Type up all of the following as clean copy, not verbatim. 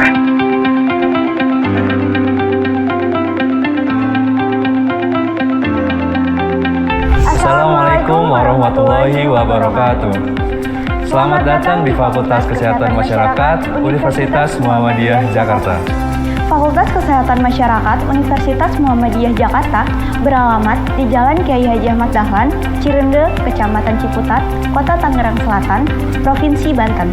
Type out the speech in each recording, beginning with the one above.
Assalamualaikum warahmatullahi wabarakatuh. Selamat datang di Fakultas Kesehatan Masyarakat Universitas Muhammadiyah Jakarta. Fakultas Kesehatan Masyarakat Universitas Muhammadiyah Jakarta beralamat di Jalan Kiai Haji Ahmad Dahlan, Cirende, Kecamatan Ciputat, Kota Tangerang Selatan, Provinsi Banten.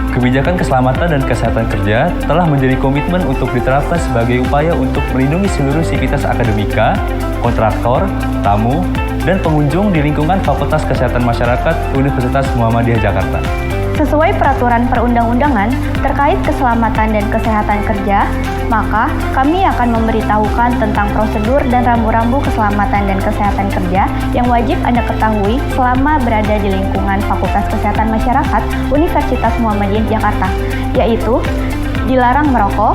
Kebijakan keselamatan dan kesehatan kerja telah menjadi komitmen untuk diterapkan sebagai upaya untuk melindungi seluruh sivitas akademika, kontraktor, tamu, dan pengunjung di lingkungan Fakultas Kesehatan Masyarakat Universitas Muhammadiyah Jakarta. Sesuai peraturan perundang-undangan terkait keselamatan dan kesehatan kerja, maka kami akan memberitahukan tentang prosedur dan rambu-rambu keselamatan dan kesehatan kerja yang wajib Anda ketahui selama berada di lingkungan Fakultas Kesehatan Masyarakat Universitas Muhammadiyah Jakarta, yaitu dilarang merokok,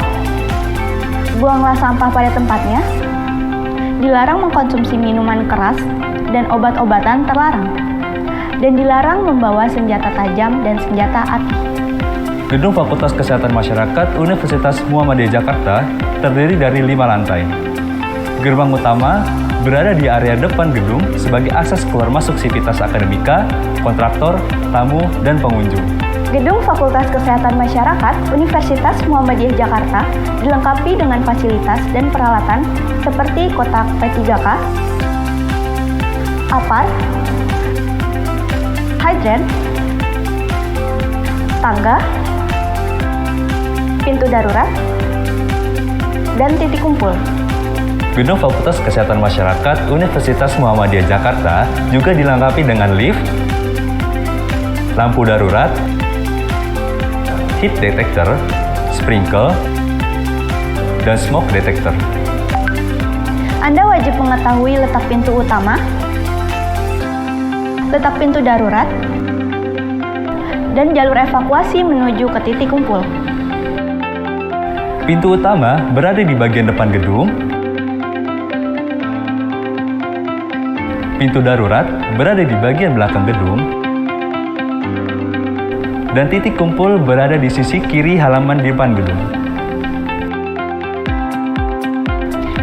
buanglah sampah pada tempatnya, dilarang mengkonsumsi minuman keras dan obat-obatan terlarang, dan dilarang membawa senjata tajam dan senjata api. Gedung Fakultas Kesehatan Masyarakat Universitas Muhammadiyah Jakarta terdiri dari 5 lantai. Gerbang utama berada di area depan gedung sebagai akses keluar masuk sivitas akademika, kontraktor, tamu, dan pengunjung. Gedung Fakultas Kesehatan Masyarakat Universitas Muhammadiyah Jakarta dilengkapi dengan fasilitas dan peralatan seperti kotak P3K, apar, hidran, tangga, pintu darurat, dan titik kumpul. Gedung Fakultas Kesehatan Masyarakat Universitas Muhammadiyah Jakarta juga dilengkapi dengan lift, lampu darurat, heat detector, sprinkle, dan smoke detector. Anda wajib mengetahui letak pintu utama, letak pintu darurat, dan jalur evakuasi menuju ke titik kumpul. Pintu utama berada di bagian depan gedung. Pintu darurat berada di bagian belakang gedung. Dan titik kumpul berada di sisi kiri halaman di depan gedung.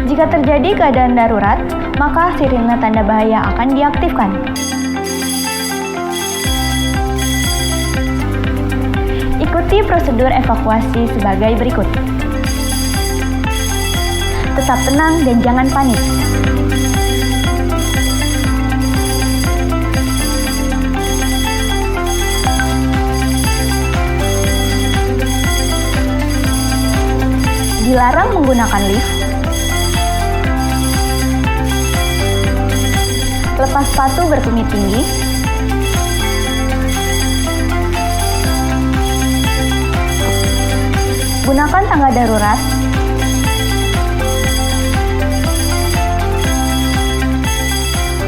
Jika terjadi keadaan darurat, maka sirine tanda bahaya akan diaktifkan. Ikuti prosedur evakuasi sebagai berikut. Tetap tenang dan jangan panik. Dilarang menggunakan lift. Lepas sepatu bertumit tinggi. Gunakan tangga darurat.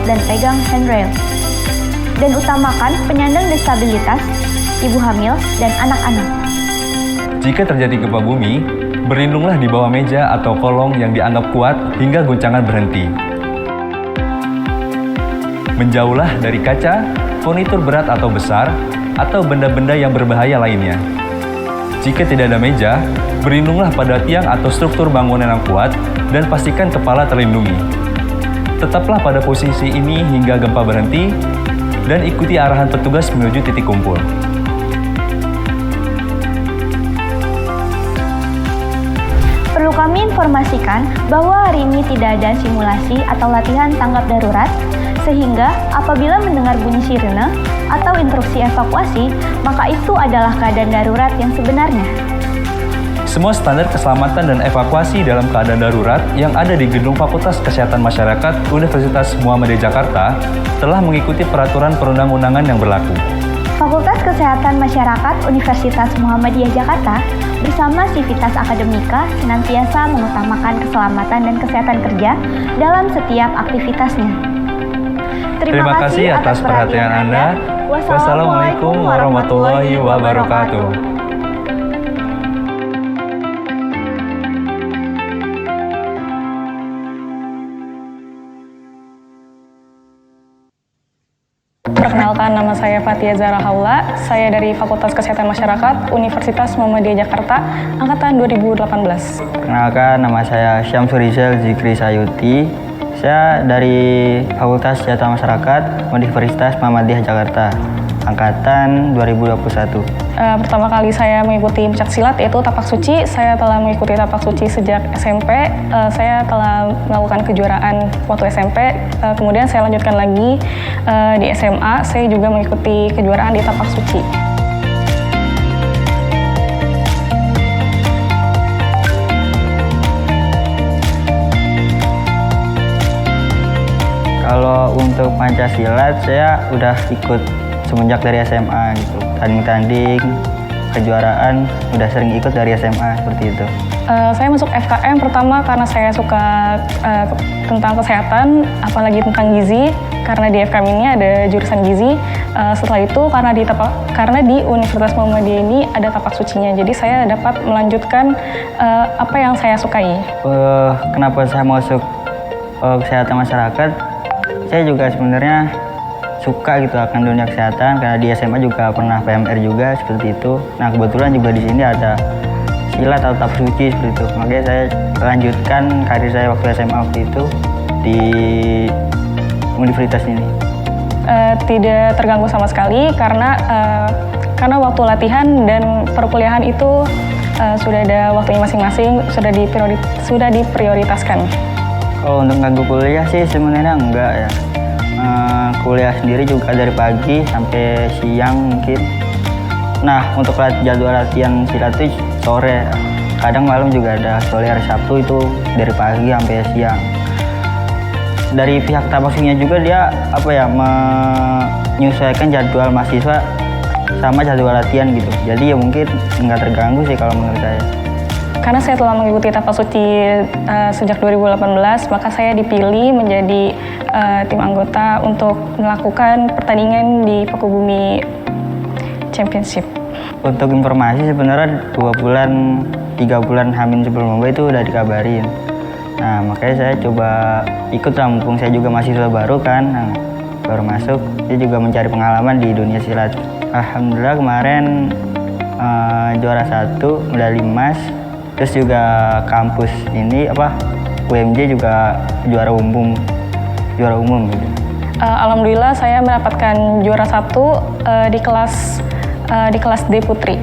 Dan pegang handrail. Dan utamakan penyandang disabilitas, ibu hamil, dan anak-anak. Jika terjadi gempa bumi, berlindunglah di bawah meja atau kolong yang dianggap kuat hingga guncangan berhenti. Menjauhlah dari kaca, furnitur berat atau besar, atau benda-benda yang berbahaya lainnya. Jika tidak ada meja, berlindunglah pada tiang atau struktur bangunan yang kuat dan pastikan kepala terlindungi. Tetaplah pada posisi ini hingga gempa berhenti dan ikuti arahan petugas menuju titik kumpul. Perlu kami informasikan bahwa hari ini tidak ada simulasi atau latihan tanggap darurat, sehingga apabila mendengar bunyi sirene atau instruksi evakuasi, maka itu adalah keadaan darurat yang sebenarnya. Semua standar keselamatan dan evakuasi dalam keadaan darurat yang ada di Gedung Fakultas Kesehatan Masyarakat Universitas Muhammadiyah Jakarta telah mengikuti peraturan perundang-undangan yang berlaku. Fakultas Kesehatan Masyarakat Universitas Muhammadiyah Jakarta bersama sivitas akademika senantiasa mengutamakan keselamatan dan kesehatan kerja dalam setiap aktivitasnya. Terima kasih atas perhatian Anda. Wassalamualaikum warahmatullahi wabarakatuh. Perkenalkan Perkenalkan, nama saya Fatia Zahra Haula. Saya dari Fakultas Kesehatan Masyarakat Universitas Muhammadiyah Jakarta, angkatan 2018. Perkenalkan, nama saya Syamsul Rizal Zikri Sayuti. Saya dari Fakultas Kesehatan Masyarakat Universitas Muhammadiyah Jakarta, angkatan 2021. Pertama kali saya mengikuti pencak silat yaitu tapak suci. Saya telah mengikuti tapak suci sejak SMP. Saya telah melakukan kejuaraan waktu SMP. Kemudian saya lanjutkan lagi di SMA. Saya juga mengikuti kejuaraan di tapak suci. Kalau untuk Pancasilat saya udah ikut semenjak dari SMA gitu. Tanding-tanding, kejuaraan udah sering ikut dari SMA seperti itu. Saya masuk FKM pertama karena saya suka tentang kesehatan, apalagi tentang gizi. Karena di FKM ini ada jurusan gizi. Setelah itu karena di Universitas Muhammadiyah ini ada tapak sucinya, jadi saya dapat melanjutkan apa yang saya sukai. Kenapa saya masuk kesehatan masyarakat? Saya juga sebenarnya suka gitu akan dunia kesehatan karena di SMA juga pernah PMR juga seperti itu. Nah kebetulan juga di sini ada silat atau tapak suci seperti itu. Makanya saya lanjutkan karir saya waktu SMA waktu itu di universitas ini. Tidak terganggu sama sekali karena waktu latihan dan perkuliahan itu sudah ada waktunya masing-masing, sudah diprioritaskan. Kalau untuk ganggu kuliah sih sebenarnya enggak ya. Kuliah sendiri juga dari pagi sampai siang mungkin. Nah untuk jadwal latihan silat itu sore, kadang malam juga ada. Soalnya hari Sabtu itu dari pagi sampai siang. Dari pihak tapaksucinya juga dia menyesuaikan jadwal mahasiswa sama jadwal latihan gitu. Jadi ya mungkin nggak terganggu sih kalau menurut saya. Karena saya telah mengikuti tapak suci sejak 2018, maka saya dipilih menjadi tim anggota untuk melakukan pertandingan di Pakubumi Championship. Untuk informasi sebenarnya 3 bulan hamil sebelum lomba itu udah dikabarin. Nah makanya saya coba ikut lah, mumpung saya juga mahasiswa baru kan, baru masuk. Saya juga mencari pengalaman di dunia silat. Alhamdulillah kemarin juara 1, medali emas. Terus juga kampus ini UMJ juga juara umum gitu. Alhamdulillah saya mendapatkan juara 1 di kelas D Putri.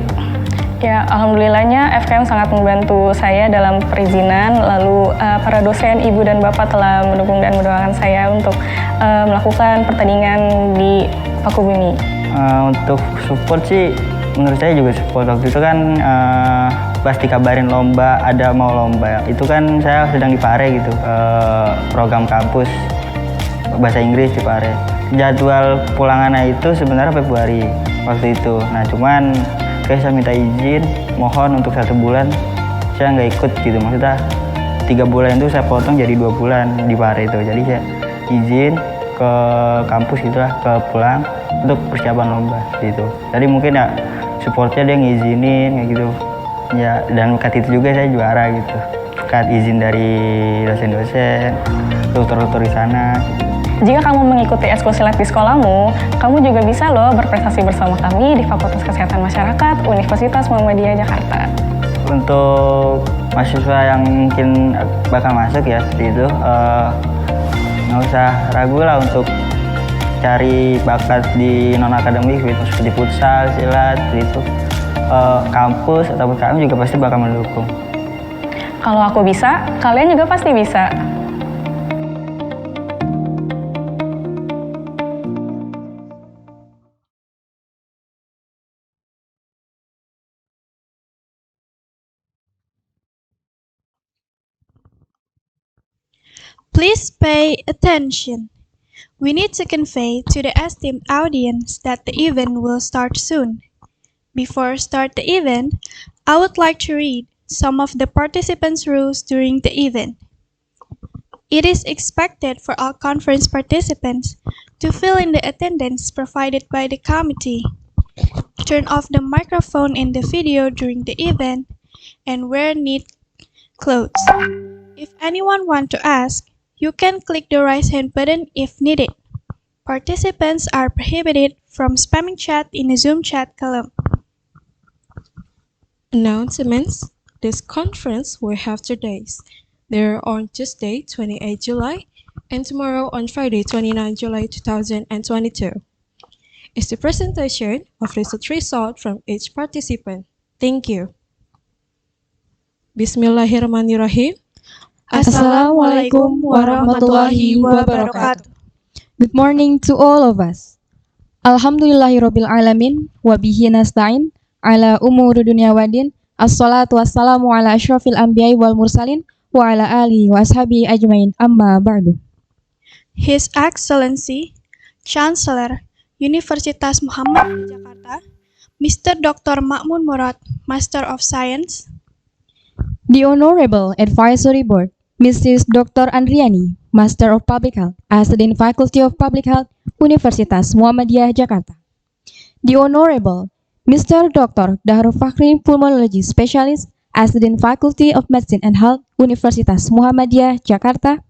Ya, alhamdulillahnya FKM sangat membantu saya dalam perizinan, lalu para dosen, ibu dan bapak telah mendukung dan mendoakan saya untuk melakukan pertandingan di Pakubumi. Untuk support sih menurut saya juga support. Waktu itu kan pas dikabarin lomba, ada mau lomba, itu kan saya sedang di Pare gitu, program kampus bahasa Inggris di Pare. Jadwal pulangannya itu sebenarnya Februari waktu itu. Nah cuman saya minta izin, mohon untuk 1 bulan saya nggak ikut gitu. Maksudnya 3 bulan itu saya potong jadi 2 bulan di Pare itu. Jadi saya izin ke kampus gitulah, ke pulang untuk persiapan lomba gitu. Jadi mungkin ya supportnya dia ngizinin kayak gitu. Ya, dan berkat itu juga saya juara gitu. Berkat izin dari dosen-dosen, tutor-tutor di sana. Jika kamu mengikuti ekskul silat di sekolahmu, kamu juga bisa loh berprestasi bersama kami di Fakultas Kesehatan Masyarakat Universitas Muhammadiyah Jakarta. Untuk mahasiswa yang mungkin bakal masuk ya seperti itu, nggak usah ragu lah untuk cari bakat di non-akademik gitu, seperti futsal, silat, seperti itu. Kampus atau kami juga pasti bakal mendukung. Kalau aku bisa, kalian juga pasti bisa. Please pay attention. We need to convey to the esteemed audience that the event will start soon. Before start the event, I would like to read some of the participants' rules during the event. It is expected for all conference participants to fill in the attendance provided by the committee, turn off the microphone in the video during the event, and wear neat clothes. If anyone want to ask, you can click the raise hand button if needed. Participants are prohibited from spamming chat in a Zoom chat column. Announcements. This conference will have 2 days. They're on Tuesday, 28 July, and tomorrow on Friday, 29 July 2022. It's the presentation of research result from each participant. Thank you. Bismillahirrahmanirrahim. Assalamualaikum warahmatullahi wabarakatuh. Good morning to all of us. Alhamdulillahirabbil alamin wa bihi nasta'in ala umuri dunya waddin. Assalatu wassalamu ala asyrafil anbiya'i wal mursalin wa ala alihi wa ashabihi ajmain. Amma ba'du. His Excellency Chancellor Universitas Muhammadiyah Jakarta, Mr. Dr. Ma'mun Murad, Master of Science, The Honorable Advisory Board, Mrs. Dr. Andriani, Master of Public Health, Assistant Faculty of Public Health, Universitas Muhammadiyah Jakarta. The Honorable Mr. Dr. Dahru Fakhri, Pulmonology Specialist, Assistant Faculty of Medicine and Health, Universitas Muhammadiyah Jakarta.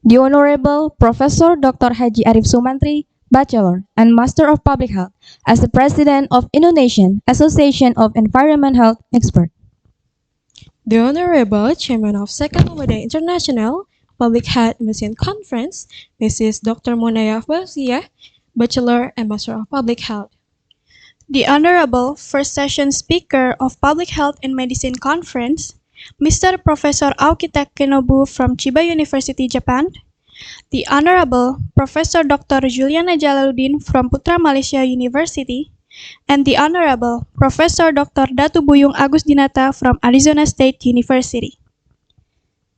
The Honorable Professor Dr. Haji Arif Sumantri, Bachelor and Master of Public Health, as the President of Indonesian Association of Environment Health Expert. The Honorable Chairman of Second Muhammadiyah International Public Health Medicine Conference, Mrs. Dr. Munaya Fauziyah, Bachelor and Master of Public Health. the Honorable First Session Speaker of Public Health and Medicine Conference, Mr. Professor Aokita Kenobu from Chiba University, Japan, the Honorable Professor Dr. Juliana Jalaluddin from Putra Malaysia University, and the Honorable Professor Dr. Datu Buyung Agus Dinata from Arizona State University.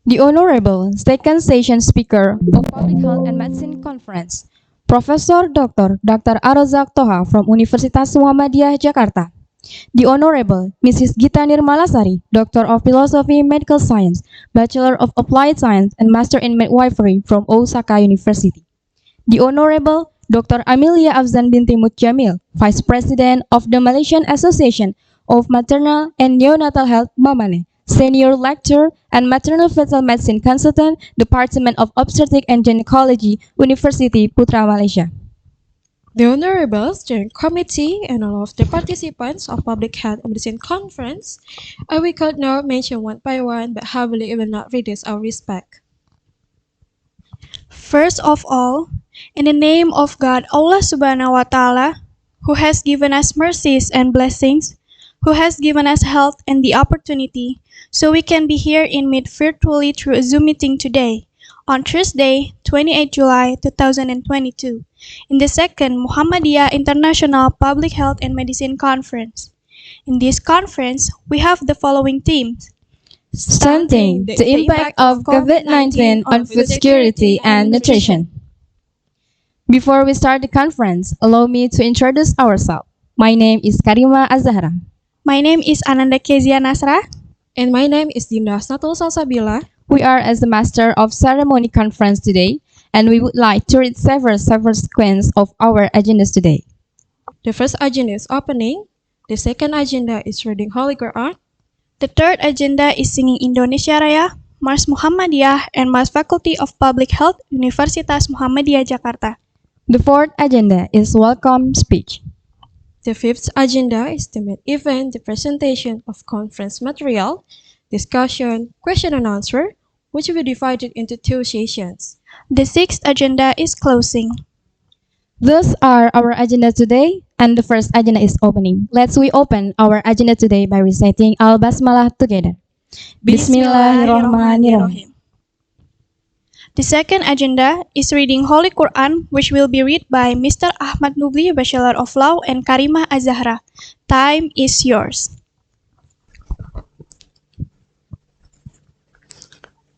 The Honorable Second Session Speaker of Public Health and Medicine Conference, Professor Dr. Arozak Toha from Universitas Muhammadiyah Jakarta. The Honorable Mrs. Gita Nirmalasari, Doctor of Philosophy Medical Science, Bachelor of Applied Science and Master in Midwifery from Osaka University. The Honorable Dr. Amelia Afzan binti Mutjamil, Vice President of the Malaysian Association of Maternal and Neonatal Health Mamane, Senior Lecturer and Maternal Fetal Medicine Consultant, Department of Obstetric and Gynecology, University Putra Malaysia. The Honorable Steering Committee and all of the participants of Public Health and Medicine Conference, we could now mention one by one, but happily it will not reduce our respect. First of all, in the name of God, Allah Subhanahu wa Ta'ala, who has given us mercies and blessings, who has given us health and the opportunity, so we can be here in meet virtually through a Zoom meeting today, on Thursday, 28 July 2022, in the second Muhammadiyah International Public Health and Medicine Conference. In this conference, we have the following themes: Stunting, the impact of COVID-19 on food security and nutrition. Before we start the conference, allow me to introduce ourselves. My name is Karima Azahra. My name is Ananda Kezia Nasra. And my name is Dinda Snatul Salsabila. We are as the Master of Ceremony Conference today, and we would like to read several sequence of our agendas today. The first agenda is opening. The second agenda is reading Holy Quran. The third agenda is singing Indonesia Raya, Mars Muhammadiyah, and Mars Faculty of Public Health, Universitas Muhammadiyah Jakarta. The fourth agenda is welcome speech. The fifth agenda is the main event, the presentation of conference material, discussion, question and answer, which will be divided into 2 sessions. The sixth agenda is closing. Those are our agenda today, and the first agenda is opening. Let's we open our agenda today by reciting Al-Basmalah together. Bismillahirrahmanirrahim. The second agenda is reading Holy Quran, which will be read by Mr. Ahmad Nubli, Bachelor of Law, and Karimah Azahra. Time is yours.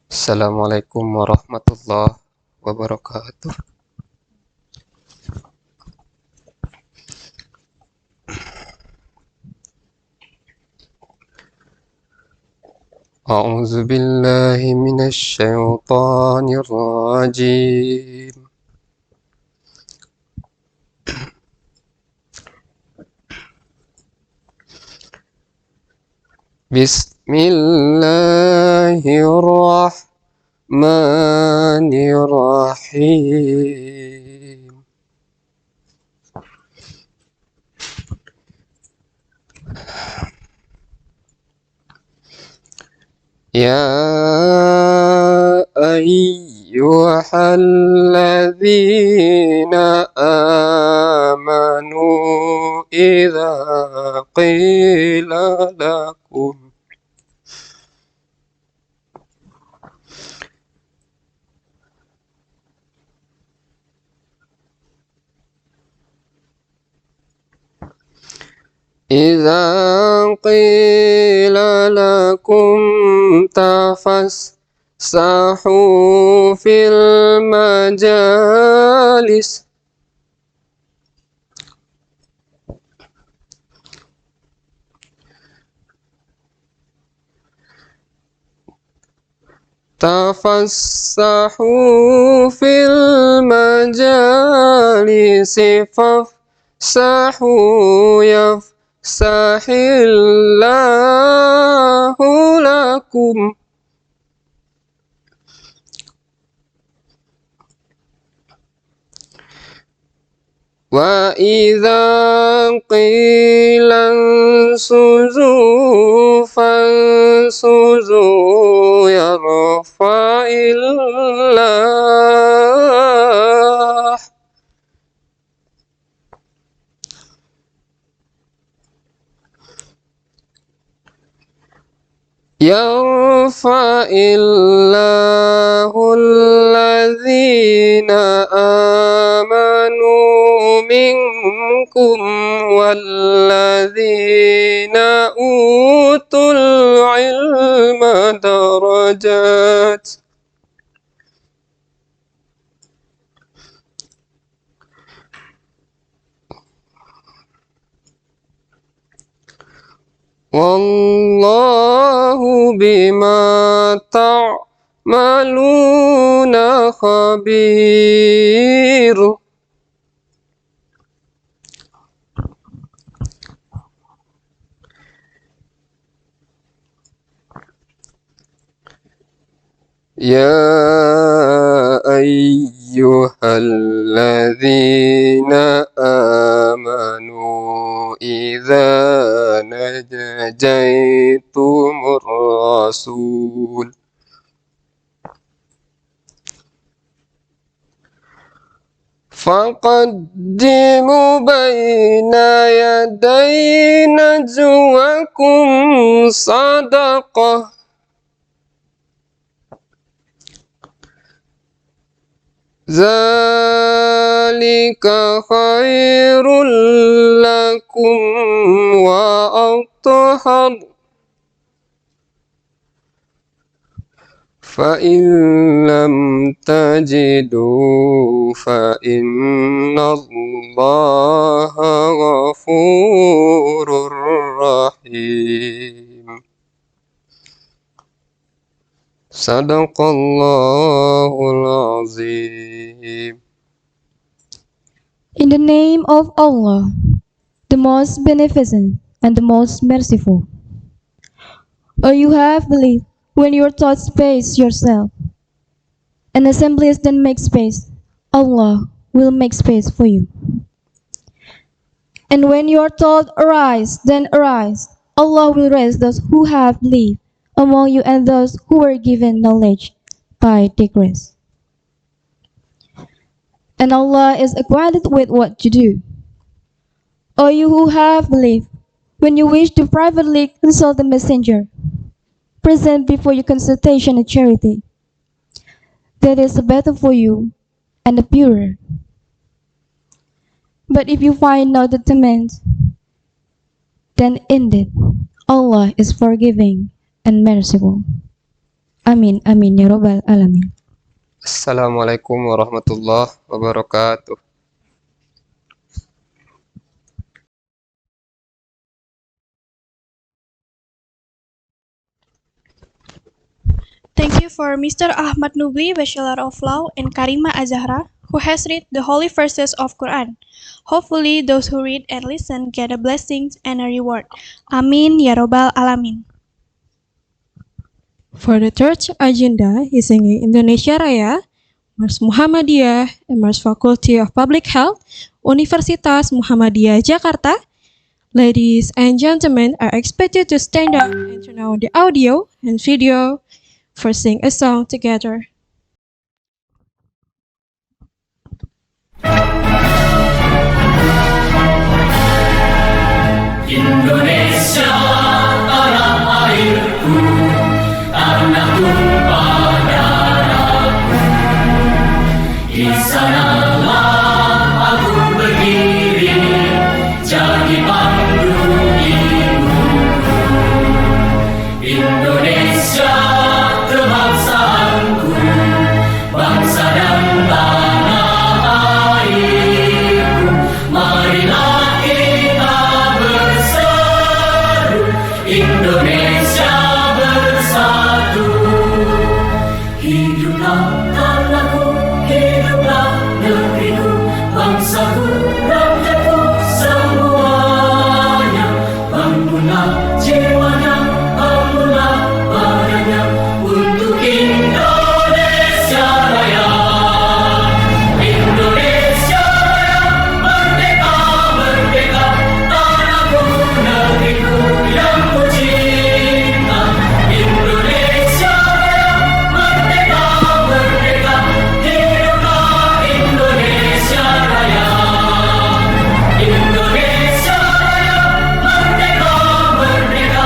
Assalamualaikum warahmatullahi wabarakatuh. أعوذ بالله من الشيطان الرجيم. بسم الله الرحمن الرحيم. يا أيها الذين آمنوا إذا قيل لكم تفسحوا في المجالس فافسحوا يفسح الله لكم وإذا قيل انشزوا فانشزوا يرفع الله الذين آمنوا منكم والذين أوتوا العلم درجات والله بما تعملون خبير يا أيها الذين آمنوا إذا نجيتم الرسول فقدموا بين يدي نجواكم صدقة ذلك خير لكم وأطهر فإن لم تجدوا فإن الله غفور رحيم صدق الله العظيم. In the name of Allah, the most beneficent and the most merciful. O you have believed, when your thoughts space yourself, and assemblies then make space, Allah will make space for you. And when your thought arise, then arise, Allah will raise those who have believed among you and those who were given knowledge by their grace. And Allah is acquainted with what you do. O you who have believed, when you wish to privately consult the messenger, present before your consultation a charity. That is better for you and the purer. But if you find no determinant, then indeed Allah is forgiving and merciful. Amin, amin, ya Rabbal Alamin. Assalamualaikum warahmatullahi wabarakatuh. Thank you for Mr. Ahmad Nubli, Bachelor of Law, and Karima Azahra, who has read the holy verses of Quran. Hopefully, those who read and listen get a blessing and a reward. Amin, ya Rabbal Alamin. For the third agenda is singing Indonesia Raya, Mars Muhammadiyah, and Mars Faculty of Public Health, Universitas Muhammadiyah Jakarta, Ladies and gentlemen are expected to stand up and turn on the audio and video for sing a song together. Indonesia tanah airku, tanah tumpah darahku. Di sanalah aku berdiri, jadi pandu ibuku. Indonesia kebangsaanku, bangsa dan tanah airku. Marilah kita berseru, Indonesia bersatu. Hiduplah tanahku, hiduplah negeriku, bangsaku, rakyatku semuanya. Bangunlah jiwanya, bangunlah badannya untuk Indonesia Raya. Indonesia Raya, merdeka, merdeka, tanahku, negeriku yang ku cinta. Indonesia Raya, merdeka, merdeka, hiduplah Indonesia Raya. Indonesia Raya, merdeka, merdeka,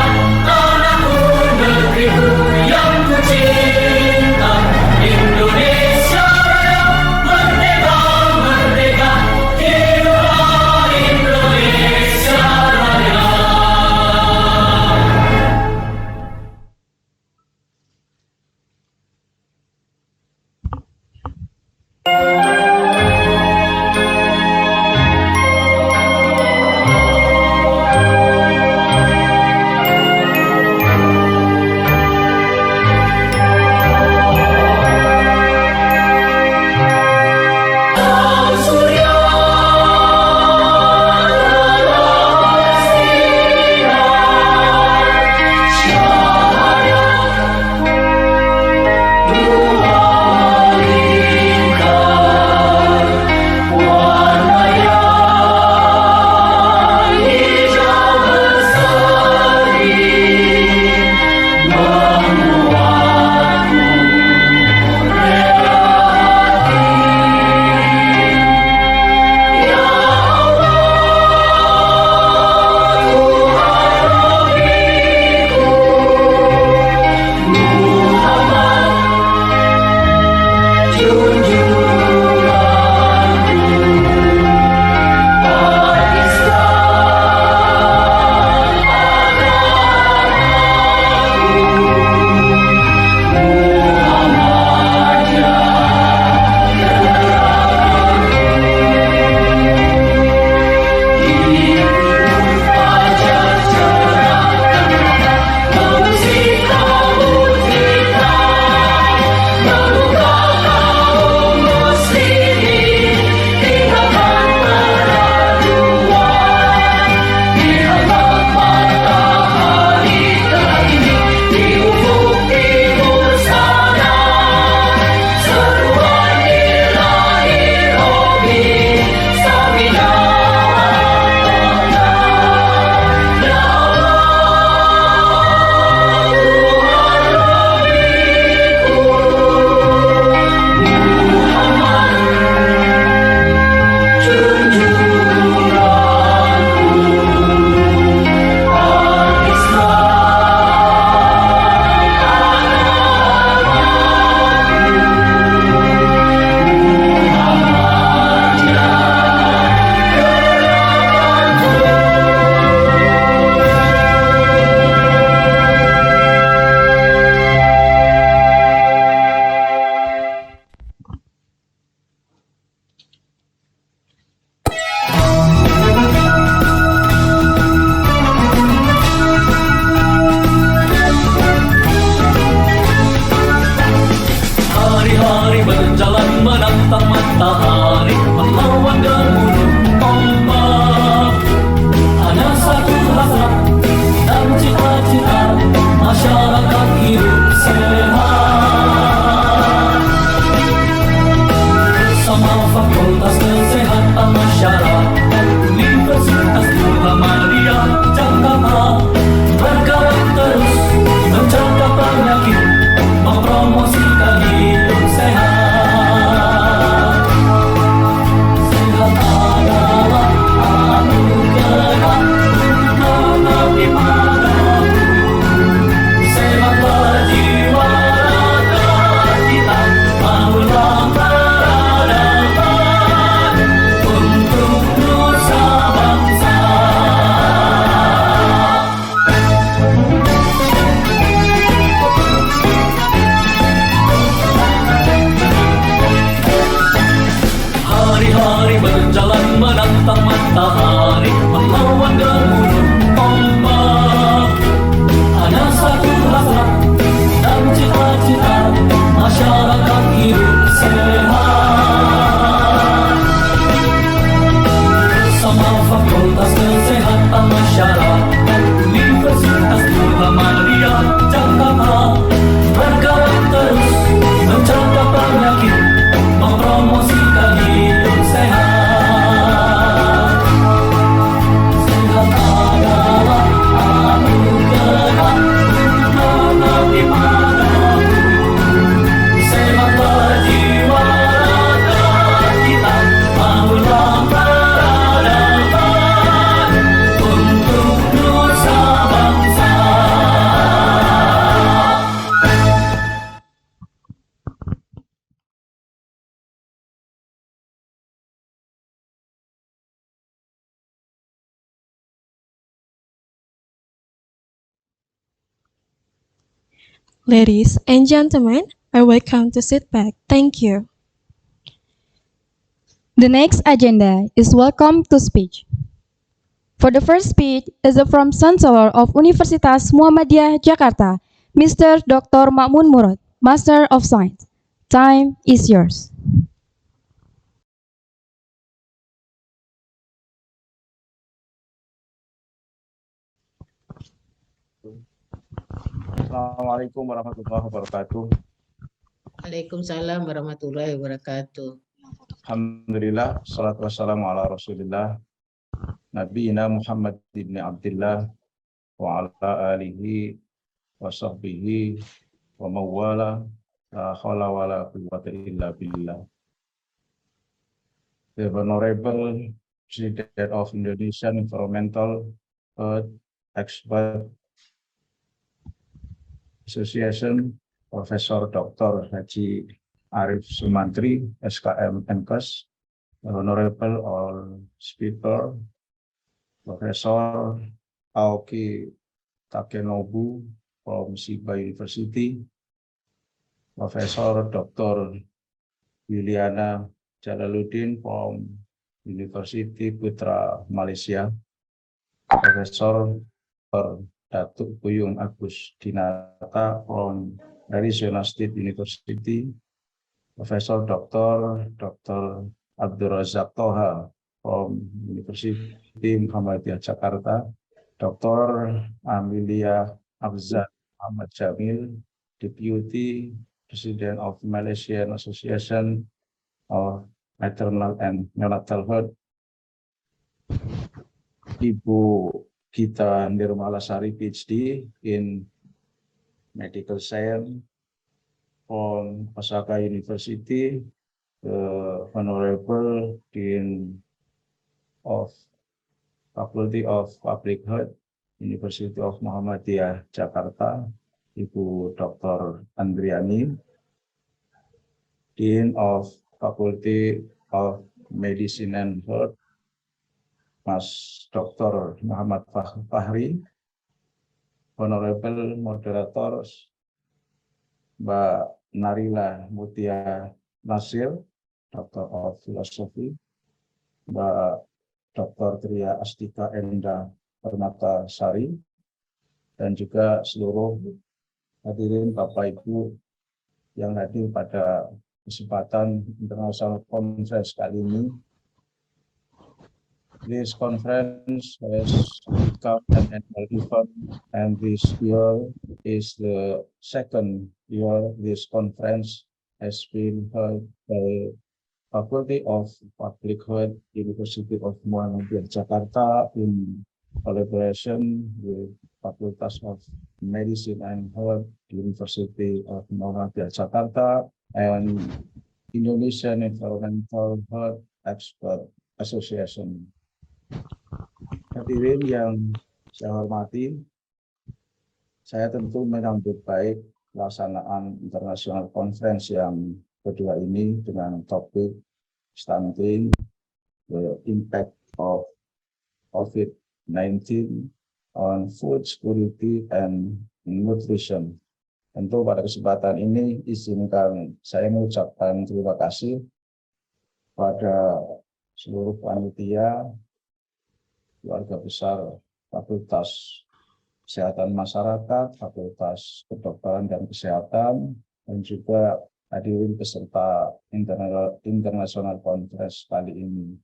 Ladies and gentlemen, are welcome to sit back. Thank you. The next agenda is welcome to speech. For the first speech is from Chancellor of Universitas Muhammadiyah Jakarta, Mr. Dr. Makmun Murad, Master of Science. Time is yours. Assalamualaikum warahmatullahi wabarakatuh. Waalaikumsalam warahmatullahi wabarakatuh. Alhamdulillah, salatu wassalamu ala rasulillah, Nabiina Muhammad ibn Abdillah, wa ala alihi wa sahbihi wa mawala, la hawla wa la quwwata illa billah. The Honorable President of Indonesian Environmental Earth Expert Association, Profesor Dr. Haji Arif Sumantri, SKM MKes, Honorable All Speaker, Professor Aoki Takenobu from Shiba University, Professor Dr. Juliana Jalaluddin from University Putra Malaysia, Professor Datuk Buyung Agus Dinata from Arizona State University, Professor Dr. Abdul Razak Toha from University Muhammadiyah Jakarta, Dr. Amelia Afzal Ahmad Jamil, Deputy President of Malaysian Association of Maternal and Neonatal Health, Ibu Gita Nirmalasari, PhD in Medical Science from Osaka University, the Honorable Dean of Faculty of Public Health, University of Muhammadiyah Jakarta, Ibu Dr. Andriani, Dean of Faculty of Medicine and Health, Mas Dr. Muhammad Fahri, Honorable Moderators, Mbak Narila Mutia Nasir, Doctor of Philosophy, Mbak Dr. Tria Astika Enda Permata Sari, dan juga seluruh hadirin Bapak Ibu yang hadir pada kesempatan International Conference kali ini. This conference has become an annual event, and this year is the second year this conference has been held by Faculty of Public Health, University of Muhammadiyah Jakarta in collaboration with Facultas of Medicine and Health, University of Muhammadiyah Jakarta, and Indonesian Environmental Health Expert Association. Hadirin yang saya hormati, saya tentu menyambut baik pelaksanaan International Conference yang kedua ini dengan topik Stunting, the impact of COVID-19 on food security and nutrition. Tentu pada kesempatan ini izinkan saya mengucapkan terima kasih pada seluruh panitia, keluarga besar Fakultas Kesehatan Masyarakat, Fakultas Kedokteran dan Kesehatan, dan juga hadirin peserta International Conference kali ini.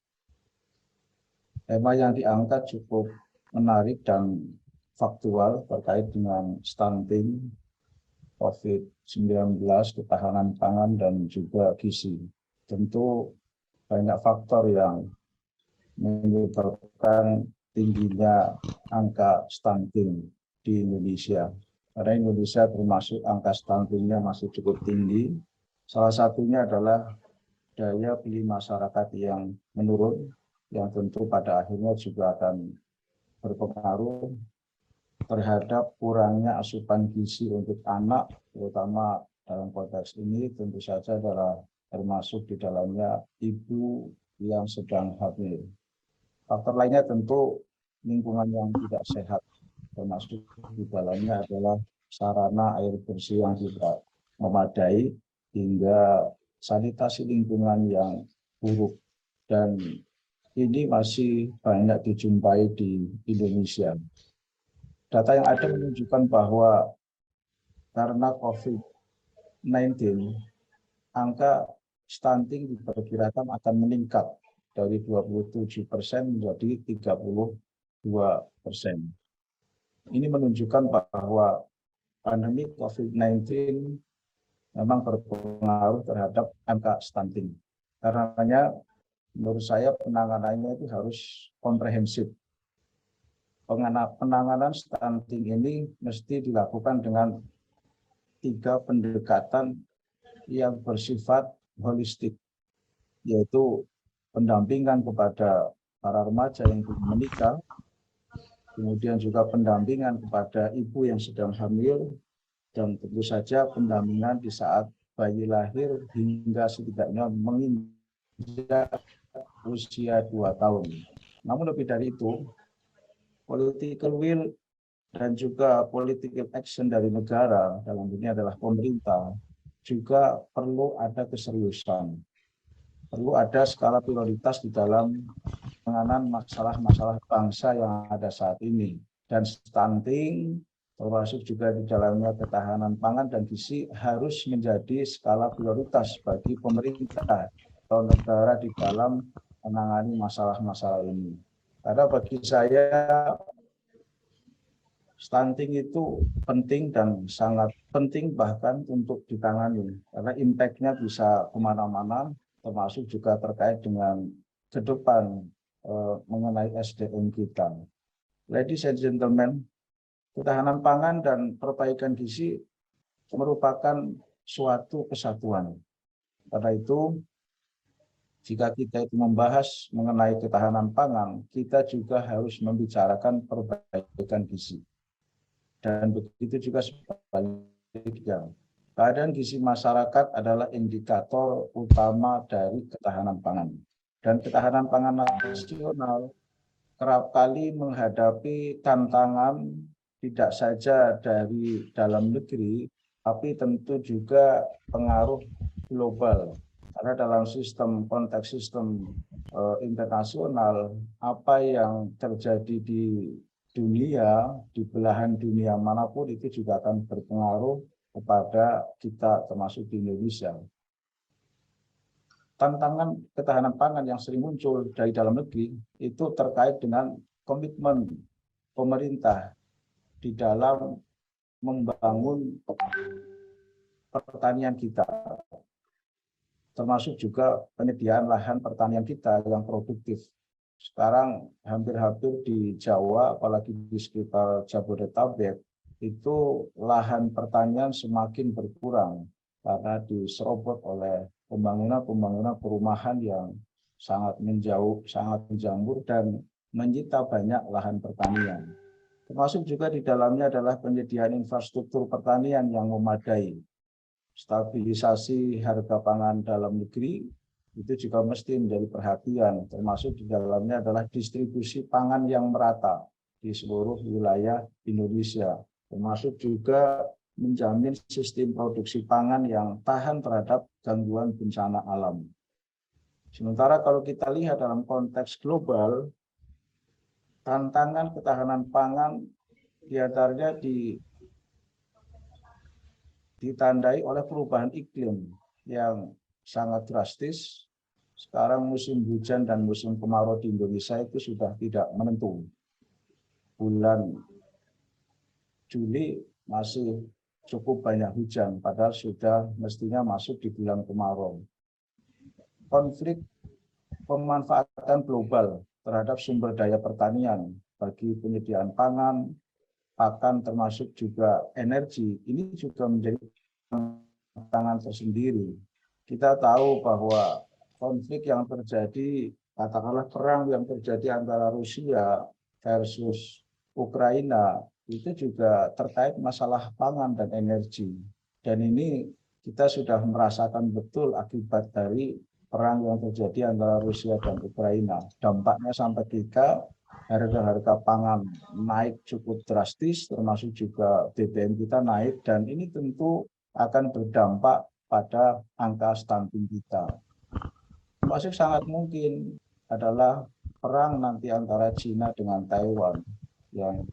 Tema yang diangkat cukup menarik dan faktual terkait dengan stunting, COVID-19, ketahanan pangan, dan juga gizi. Tentu banyak faktor yang menyebabkan tingginya angka stunting di Indonesia. Karena Indonesia termasuk angka stuntingnya masih cukup tinggi. Salah satunya adalah daya beli masyarakat yang menurun, yang tentu pada akhirnya juga akan berpengaruh terhadap kurangnya asupan gizi untuk anak, terutama dalam konteks ini tentu saja adalah termasuk di dalamnya ibu yang sedang hamil. Faktor lainnya tentu lingkungan yang tidak sehat, termasuk di dalamnya adalah sarana air bersih yang tidak memadai, hingga sanitasi lingkungan yang buruk. Dan ini masih banyak dijumpai di Indonesia. Data yang ada menunjukkan bahwa karena COVID-19, angka stunting diperkirakan akan meningkat dari 27% menjadi 32%. Ini menunjukkan bahwa pandemi COVID-19 memang berpengaruh terhadap angka stunting. Karenanya menurut saya penanganannya itu harus komprehensif. Penanganan stunting ini mesti dilakukan dengan 3 pendekatan yang bersifat holistik, yaitu pendampingan kepada para remaja yang belum menikah, kemudian juga pendampingan kepada ibu yang sedang hamil, dan tentu saja pendampingan di saat bayi lahir hingga setidaknya menginjak usia 2 tahun. Namun lebih dari itu, political will dan juga political action dari negara, dalam ini adalah pemerintah, juga perlu ada keseriusan. Perlu ada skala prioritas di dalam penanganan masalah-masalah bangsa yang ada saat ini. Dan stunting, termasuk juga di dalamnya ketahanan pangan dan gizi, harus menjadi skala prioritas bagi pemerintah atau negara di dalam menangani masalah-masalah ini. Karena bagi saya, stunting itu penting dan sangat penting bahkan untuk ditangani. Karena impact-nya bisa kemana-mana, termasuk juga terkait dengan ke depan mengenai SDM kita. Ladies and gentlemen, ketahanan pangan dan perbaikan gizi merupakan suatu kesatuan. Karena itu, jika kita itu membahas mengenai ketahanan pangan, kita juga harus membicarakan perbaikan gizi. Dan begitu juga sebaliknya. Keadaan gizi masyarakat adalah indikator utama dari ketahanan pangan. Dan ketahanan pangan nasional kerap kali menghadapi tantangan tidak saja dari dalam negeri, tapi tentu juga pengaruh global. Karena dalam konteks sistem internasional, apa yang terjadi di dunia, di belahan dunia manapun itu juga akan berpengaruh kepada kita, termasuk di Indonesia. Tantangan ketahanan pangan yang sering muncul dari dalam negeri itu terkait dengan komitmen pemerintah di dalam membangun pertanian kita, termasuk juga penyediaan lahan pertanian kita yang produktif. Sekarang hampir-hampir di Jawa, apalagi di sekitar Jabodetabek, itu lahan pertanian semakin berkurang karena diserobot oleh pembangunan perumahan yang sangat menjamur dan menyita banyak lahan pertanian. Termasuk juga di dalamnya adalah penyediaan infrastruktur pertanian yang memadai. Stabilisasi harga pangan dalam negeri itu juga mesti menjadi perhatian, termasuk di dalamnya adalah distribusi pangan yang merata di seluruh wilayah Indonesia, termasuk juga menjamin sistem produksi pangan yang tahan terhadap gangguan bencana alam. Sementara kalau kita lihat dalam konteks global, tantangan ketahanan pangan diantaranya ditandai oleh perubahan iklim yang sangat drastis. Sekarang musim hujan dan musim kemarau di Indonesia itu sudah tidak menentu. Bulan Juli masih cukup banyak hujan, padahal sudah mestinya masuk di bulan kemarau. Konflik pemanfaatan global terhadap sumber daya pertanian bagi penyediaan pangan, pakan termasuk juga energi, ini juga menjadi tantangan tersendiri. Kita tahu bahwa konflik yang terjadi, katakanlah perang yang terjadi antara Rusia versus Ukraina, itu juga terkait masalah pangan dan energi. Dan ini kita sudah merasakan betul akibat dari perang yang terjadi antara Rusia dan Ukraina. Dampaknya sampai kita harga-harga pangan naik cukup drastis, termasuk juga BBM kita naik, dan ini tentu akan berdampak pada angka stunting kita. Masih sangat mungkin adalah perang nanti antara China dengan Taiwan, yang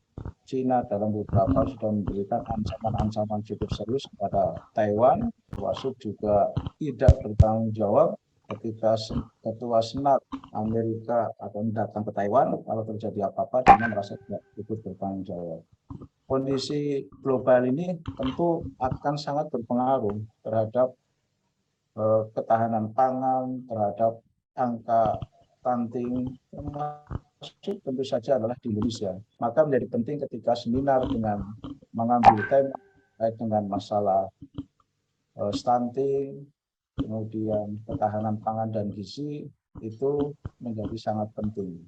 China dalam beberapa sudah memberikan ancaman-ancaman cukup serius kepada Taiwan, termasuk juga tidak bertanggung jawab ketika ketua Senat Amerika akan datang ke Taiwan, kalau terjadi apa-apa, China merasa tidak ikut bertanggung jawab. Kondisi global ini tentu akan sangat berpengaruh terhadap ketahanan pangan, terhadap angka stunting, termasuk tentu saja adalah di Indonesia. Maka menjadi penting ketika seminar dengan mengambil tema terkait dengan masalah stunting, kemudian ketahanan pangan dan gizi, itu menjadi sangat penting.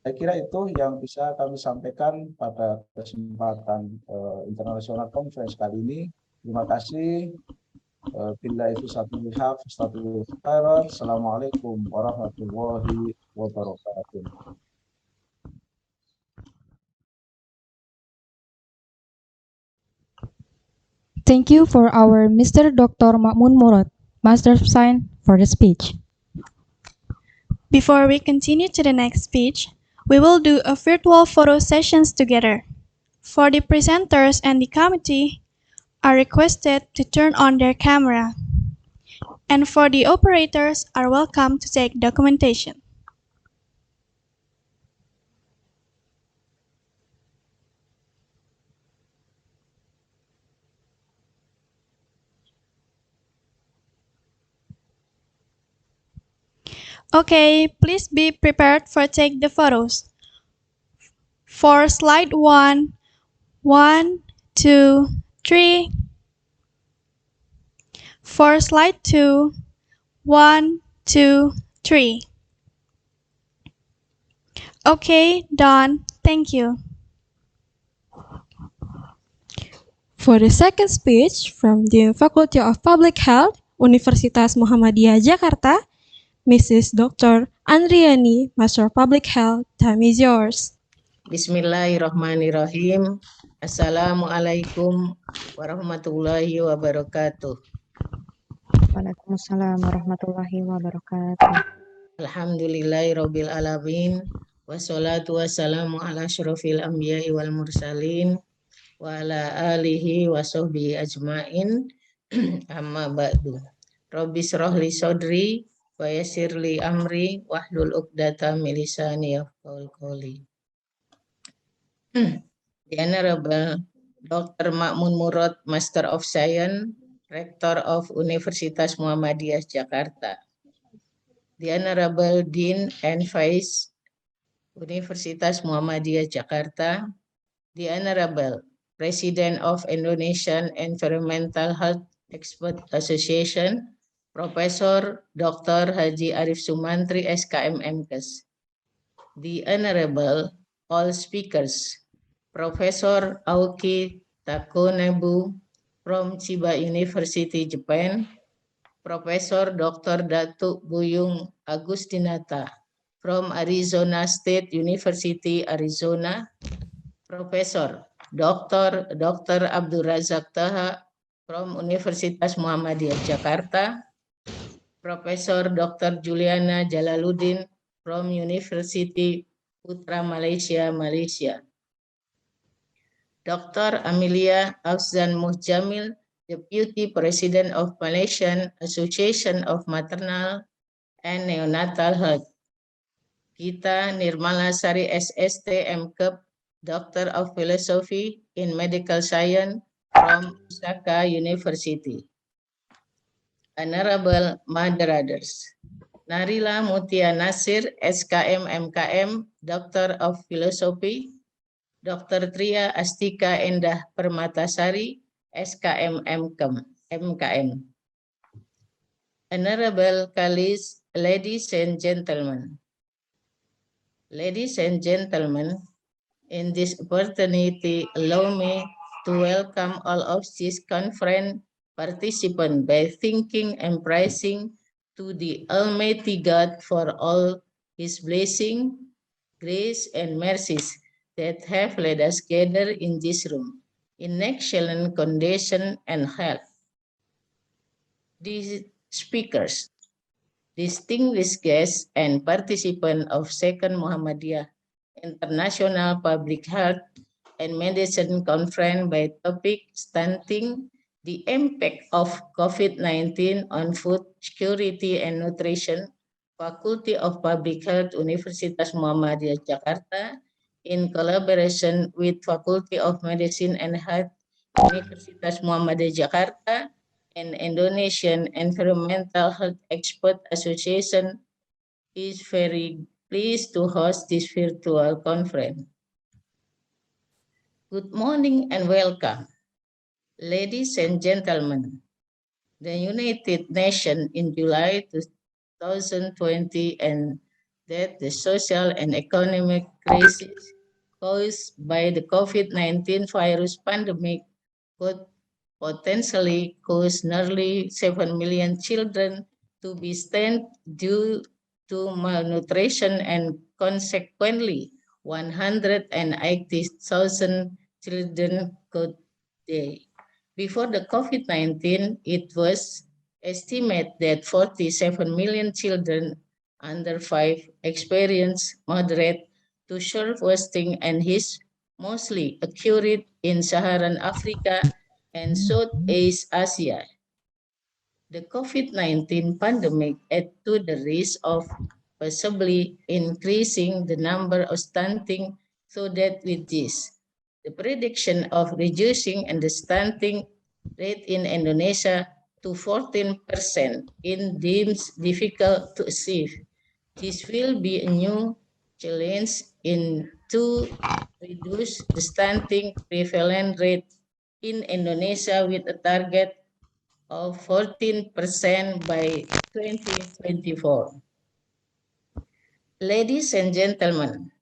Saya kira itu yang bisa kami sampaikan pada kesempatan International Conference kali ini. Terima kasih. Billahi taufiq wal hidayah. Assalamualaikum warahmatullahi wabarakatuh. Thank you for our Mr. Dr. Ma'mun Murad, Master of Science, for the speech. Before we continue to the next speech, we will do a virtual photo sessions together. For the presenters and the committee are requested to turn on their camera. And for the operators are welcome to take documentation. Okay, please be prepared for take the photos. For slide 1, 1, 2, 3. For slide 2, 1, 2, 3. Okay, done. Thank you. For the second speech from the Faculty of Public Health, Universitas Muhammadiyah Jakarta, Mrs. Dr. Andriani, Master of Public Health, time is yours. Bismillahirrahmanirrahim. Assalamualaikum warahmatullahi wabarakatuh. Waalaikumsalam warahmatullahi wabarakatuh. Alhamdulillahirabbil alamin. Wassalatu wassalamu ala asyrofil anbiya'i wal mursalin wa ala alihi wa sahbihi ajmain. Amma ba'du. Rabbi shrah li sadri wa yassir li amri wahlul 'uqdatam min lisani yafqahu qawli. The Honorable Dr. Ma'mun Murad, Master of Science, Rector of Universitas Muhammadiyah Jakarta. The Honorable Dean and Vice Universitas Muhammadiyah Jakarta. The Honorable President of Indonesian Environmental Health Expert Association, Profesor Dr. Haji Arif Sumantri, SKM MKes. The Honorable all speakers, Professor Aoki Takonebu from Chiba University, Japan, Professor Dr. Datuk Buyung Agustinata from Arizona State University, Arizona, Professor Dr. Abdul Razak Taha from Universitas Muhammadiyah Jakarta, Professor Dr. Juliana Jalaluddin from University Putra Malaysia, Malaysia. Dr. Amelia Afzan Muhjamil, Deputy President of Malaysian Association of Maternal and Neonatal Health. Gita Nirmala Sari SST MKep, Doctor of Philosophy in Medical Science from Osaka University. Honorable Moderators, Narila Mutia Nasir, SKM MKM, Doctor of Philosophy, Dr. Tria Astika Endah Permatasari, SKM MKM. Honorable colleagues, ladies and gentlemen. Ladies and gentlemen, in this opportunity, allow me to welcome all of these conference participants by thanking and praising to the Almighty God for all His blessing, grace, and mercies that have led us gather in this room in excellent condition and health. These speakers, distinguished guests, and participants of Second Muhammadiyah International Public Health and Medicine Conference by topic Stunting, the Impact of COVID-19 on Food Security and Nutrition, Faculty of Public Health, Universitas Muhammadiyah Jakarta, in collaboration with Faculty of Medicine and Health, Universitas Muhammadiyah Jakarta, and Indonesian Environmental Health Expert Association, is very pleased to host this virtual conference. Good morning and welcome. Ladies and gentlemen, the United Nations in July 2020 and that the social and economic crisis caused by the COVID-19 virus pandemic could potentially cause nearly 7 million children to be stunted due to malnutrition and consequently 180,000 children could die. Before the COVID-19, it was estimated that 47 million children under 5 experienced moderate to severe wasting and is mostly occurred in Saharan Africa and Southeast Asia. The COVID-19 pandemic added to the risk of possibly increasing the number of stunting, so that with this, the prediction of reducing and the stunting rate in Indonesia to 14% in deems difficult to achieve. This will be a new challenge to reduce the stunting prevalent rate in Indonesia with a target of 14% by 2024. Ladies and gentlemen,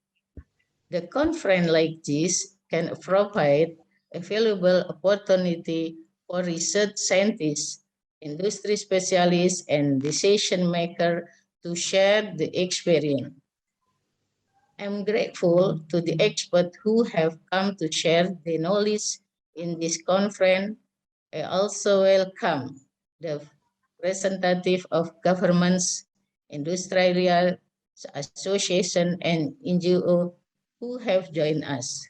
the conference like this can provide a valuable opportunity for research scientists, industry specialists, and decision makers to share the experience. I'm grateful to the experts who have come to share their knowledge in this conference. I also welcome the representative of governments, industrial association, and NGO who have joined us.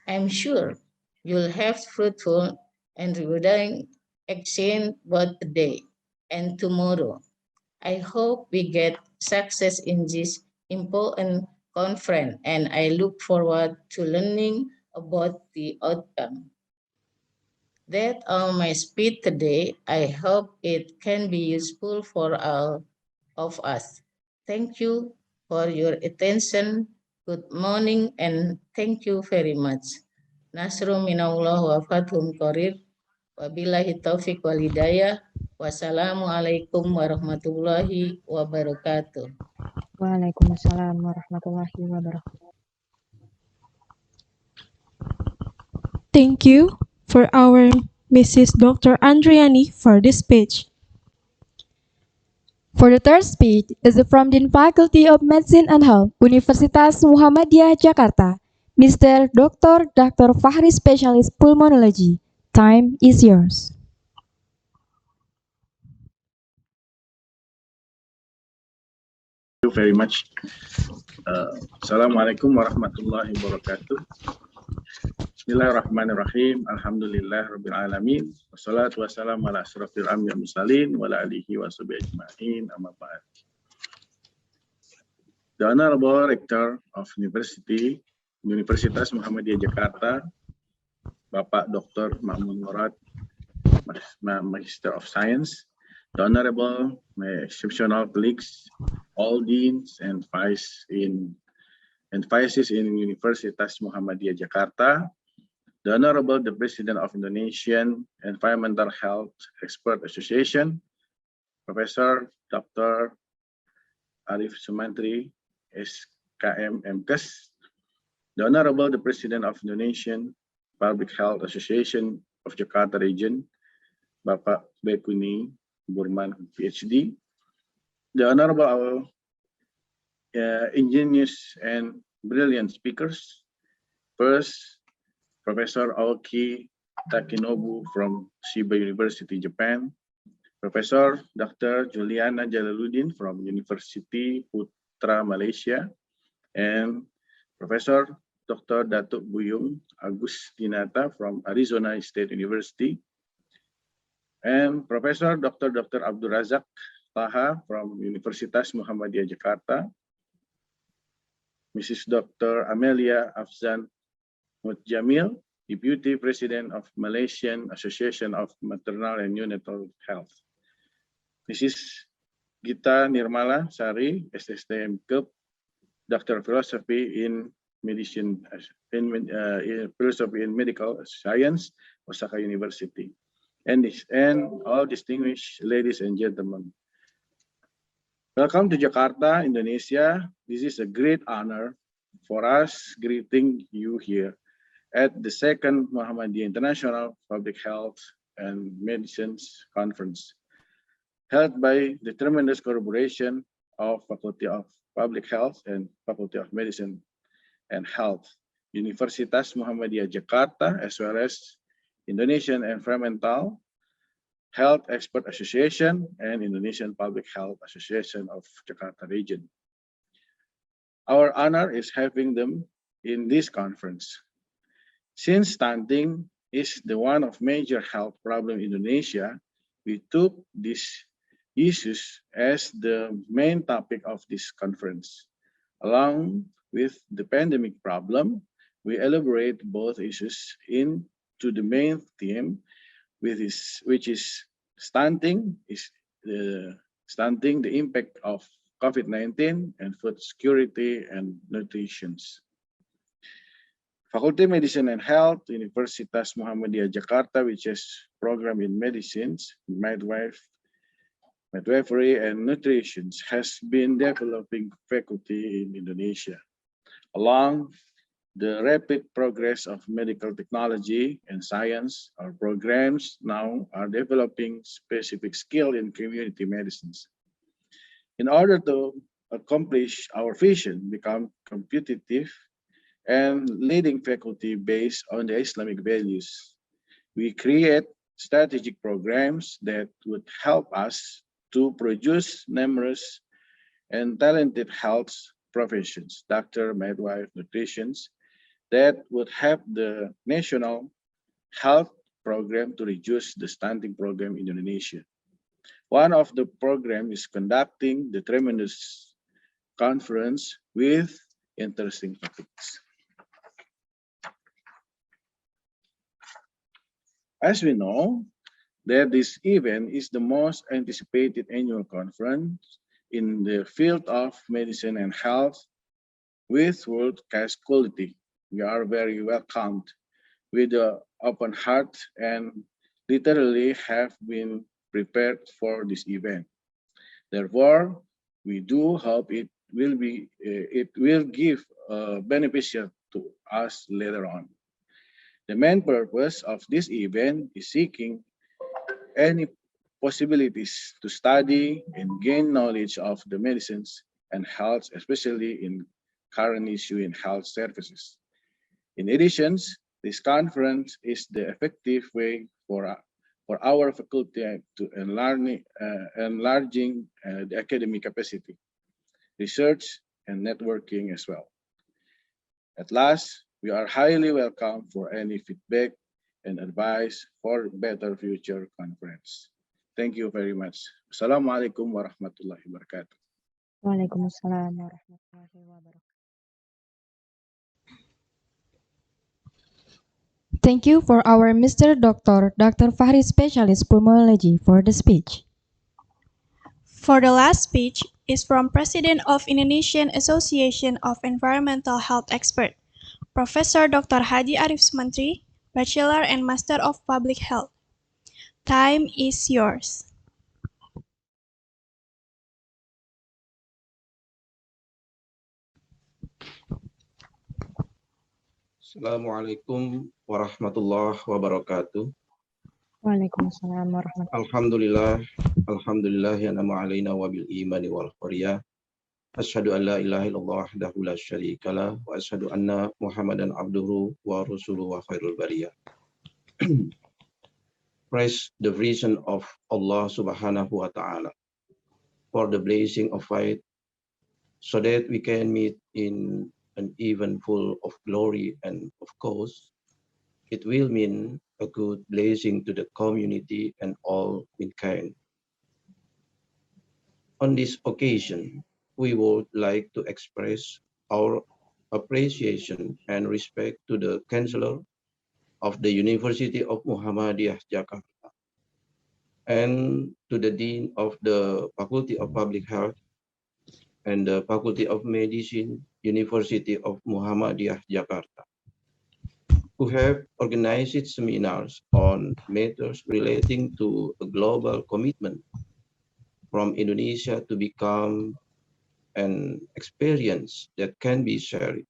I'm sure you'll have fruitful and rewarding exchange both today and tomorrow. I hope we get success in this important conference, and I look forward to learning about the outcome. That's all my speech today. I hope it can be useful for all of us. Thank you for your attention. Good morning and thank you very much. Nasru minallah wa fathum qarib. Wabillahi taufiq wal hidayah. Wassalamualaikum warahmatullahi wabarakatuh. Waalaikumsalam warahmatullahi wabarakatuh. Thank you for our Mrs. Dr. Andriani for this speech. For the third speech is from the Faculty of Medicine and Health, Universitas Muhammadiyah Jakarta, Mr. Dr. Fahri, Specialist Pulmonology. Time is yours. Thank you very much. Assalamualaikum warahmatullahi wabarakatuh. Bismillahirrahmanirrahim. Alhamdulillah rabbil alamin. Wassalatu wassalamu ala asyrafil anbiya'i wal mursalin wa ala alihi wa sahbihi ajma'in. Amma ba'd. The Honorable Rector of Universitas Muhammadiyah Jakarta, Bapak Dr. Mahmud Murad, Magister of Science, the Honorable, my exceptional colleagues, all deans and vices in Universitas Muhammadiyah Jakarta, the Honorable the President of Indonesian Environmental Health Expert Association, Professor Dr. Arif Sumantri, SKM MKes, the Honorable the President of Indonesian Public Health Association of Jakarta Region, Bapak Bekuni Burman, PhD, the Honorable ingenious and brilliant speakers. First, Professor Aoki Takinobu from Shiba University, Japan. Professor Dr. Juliana Jalaluddin from University Putra, Malaysia. And Professor Dr. Datuk Buyung Agustinata from Arizona State University. And Professor Dr. Abdul Razak Taha from Universitas Muhammadiyah, Jakarta. Mrs. Dr. Amelia Afzan Mutjamil, Deputy President of Malaysian Association of Maternal and Neonatal Health. Mrs. Gita Nirmala Sari, SSTM Cup, Doctor of Philosophy in Medicine, Philosophy in Medical Science, Osaka University. And all distinguished ladies and gentlemen. Welcome to Jakarta, Indonesia. This is a great honor for us greeting you here at the second Muhammadiyah International Public Health and Medicines Conference, held by the tremendous collaboration of Faculty of Public Health and Faculty of Medicine and Health, Universitas Muhammadiyah Jakarta, as well as Indonesian Environmental Health Expert Association and Indonesian Public Health Association of Jakarta Region. Our honor is having them in this conference. Since stunting is the one of major health problem in Indonesia, we took these issues as the main topic of this conference. Along with the pandemic problem, we elaborate both issues into the main theme, which is stunting, the impact of COVID-19 and food security and nutrition. Faculty of Medicine and Health, Universitas Muhammadiyah Jakarta, which has program in medicines, midwifery, and nutrition, has been developing faculty in Indonesia. Along the rapid progress of medical technology and science, our programs now are developing specific skill in community medicines. In order to accomplish our vision, become competitive and leading faculty based on the Islamic values, we create strategic programs that would help us to produce numerous and talented health professions, doctor, midwife, nutritionists, that would help the national health program to reduce the stunting program in Indonesia. One of the programs is conducting the tremendous conference with interesting topics. As we know, that this event is the most anticipated annual conference in the field of medicine and health with world-class quality. We are very welcomed with an open heart and literally have been prepared for this event. Therefore, we do hope it will give beneficial to us later on. The main purpose of this event is seeking any possibilities to study and gain knowledge of the medicines and health, especially in current issue in health services. In addition, this conference is the effective way for our faculty to enlarging the academic capacity, research, and networking as well. At last, we are highly welcome for any feedback and advice for better future conference. Thank you very much. Assalamualaikum warahmatullahi wabarakatuh. Waalaikumsalam warahmatullahi wabarakatuh. Thank you for our Mr. Dr. Fahri Specialist Pulmonology for the speech. For the last speech is from President of Indonesian Association of Environmental Health Expert, Professor Dr. Haji Arif Sumantri, Bachelor and Master of Public Health. Time is yours. Assalamualaikum warahmatullahi wabarakatuh. Waalaikumsalam warahmatullahi Alhamdulillah ya nama alaina wa bil imani wal qariyah. Asyhadu an la ilaha illallah wahdahu la syarika lah wa asyhadu anna Muhammadan abduhu wa rasuluhu wa khairul bariyah. Praise the vision of Allah subhanahu wa ta'ala for the blessing of faith so that we can meet in an even full of glory, and of course it will mean a good blessing to the community and all mankind. On this occasion, we would like to express our appreciation and respect to the Chancellor of the University of Muhammadiyah, Jakarta, and to the Dean of the Faculty of Public Health and the Faculty of Medicine, University of Muhammadiyah, Jakarta, who have organized seminars on matters relating to a global commitment from Indonesia to become an experience that can be shared,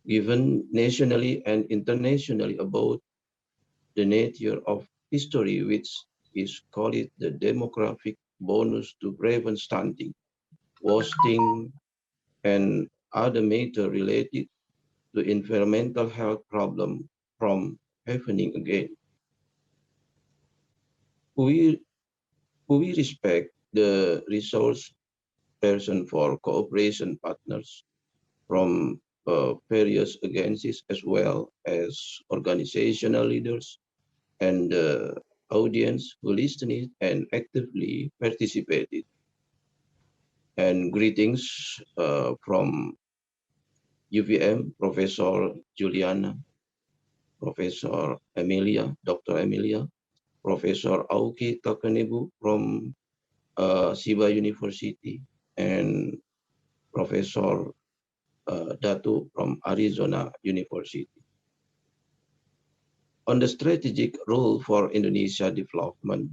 given nationally and internationally, about the nature of history, which is called the demographic bonus to prevent stunting, wasting, and other matters related to environmental health problem from happening again. We, we respect the resource person for cooperation partners from various agencies as well as organizational leaders and the audience who listened and actively participated. And greetings from UVM, Professor Juliana, Professor Emilia, Dr. Emilia, Professor Auki Takanebu from Siba University, and Professor Datu from Arizona University. On the strategic role for Indonesia development,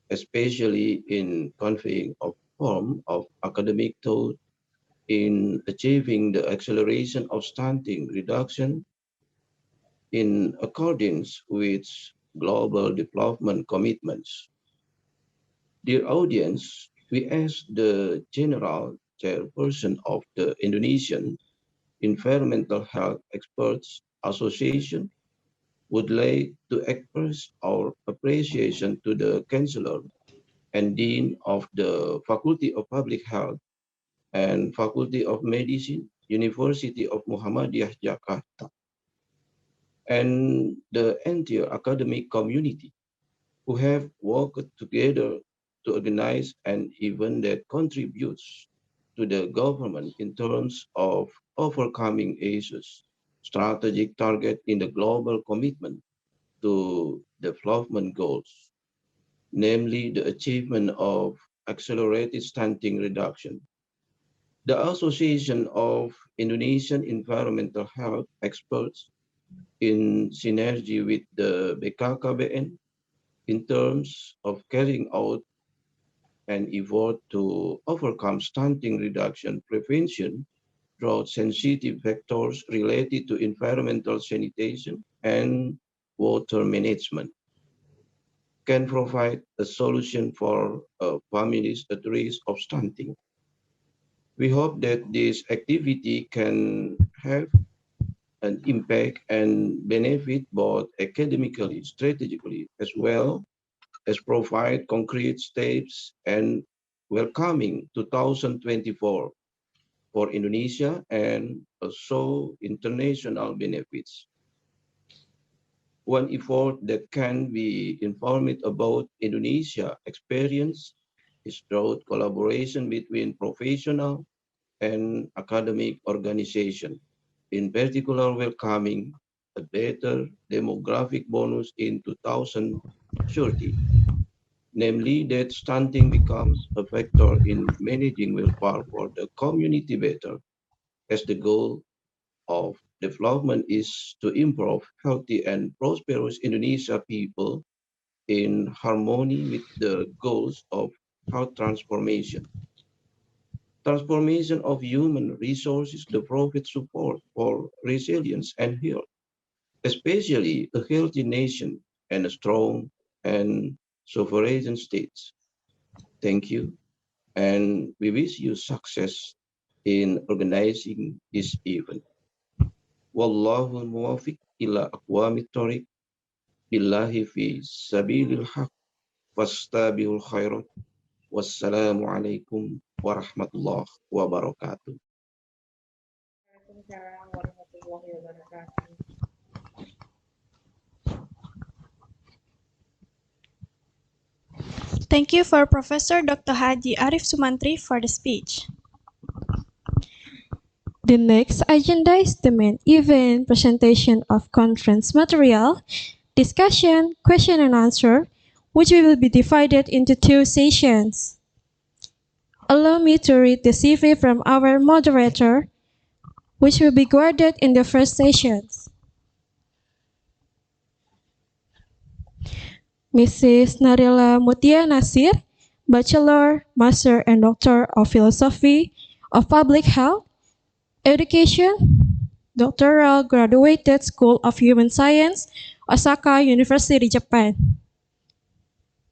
especially in conveying a form of academic thought in achieving the acceleration of stunting reduction in accordance with global development commitments. Dear audience, we ask the General Chairperson of the Indonesian Environmental Health Experts Association would like to express our appreciation to the Chancellor and Dean of the Faculty of Public Health and Faculty of Medicine, University of Muhammadiyah, Jakarta, and the entire academic community who have worked together to organize an event that contributes to the government in terms of overcoming Asia's strategic target in the global commitment to development goals, namely the achievement of accelerated stunting reduction. The Association of Indonesian Environmental Health Experts, in synergy with the BKKBN, in terms of carrying out an effort to overcome stunting reduction prevention drought-sensitive factors related to environmental sanitation and water management, can provide a solution for families at risk of stunting. We hope that this activity can have an impact and benefit both academically, strategically, as well as provide concrete steps and welcoming 2024 for Indonesia and also international benefits. One effort that can be informed about Indonesia experience is through collaboration between professional and academic organizations, in particular welcoming a better demographic bonus in 2030, namely that stunting becomes a factor in managing welfare for the community better, as the goal of development is to improve healthy and prosperous Indonesia people in harmony with the goals of health transformation. Transformation of human resources, the profit support for resilience and health, especially a healthy nation and a strong and sovereign states. Thank you. and we wish you success in organizing this event. Wallahu muwafiq ila aqwamit thoriq, billahi fi sabilil haq, fastabiul khairat. Wassalamualaikum warahmatullahi wabarakatuh. Waalaikumsalam warahmatullahi wabarakatuh. Thank you for Professor Dr. Haji Arif Sumantri for the speech. The next agenda is the main event presentation of conference material, discussion, question and answer, which will be divided into two sessions. Allow me to read the CV from our moderator, which will be guarded in the first session. Mrs. Narila Mutia Nasir, Bachelor, Master, and Doctor of Philosophy of Public Health, Education, Doctoral Graduated School of Human Science, Osaka University, Japan.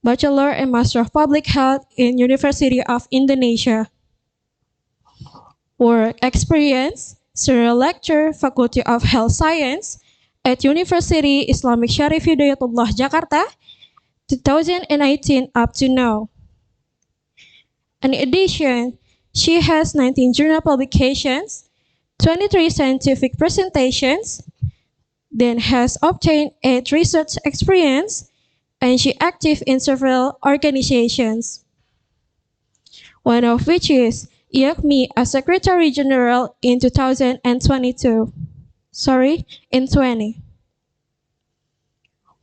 Bachelor and Master of Public Health in University of Indonesia. Work experience, serial lecture, Faculty of Health Science at University Islamic Syarif Hidayatullah, Jakarta, 2018 up to now. In addition, she has 19 journal publications, 23 scientific presentations, then has obtained 8 research experience, and she active in several organizations. One of which is MIPHMC as Secretary General in 2022. In 20.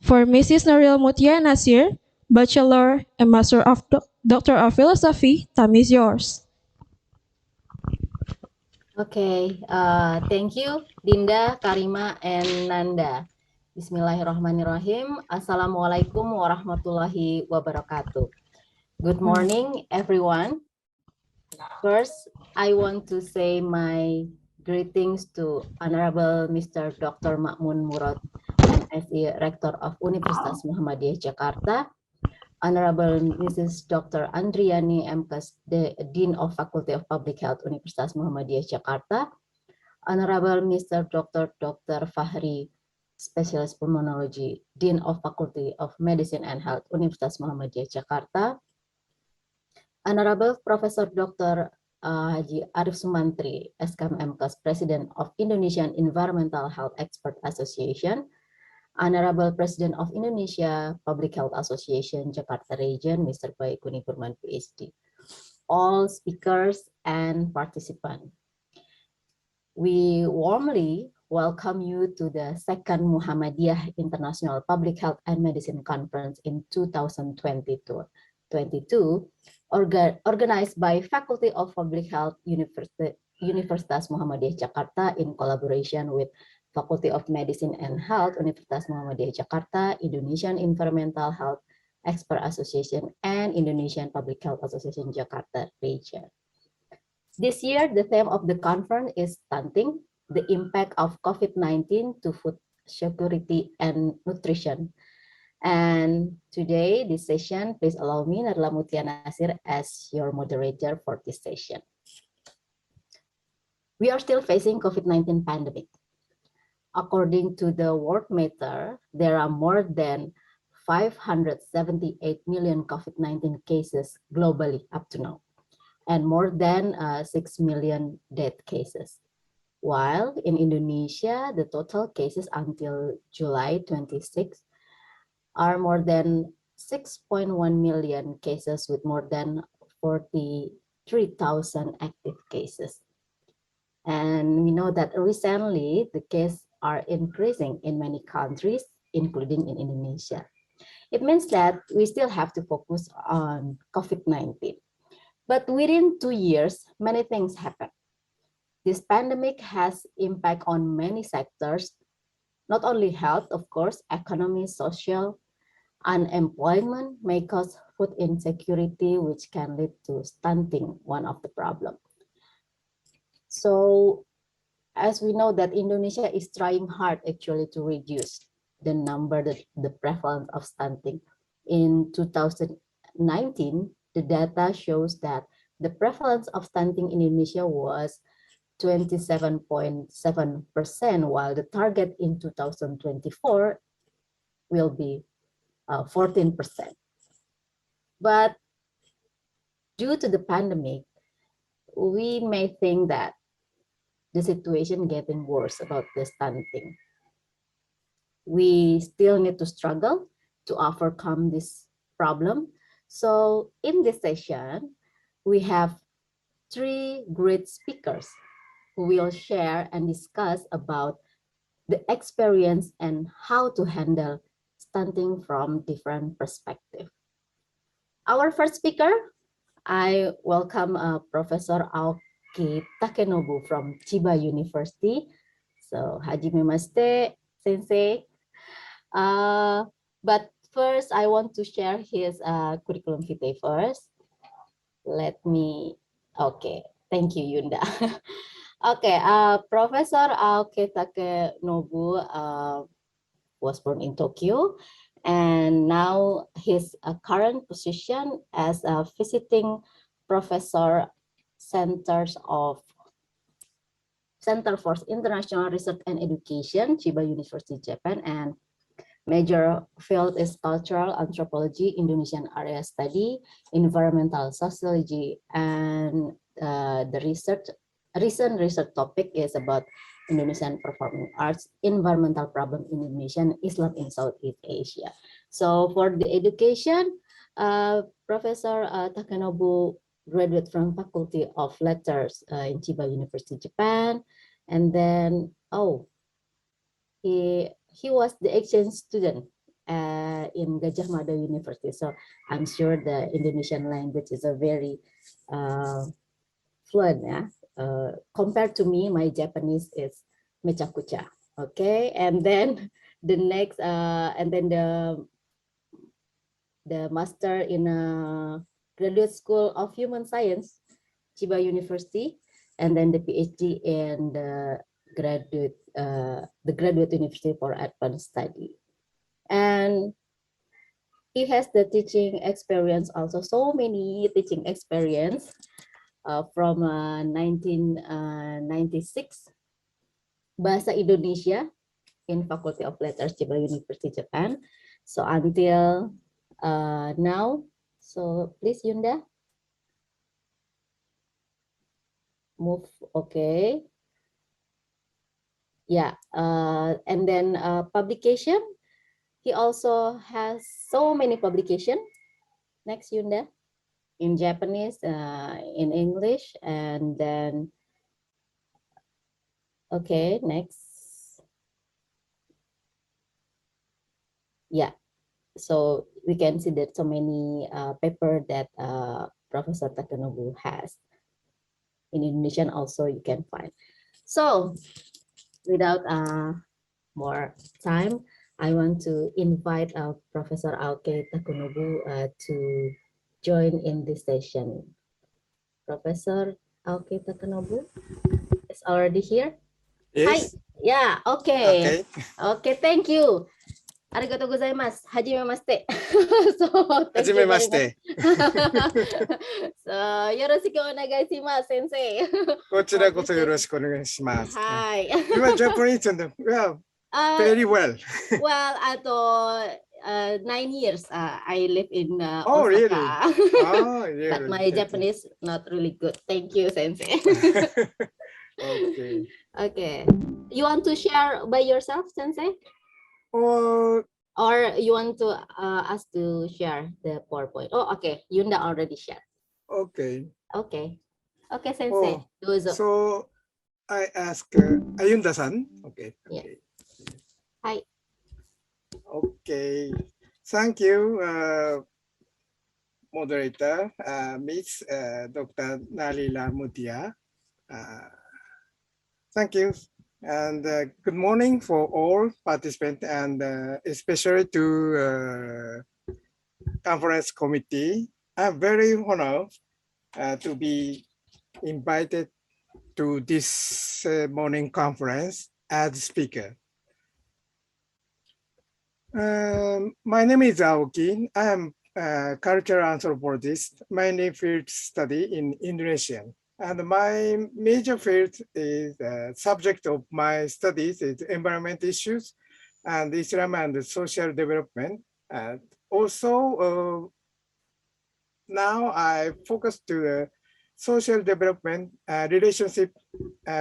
For Mrs. Naril Mutia Nasir, Bachelor and Master of Doctor of Philosophy, time is yours. Okay, thank you Dinda, Karima, and Nanda. Bismillahirrahmanirrahim. Assalamualaikum warahmatullahi wabarakatuh. Good morning, everyone. First, I want to say my greetings to Honorable Mr. Dr. Ma'mun Murad, MSc Rector of Universitas Muhammadiyah Jakarta, Honorable Mrs. Dr. Andriani MKes, the Dean of Faculty of Public Health Universitas Muhammadiyah Jakarta, Honorable Mr. Dr. Fahri, Specialist Pulmonology, Dean of Faculty of Medicine and Health Universitas Muhammadiyah Jakarta, Honorable Professor Dr. Haji Arif Sumantri, SKM MKes, President of Indonesian Environmental Health Expert Association, Honorable President of Indonesia Public Health Association Jakarta Region, Mr. Baikuni Purman, PhD, all speakers and participants. We warmly welcome you to the second Muhammadiyah International Public Health and Medicine Conference in 2022, organized by Faculty of Public Health Universitas Muhammadiyah Jakarta in collaboration with Faculty of Medicine and Health Universitas Muhammadiyah Jakarta, Indonesian Environmental Health Expert Association, and Indonesian Public Health Association Jakarta Region. This year, the theme of the conference is Stunting, the impact of COVID-19 to food security and nutrition. And today, this session, please allow me, Narila Mutia Nasir, as your moderator for this session. We are still facing COVID-19 pandemic. According to the Worldmeter, there are more than 578 million COVID-19 cases globally up to now, and more than 6 million death cases. While in Indonesia, the total cases until July 26 are more than 6.1 million cases with more than 43,000 active cases. And we know that recently the cases are increasing in many countries, including in Indonesia. It means that we still have to focus on COVID-19. But within 2 years, many things happen. This pandemic has impact on many sectors, not only health, of course, economy, social, unemployment may cause food insecurity, which can lead to stunting, one of the problems. So, as we know that Indonesia is trying hard actually to reduce the number, the prevalence of stunting. In 2019, the data shows that the prevalence of stunting in Indonesia was 27.7%, while the target in 2024 will be 14%. But due to the pandemic, we may think that the situation getting worse about the stunting. We still need to struggle to overcome this problem. So in this session, we have 3 great speakers who will share and discuss about the experience and how to handle stunting from different perspectives. Our first speaker, I welcome Professor Aoki Takenobu from Chiba University. So, hajime mashite, sensei. But first, I want to share his curriculum vitae first. Let me, okay, thank you, Yunda. Okay, Professor Aoki Takenobu was born in Tokyo, and now his current position as a visiting professor Center for International Research and Education, Chiba University, Japan, and major field is cultural anthropology, Indonesian area study, environmental sociology, and the recent research topic is about Indonesian performing arts, environmental problem in Indonesia, and Islam in Southeast Asia. So for the education, Professor Takenobu graduated from Faculty of Letters in Chiba University, Japan, and then he was the exchange student in Gajah Mada University. So I'm sure the Indonesian language is a very fluent, yeah. Compared to me, my Japanese is mechakucha. Okay, and then the next, and then the master in Graduate School of Human Science, Chiba University, and then the PhD in the Graduate University for Advanced Study. And he has the teaching experience also, so many teaching experience. From 1996, Bahasa Indonesia in Faculty of Letters, Chiba University, Japan. So until now, so please Yunda, move, okay. Yeah, and then publication, he also has so many publications. Next, Yunda. In Japanese, in English, and then, okay, next. Yeah, so we can see that so many paper that Professor Takenobu has. In Indonesian also you can find. So without more time, I want to invite Professor Aoki Takenobu to join in this session. Professor Aoki Takenobu is already here. Yes. Hi. Yeah. Okay. Okay. Thank you. Arigatou gozaimasu. Hajime mashite. So, Hajime mashite. So, yoroshiku onegai shimasu, sensei. こちらこそよろしくお願いします。Hi. You are Japanese and well, very well. Well, 9 years I live in Oh, Osaka. really? Oh, yeah. But my Japanese not really good. Thank you, sensei. Okay. Okay. You want to share by yourself, sensei? Or you want to us to share the PowerPoint? Oh, okay. Yunda already shared. Okay. Okay. Okay, sensei. So I ask Ayunda-san. Okay. Yeah. Hi. Okay. Thank you, moderator, Miss Dr. Nalila Mutia. Thank you. And good morning for all participants, and especially to conference committee. I'm very honored to be invited to this morning conference as speaker. My name is Aoki. I am cultural anthropologist, mainly field study in Indonesian. And my major field is subject of my studies is environment issues and Islam and social development. And also now I focus to the social development relationship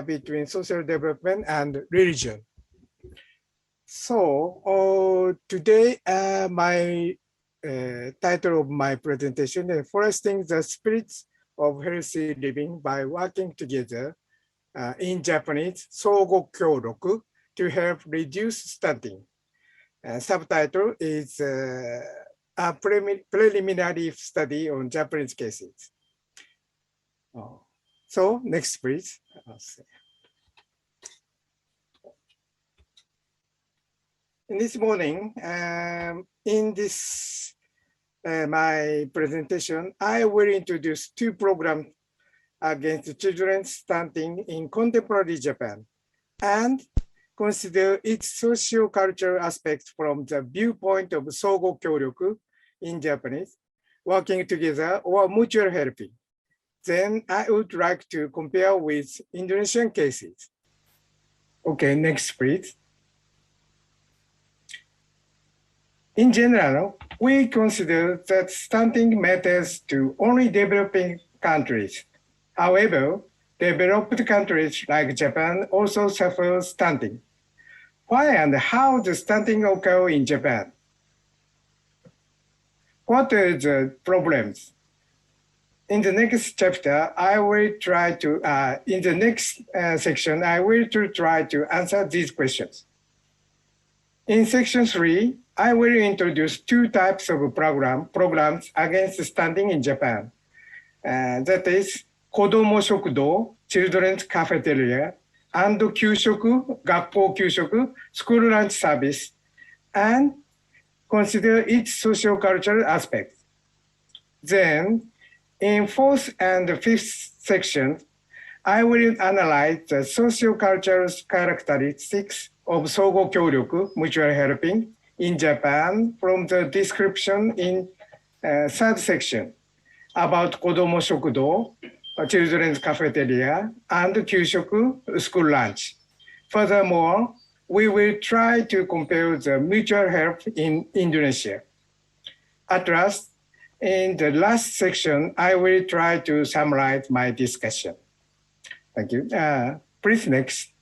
between social development and religion. So today my title of my presentation is Foresting the Spirits of Healthy Living by Working Together in Japanese, Sogo Kyoroku, to help reduce stunting. Subtitle is a preliminary study on Japanese cases. So next, please. In this morning, in this my presentation, I will introduce two programs against children's stunting in contemporary Japan and consider its socio-cultural aspects from the viewpoint of Sogo Kyoryoku in Japanese, working together or mutual helping. Then I would like to compare with Indonesian cases. Okay, next please. In general, we consider that stunting matters to only developing countries. However, developed countries like Japan also suffer stunting. Why and how does stunting occur in Japan? What are the problems? In the next chapter, I will try to, in the next section, I will try to answer these questions. In section 3, I will introduce two types of programs against stunting in Japan. That is, Kodomo Shokudo, Children's Cafeteria, and Kyushoku, Gakko Kyushoku, School Lunch Service, and consider its socio-cultural aspects. Then, in fourth and fifth sections, I will analyze the socio-cultural characteristics of Sogo Kyoryoku, mutual helping, in Japan from the description in third section about Kodomo Shokudo, Children's Cafeteria, and Kyushoku, school lunch. Furthermore, we will try to compare the mutual help in Indonesia. At last, in the last section, I will try to summarize my discussion. Thank you. Please next.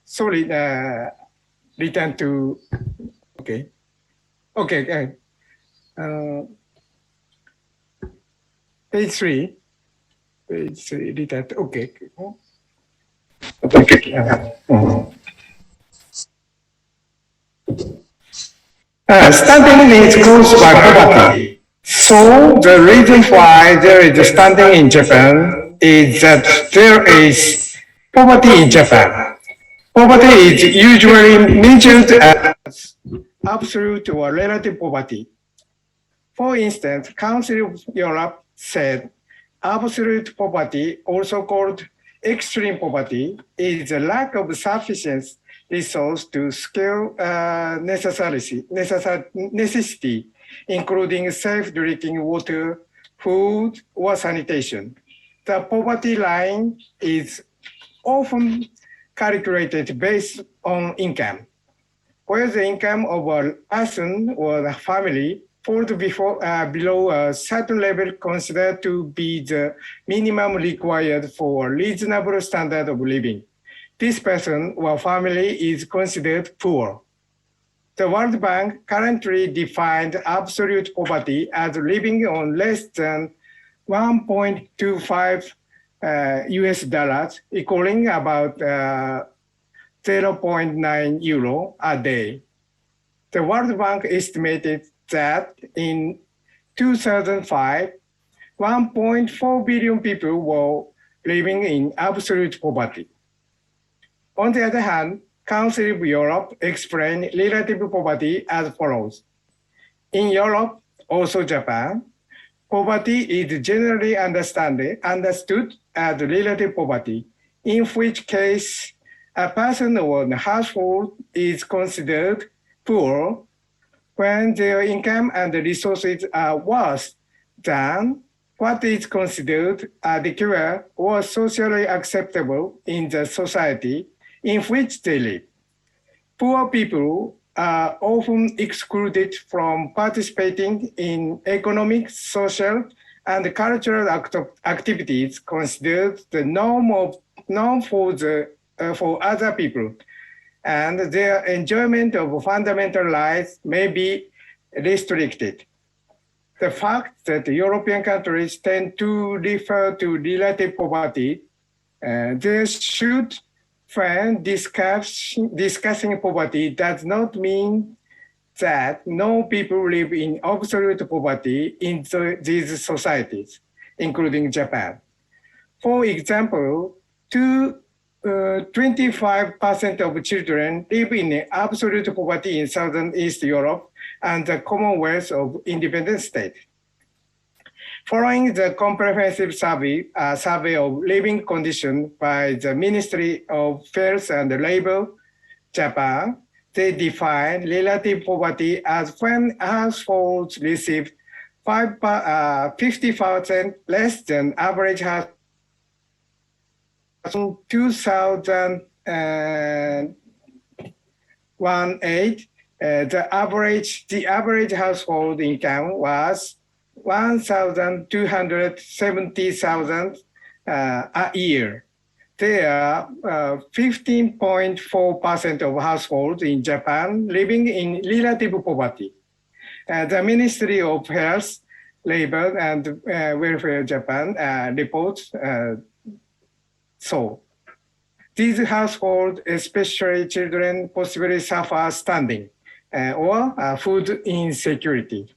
Sorry, return to, okay. Okay, page 3, return to, okay. Stunting is caused by poverty. So the reason why there is stunting in Japan is that there is poverty in Japan. Poverty is usually measured as absolute or relative poverty. For instance, Council of Europe said absolute poverty, also called extreme poverty, is the lack of sufficient resource to scale necessity, including safe drinking water, food, or sanitation. The poverty line is often calculated based on income, where the income of a person or a family falls below a certain level considered to be the minimum required for a reasonable standard of living. This person or family is considered poor. The World Bank currently defined absolute poverty as living on less than 1.25 US dollars, equaling about 0.9 euro a day. The World Bank estimated that in 2005, 1.4 billion people were living in absolute poverty. On the other hand, Council of Europe explained relative poverty as follows. In Europe, also Japan, poverty is generally understood as relative poverty, in which case a person or a household is considered poor when their income and resources are worse than what is considered adequate or socially acceptable in the society in which they live. Poor people are often excluded from participating in economic, social, and cultural activities considered the norm for other people, and their enjoyment of fundamental rights may be restricted. The fact that European countries tend to refer to relative poverty, they should, when discussing poverty, does not mean that no people live in absolute poverty in these societies, including Japan. For example, 25% of children live in absolute poverty in Southern East Europe and the Commonwealth of Independent States. Following the comprehensive survey of living conditions by the Ministry of Health and Labor, Japan, they define relative poverty as when households receive 50% less than average household. 2018, the average household income was 1,270,000 a year. There are 15.4% of households in Japan living in relative poverty. The Ministry of Health, Labor, and Welfare Japan reports so. These households, especially children, possibly suffer stunting or food insecurity.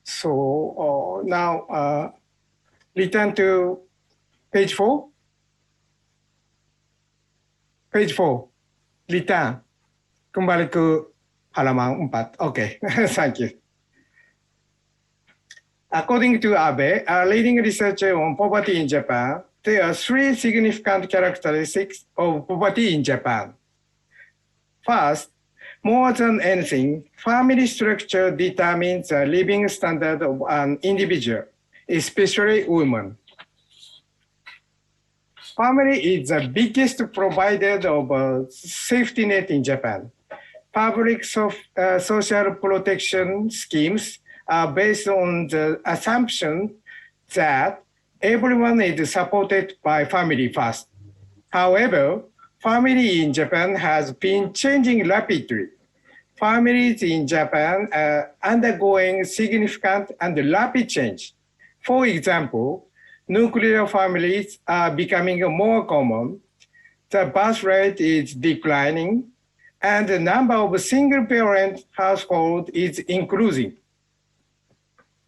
So now return to page 4. Page 4, return. Kembali ke halaman 4. Okay, thank you. According to Abe, a leading researcher on poverty in Japan, there are 3 significant characteristics of poverty in Japan. First, more than anything, family structure determines the living standard of an individual, especially women. Family is the biggest provider of a safety net in Japan. Public social protection schemes are based on the assumption that everyone is supported by family first. However, family in Japan has been changing rapidly. Families in Japan are undergoing significant and rapid change. For example, nuclear families are becoming more common, the birth rate is declining, and the number of single-parent households is increasing.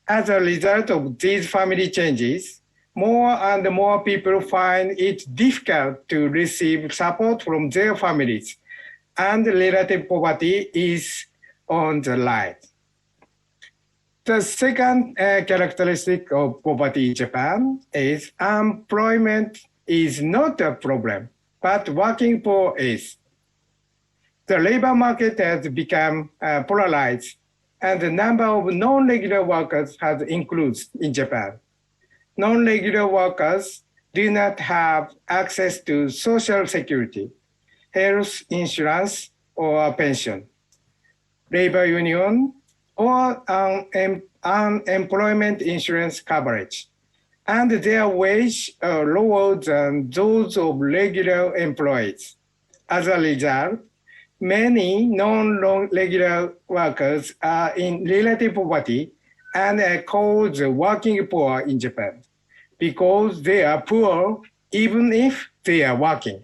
As a result of these family changes, more and more people find it difficult to receive support from their families, and relative poverty is on the rise. The second characteristic of poverty in Japan is employment is not a problem, but working poor is. The labor market has become polarized, and the number of non-regular workers has increased in Japan. Non-regular workers do not have access to social security, health insurance, or pension, labor union, or unemployment insurance coverage, and their wages are lower than those of regular employees. As a result, many non-regular workers are in relative poverty and are called the working poor in Japan because they are poor even if they are working.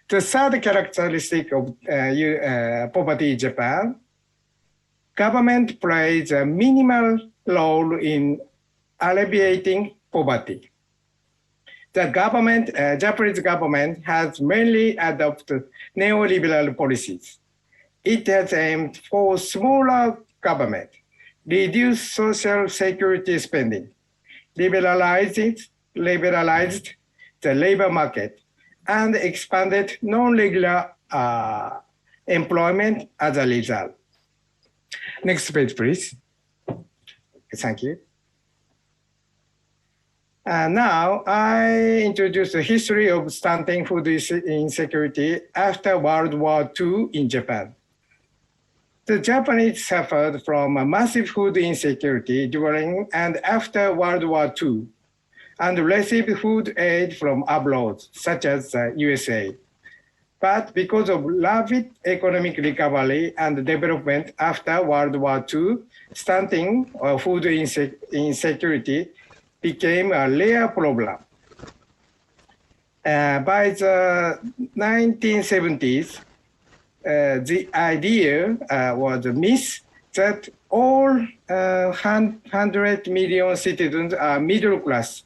The third characteristic of poverty in Japan, government plays a minimal role in alleviating poverty. The government, Japanese government has mainly adopted neoliberal policies. It has aimed for smaller government, reduced social security spending, liberalized the labor market, and expanded non-regular employment as a result. Next page, please. Thank you. Now, I introduce the history of stunting food insecurity after World War II in Japan. The Japanese suffered from a massive food insecurity during and after World War II and received food aid from abroad, such as the USA. But because of rapid economic recovery and development after World War II, stunting or food insecurity became a rare problem. By the 1970s, the idea was a myth that all 100 million citizens are middle class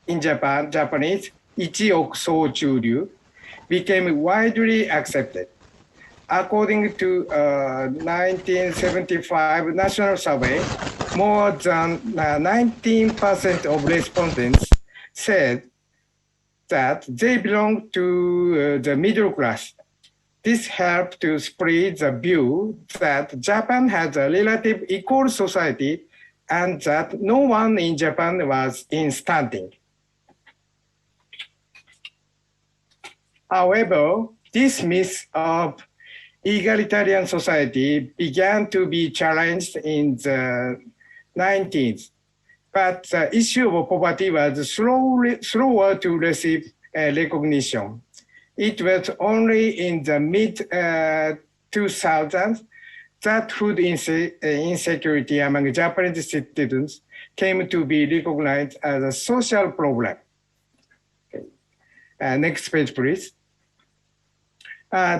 in Japan, Japanese, ichioku sochuryu, became widely accepted. According to 1975 national survey, more than 19% of respondents said that they belong to the middle class. This helped to spread the view that Japan has a relative equal society and that no one in Japan was in stunting. However, this myth of egalitarian society began to be challenged in the 90s, but the issue of poverty was slower to receive recognition. It was only in the mid-2000s that food insecurity among Japanese citizens came to be recognized as a social problem. Okay. Next page, please.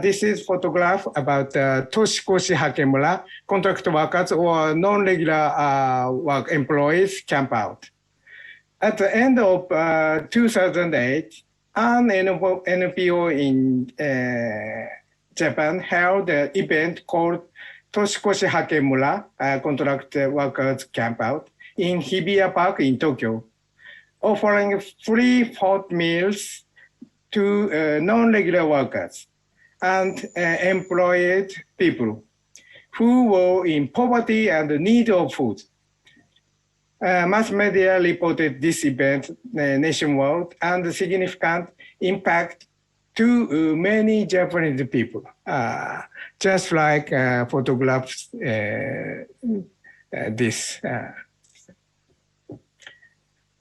This is photograph about Toshikoshi Hakemura, contract workers or non-regular work employees camp out. At the end of 2008, an NPO in Japan held an event called Toshikoshi Hakemura Contract Workers Camp Out in Hibiya Park in Tokyo, offering free hot meals to non-regular workers and employed people who were in poverty and need of food. Mass media reported this event nationwide and the significant impact to many Japanese people, just like photographs this.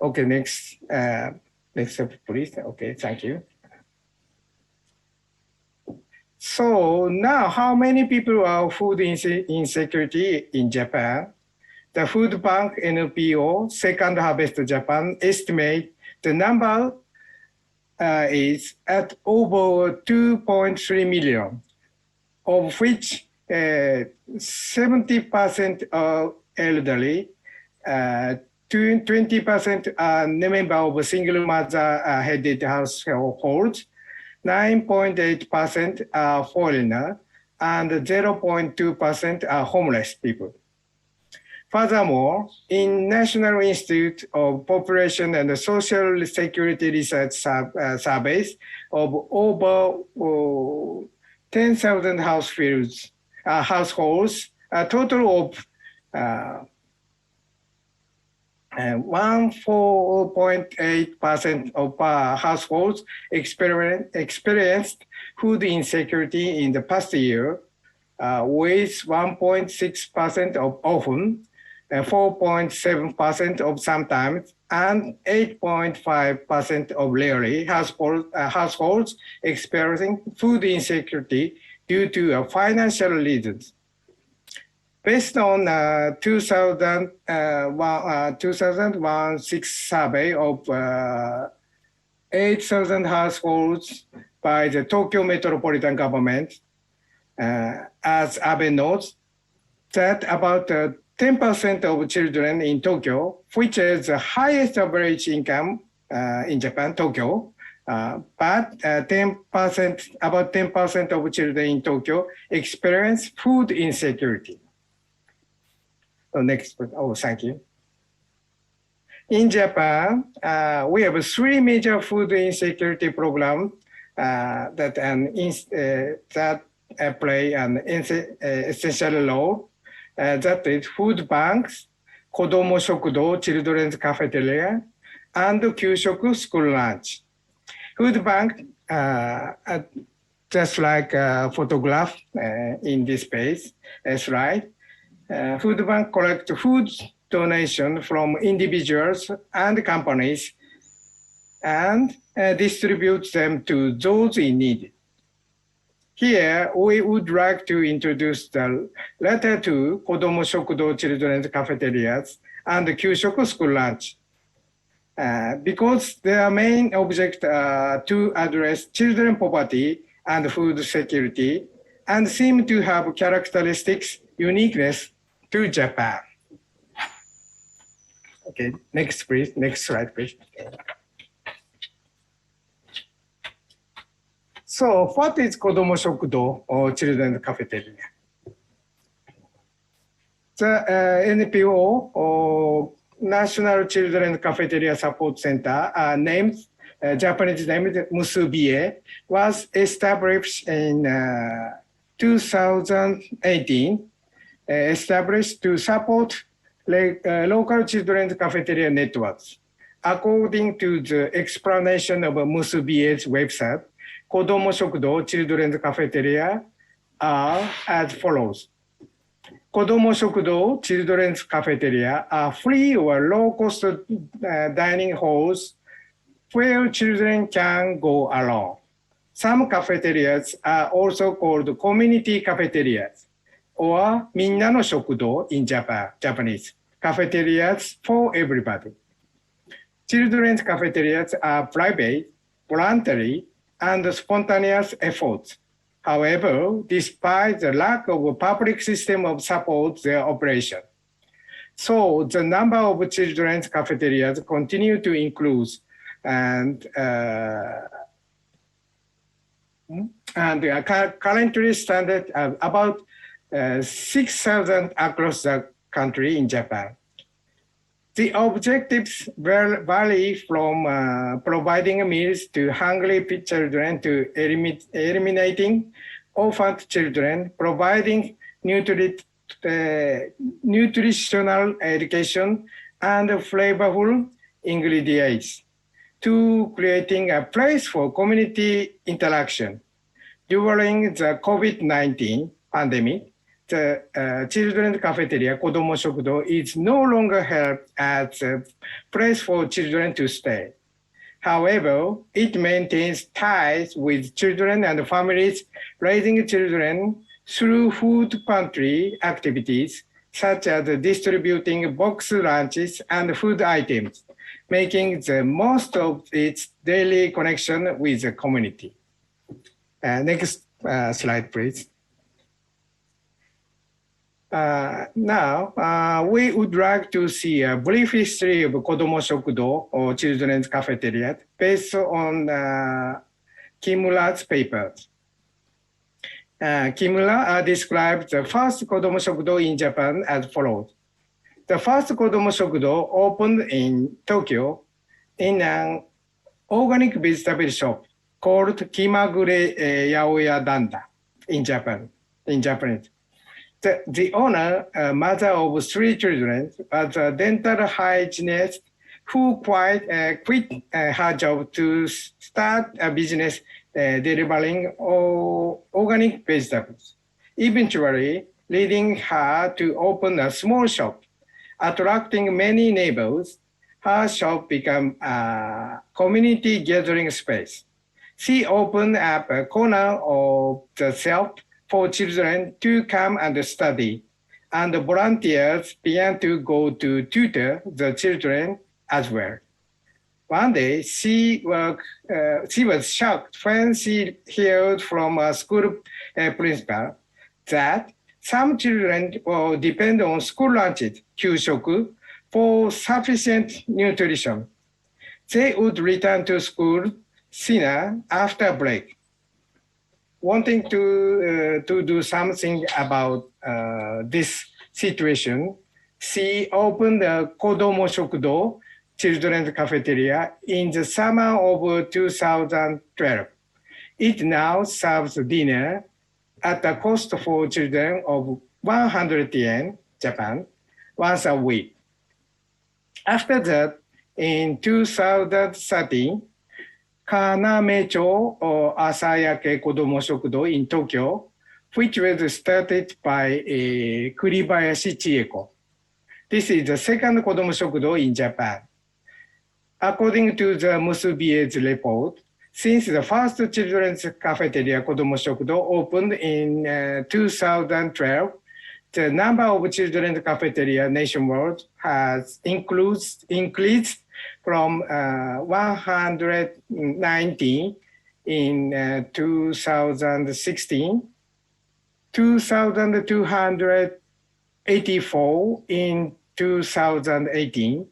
Okay, next please. Okay, thank you. So now, how many people are food insecurity in Japan? The Food Bank NPO, Second Harvest Japan, estimate the number is at over 2.3 million, of which 70% are elderly, 20% are members of single mother-headed households, 9.8% are foreigner, and 0.2% are homeless people. Furthermore, in National Institute of Population and Social Security Research surveys of over 10,000 households, a total of 14.8% of households experienced food insecurity in the past year, with 1.6% of often, 4.7% of sometimes, and 8.5% of rarely households experiencing food insecurity due to financial reasons. Based on 2001 survey of 8,000 households by the Tokyo Metropolitan Government, as Abe notes, that about 10% of children in Tokyo, which is the highest average income in Japan, Tokyo, but about 10% of children in Tokyo experience food insecurity. Next, thank you. In Japan, we have 3 major food insecurity programs that play an essential role that is food banks, Kodomo Shokudo, children's cafeteria, and Kyushoku school lunch. Food bank, just like a photograph in this page, slide. Food bank collect food donation from individuals and companies and distribute them to those in need. Here, we would like to introduce the latter two Kodomo Shokudo children's cafeterias and Kyushoku school lunch. Because their main object to address children poverty and food security and seem to have characteristics uniqueness to Japan. Okay, next please, next slide please. So what is Kodomo Shokudo or children's cafeteria? The NPO or National Children's Cafeteria Support Center, Japanese named Muhammadiyah, was established in 2018, established to support local children's cafeteria networks. According to the explanation of Muhammadiyah's website, Kodomo Shokudo children's cafeteria are as follows. Kodomo Shokudo children's cafeteria are free or low-cost dining halls where children can go alone. Some cafeterias are also called community cafeterias or Minna no Shokudo in Japanese, cafeterias for everybody. Children's cafeterias are private, voluntary, and spontaneous efforts. However, despite the lack of a public system of support their operation. So the number of children's cafeterias continue to increase and currently stand at about 6,000 across the country in Japan. The objectives vary from providing meals to hungry children to eliminating orphaned children, providing nutritional education and flavorful ingredients, to creating a place for community interaction. During the COVID-19 pandemic, the children's cafeteria, Kodomo Shokudo, is no longer held as a place for children to stay. However, it maintains ties with children and families raising children through food pantry activities, such as distributing box lunches and food items, making the most of its daily connection with the community. Next slide, please. Now, we would like to see a brief history of Kodomo Shokudo or children's cafeteria based on Kimura's papers. Kimura described the first Kodomo Shokudo in Japan as follows. The first Kodomo Shokudo opened in Tokyo in an organic vegetable shop called Kimagure Yaoya Danda in Japanese. The owner, mother of 3 children, was a dental hygienist who quit her job to start a business delivering organic vegetables, eventually leading her to open a small shop. Attracting many neighbors, her shop became a community gathering space. She opened up a corner of the shelf for children to come and study, and the volunteers began to go to tutor the children as well. One day, she was shocked when she heard from a school principal that some children will depend on school lunches, Kyushoku, for sufficient nutrition. They would return to school sooner after break. Wanting to do something about this situation, she opened the Kodomo Shokudo children's cafeteria in the summer of 2012. It now serves dinner at a cost for children of 100 yen, Japan, once a week. After that, in 2013, Kanamecho or Asayake Kodomo Shokudo in Tokyo, which was started by Kuribayashi Chieko. This is the second Kodomo Shokudo in Japan. According to the Musubie's report, since the first children's cafeteria Kodomo Shokudo opened in 2012, the number of children's cafeteria nationwide has increased from 190 in 2016, 2,284 in 2018,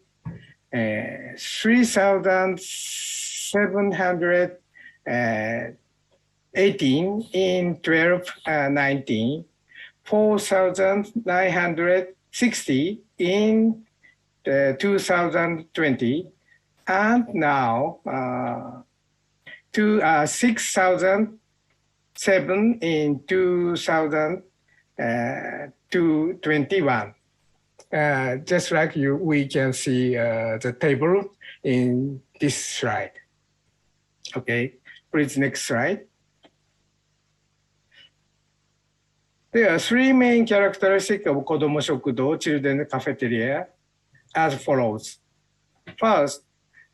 3,718 in 12-19, 4,960 in 2020, and now to 6,007 in 2021. Just like we can see the table in this slide. Okay, please next slide. There are three main characteristics of Kodomo Shokudo children cafeteria as follows. First,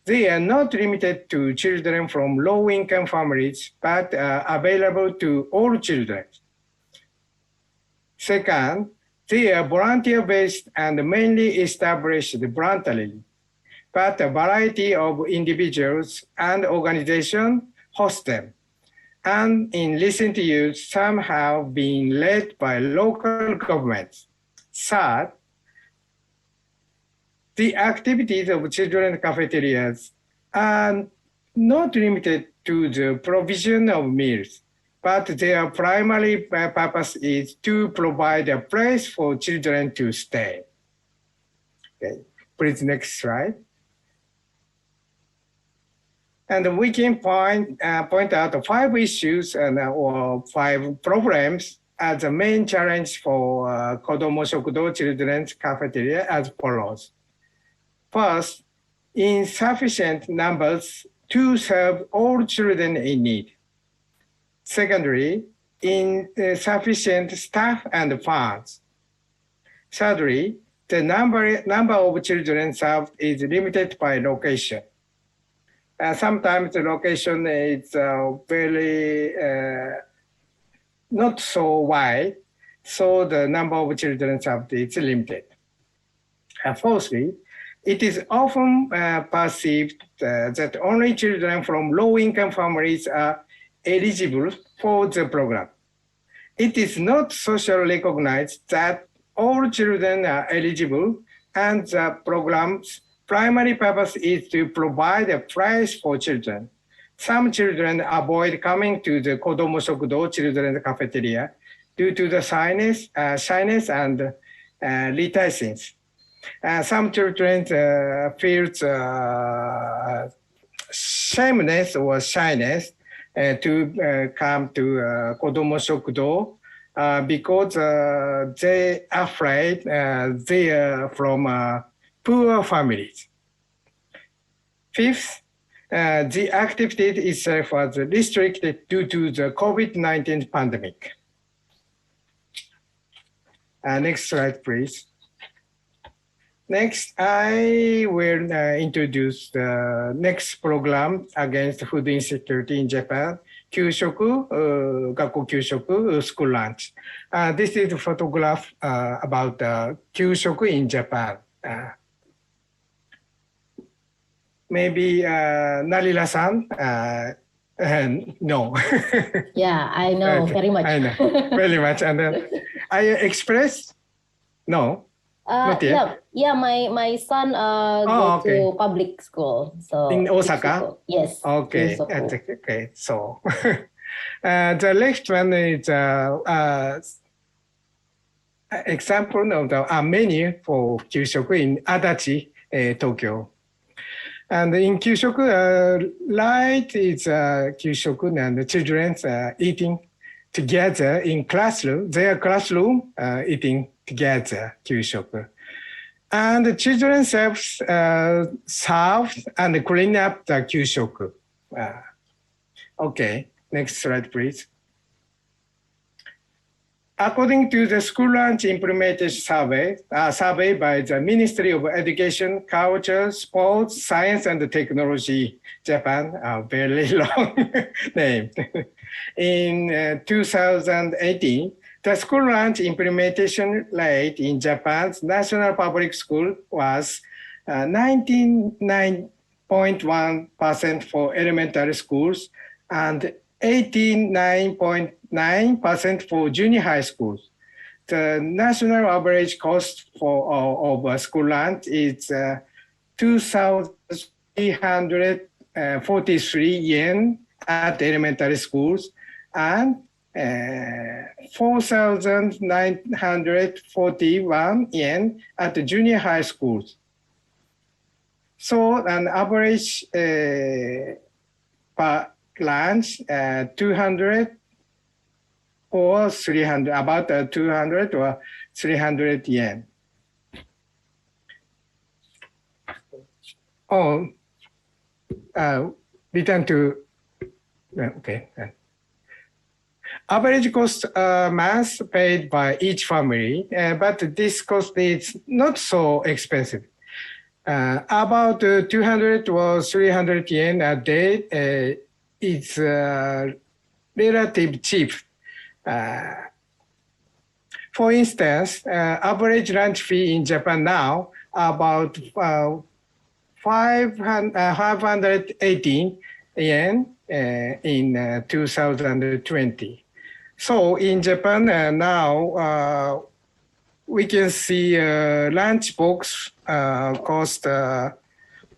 they are not limited to children from low-income families, but are available to all children. Second, they are volunteer-based and mainly established voluntarily, but a variety of individuals and organizations host them. And in recent years, some have been led by local governments. Third, the activities of children's cafeterias are not limited to the provision of meals, but their primary purpose is to provide a place for children to stay. Okay, please next slide. And we can point out 5 issues or 5 problems as the main challenge for Kodomo Shokudo children's cafeteria as follows. First, insufficient numbers to serve all children in need. Secondly, insufficient staff and funds. Thirdly, the number of children served is limited by location. Sometimes the location is very not so wide, so the number of children served is limited. Fourthly, it is often perceived that only children from low-income families are eligible for the program. It is not socially recognized that all children are eligible, and the program's primary purpose is to provide a place for children. Some children avoid coming to the Kodomo Shokudo children's cafeteria due to the shyness and reticence. Some children feel shameness or shyness to come to Kodomo Shokudo because they are afraid they are from poor families. Fifth, the activity itself was restricted due to the COVID-19 pandemic. Next slide, please. Next, I will introduce the next program against food insecurity in Japan, Kyushoku, Gakko Kyushoku, school lunch. This is a photograph about Kyushoku in Japan. Maybe Nalila-san, no. Yeah, I know very much. I know very much. And I express, no. Yeah, my son go to public school. So in Osaka? Yes. Okay, okay. So the next one is example of the menu for Kyushoku in Adachi, Tokyo. And in Kyushoku, light is Kyushoku and the children's eating together in classroom, their classroom, eating together, Kyushoku. And the children serve and clean up the Kyushoku. Okay, next slide, please. According to the school lunch implementation survey, survey by the Ministry of Education, Culture, Sports, Science and Technology, Japan, a very long name. In 2018, the school lunch implementation rate in Japan's national public school was 99.1% for elementary schools and 89.9% for junior high schools. The national average cost of a school lunch is 2,343 yen at elementary schools and 4,941 yen at the junior high schools. So an average per lunch 200 or 300, about 200 or 300 yen. Oh, return to, okay. Average cost mass paid by each family, but this cost is not so expensive. About 200 or 300 yen a day is relatively cheap. For instance, average lunch fee in Japan now about 518 yen in 2020. So in Japan now we can see lunch box cost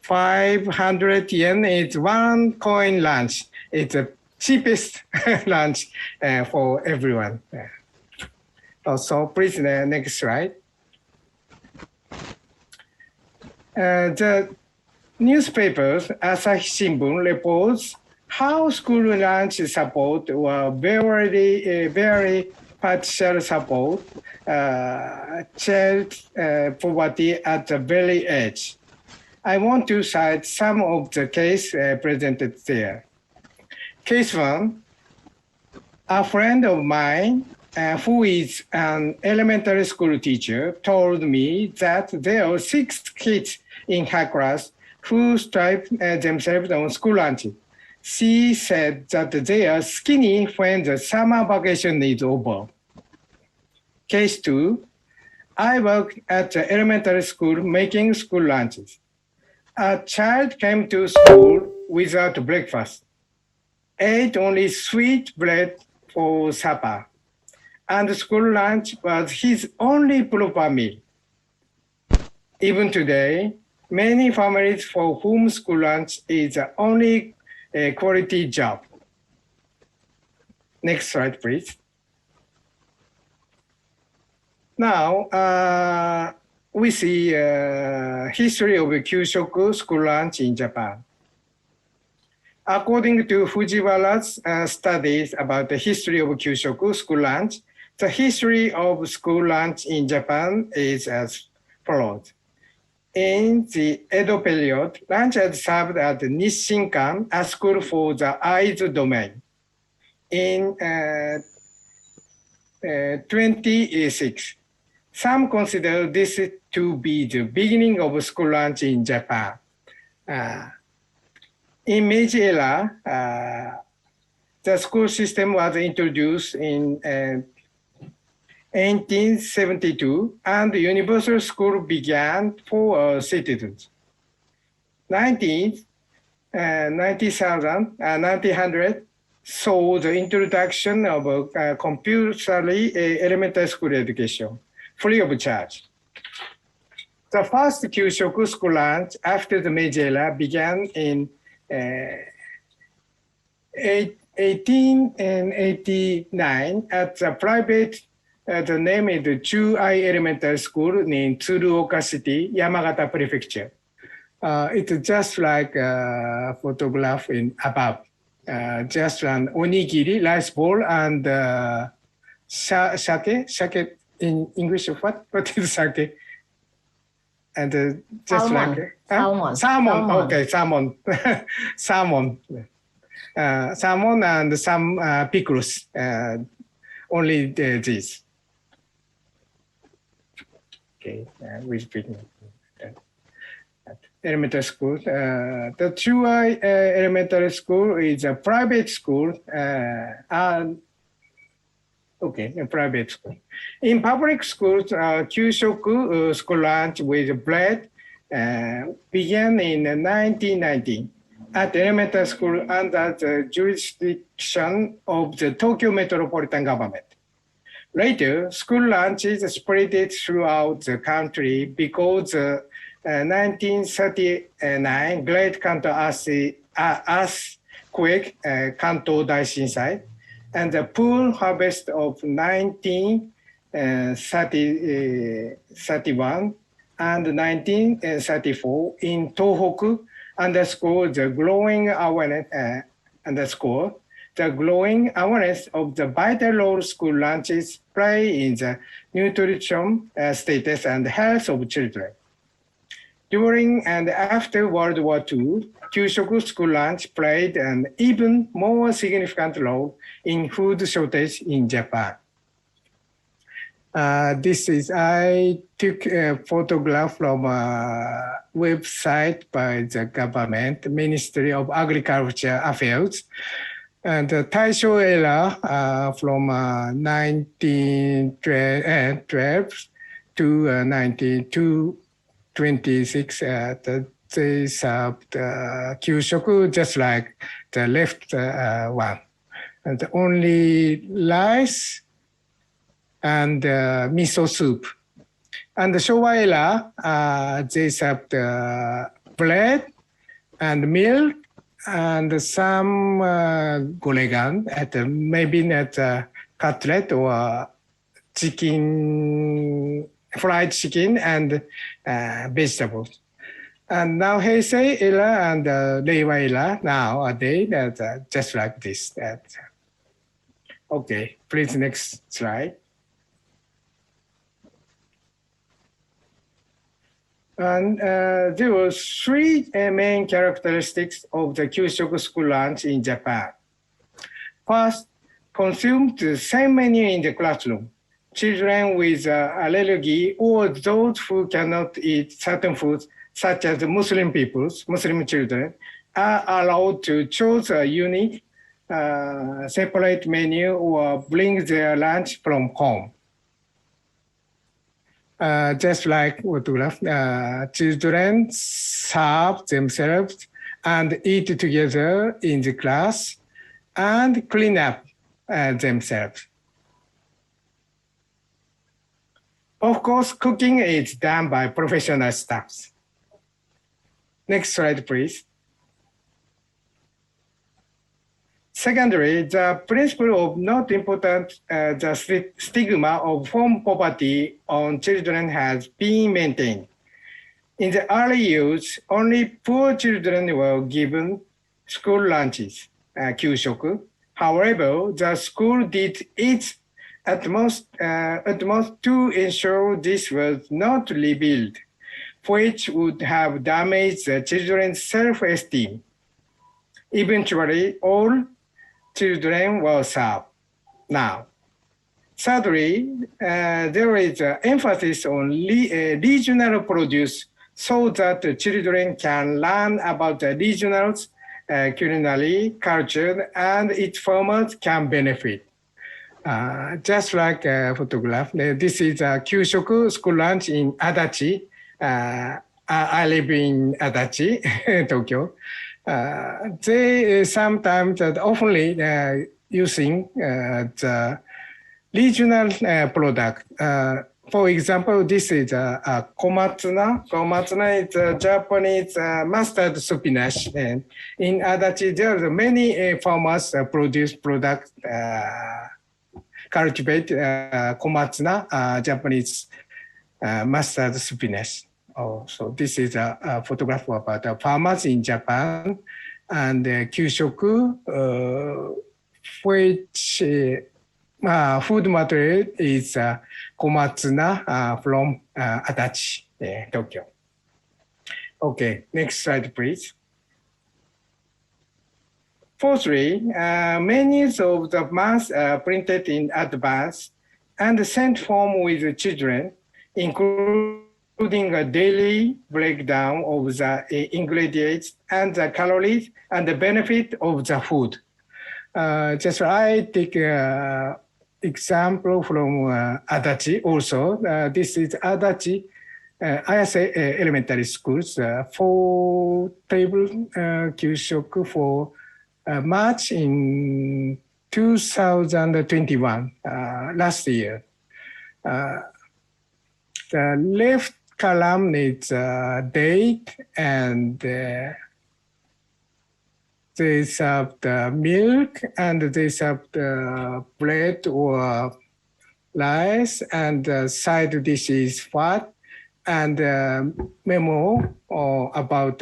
500 yen. It's one coin lunch. It's the cheapest lunch for everyone. Also, please, next slide. The newspapers, Asahi Shimbun, reports how school lunch support or very partial support child poverty at the very edge. I want to cite some of the cases presented there. Case one, a friend of mine who is an elementary school teacher told me that there are 6 kids in her class who strive themselves on school lunch. She said that they are skinny when the summer vacation is over. Case 2, I work at the elementary school making school lunches. A child came to school without breakfast, ate only sweet bread for supper, and school lunch was his only proper meal. Even today, many families for whom school lunch is the only quality job. Next slide, please. Now, we see history of Kyushoku school lunch in Japan. According to Fujiwara's studies about the history of Kyushoku school lunch, the history of school lunch in Japan is as follows. In the Edo period, lunch had served at Nishinkan, a school for the eyes domain. In 2006, some consider this to be the beginning of school lunch in Japan. In Meiji era, the school system was introduced in 1872, and the universal school began for citizens. 1900 saw the introduction of compulsory elementary school education, free of charge. The first Kyushoku school lunch after the Meiji era began in 1889 at the private. The name is the Chuai Elementary School in Tsuruoka City, Yamagata Prefecture. It's just like a photograph in above. just an onigiri, rice ball, and sake. Sake in English, what is sake? And just Salmon. like Salmon. Okay, salmon, salmon, salmon, and some pickles. Only these. Okay, we speak. Elementary school. The Chuai Elementary School is a private school. Okay, a private school. In public schools, Kyushoku school lunch with bread began in 1990 at elementary school under the jurisdiction of the Tokyo Metropolitan Government. Later, school lunches spread throughout the country because 1939 Great Kanto earthquake, Kanto Daishinsai, and the poor harvest of 1931 and 1934 in Tohoku underscore the growing awareness of the vital role school lunches play in the nutrition status and health of children. During and after World War II, Kyushoku school lunch played an even more significant role in food shortage in Japan. I took a photograph from a website by the government, Ministry of Agriculture Affairs, and the Taisho era from 1912 to 1926. They served Kyushoku just like the left one. And only rice and miso soup. And the Showa era, they served bread and milk and some goregan, maybe not cutlet or chicken, fried chicken and vegetables. And now Heisei era and Reiwa era nowadays just like this. Okay, please next slide. And there were three main characteristics of the Kyushoku school lunch in Japan. First, consume the same menu in the classroom. Children with allergy or those who cannot eat certain foods, such as Muslim children, are allowed to choose a unique separate menu or bring their lunch from home. Just like photograph, children serve themselves and eat together in the class and clean up themselves. Of course, cooking is done by professional staffs. Next slide, please. Secondly, the principle of not important the stigma of home poverty on children has been maintained. In the early years, only poor children were given school lunches, Kyushoku. However, the school did its utmost to ensure this was not revealed, which would have damaged the children's self-esteem. Eventually, all children were served. Now, thirdly, there is an emphasis on regional produce so that the children can learn about the regional culinary culture and its farmers can benefit. Just like a photograph, this is a Kyushoku school lunch in Adachi. I live in Adachi, Tokyo. They sometimes oftenly using the regional product. For example, this is komatsuna. Komatsuna is a Japanese mustard spinach. And in Adachi, there are many farmers produce products, cultivate komatsuna, Japanese mustard spinach. So this is a photograph about the farmers in Japan and Kyushoku, which food material is komatsuna from Adachi, Tokyo. Okay, next slide, please. Fourthly, menus of the mass printed in advance and sent home with the children, including a daily breakdown of the ingredients and the calories and the benefit of the food. Just I take an example from Adachi also. This is Adachi Ayase Elementary Schools, 4 table Kyushoku for March in 2021, last year. The left column is date, and they serve the milk, and they serve the bread or rice, and the side dish is fat, and memo about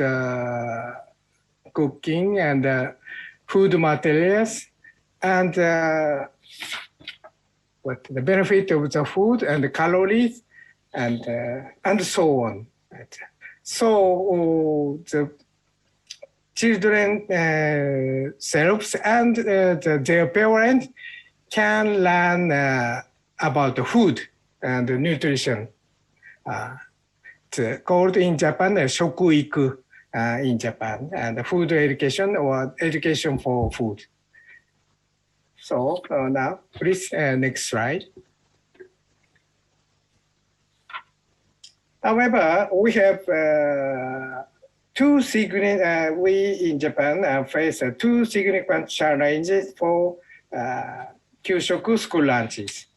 cooking and food materials, and what the benefit of the food and the calories, and so on. So the children selves and their parents can learn about the food and the nutrition. It's called in Japan shokuiku in Japan, and food education or education for food. So now, please, next slide. However, we have we in Japan face 2 significant challenges for Kyushoku school lunches.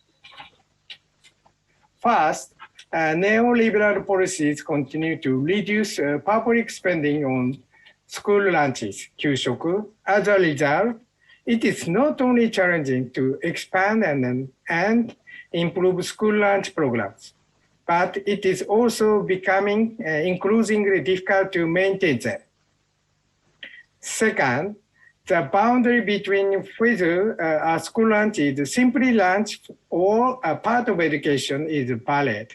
First, neoliberal policies continue to reduce public spending on school lunches, Kyushoku. As a result, it is not only challenging to expand and improve school lunch programs, but it is also becoming increasingly difficult to maintain them. Second, the boundary between whether a school lunch is simply lunch or a part of education is blurred.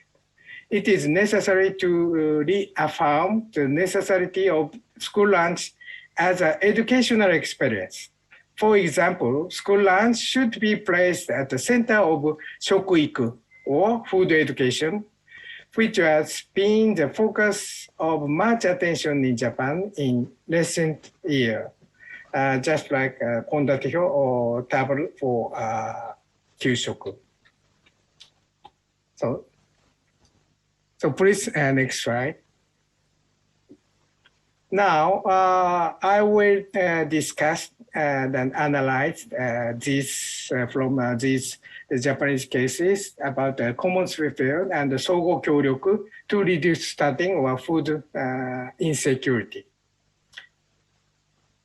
It is necessary to reaffirm the necessity of school lunch as an educational experience. For example, school lunch should be placed at the center of shokuiku, or food education, which has been the focus of much attention in Japan in recent years, just like kondateho or table for Kyushoku. So please, next slide. Now, I will discuss and analyze this from these Japanese cases about commons welfare and sogo kyoryoku to reduce stunting or food insecurity.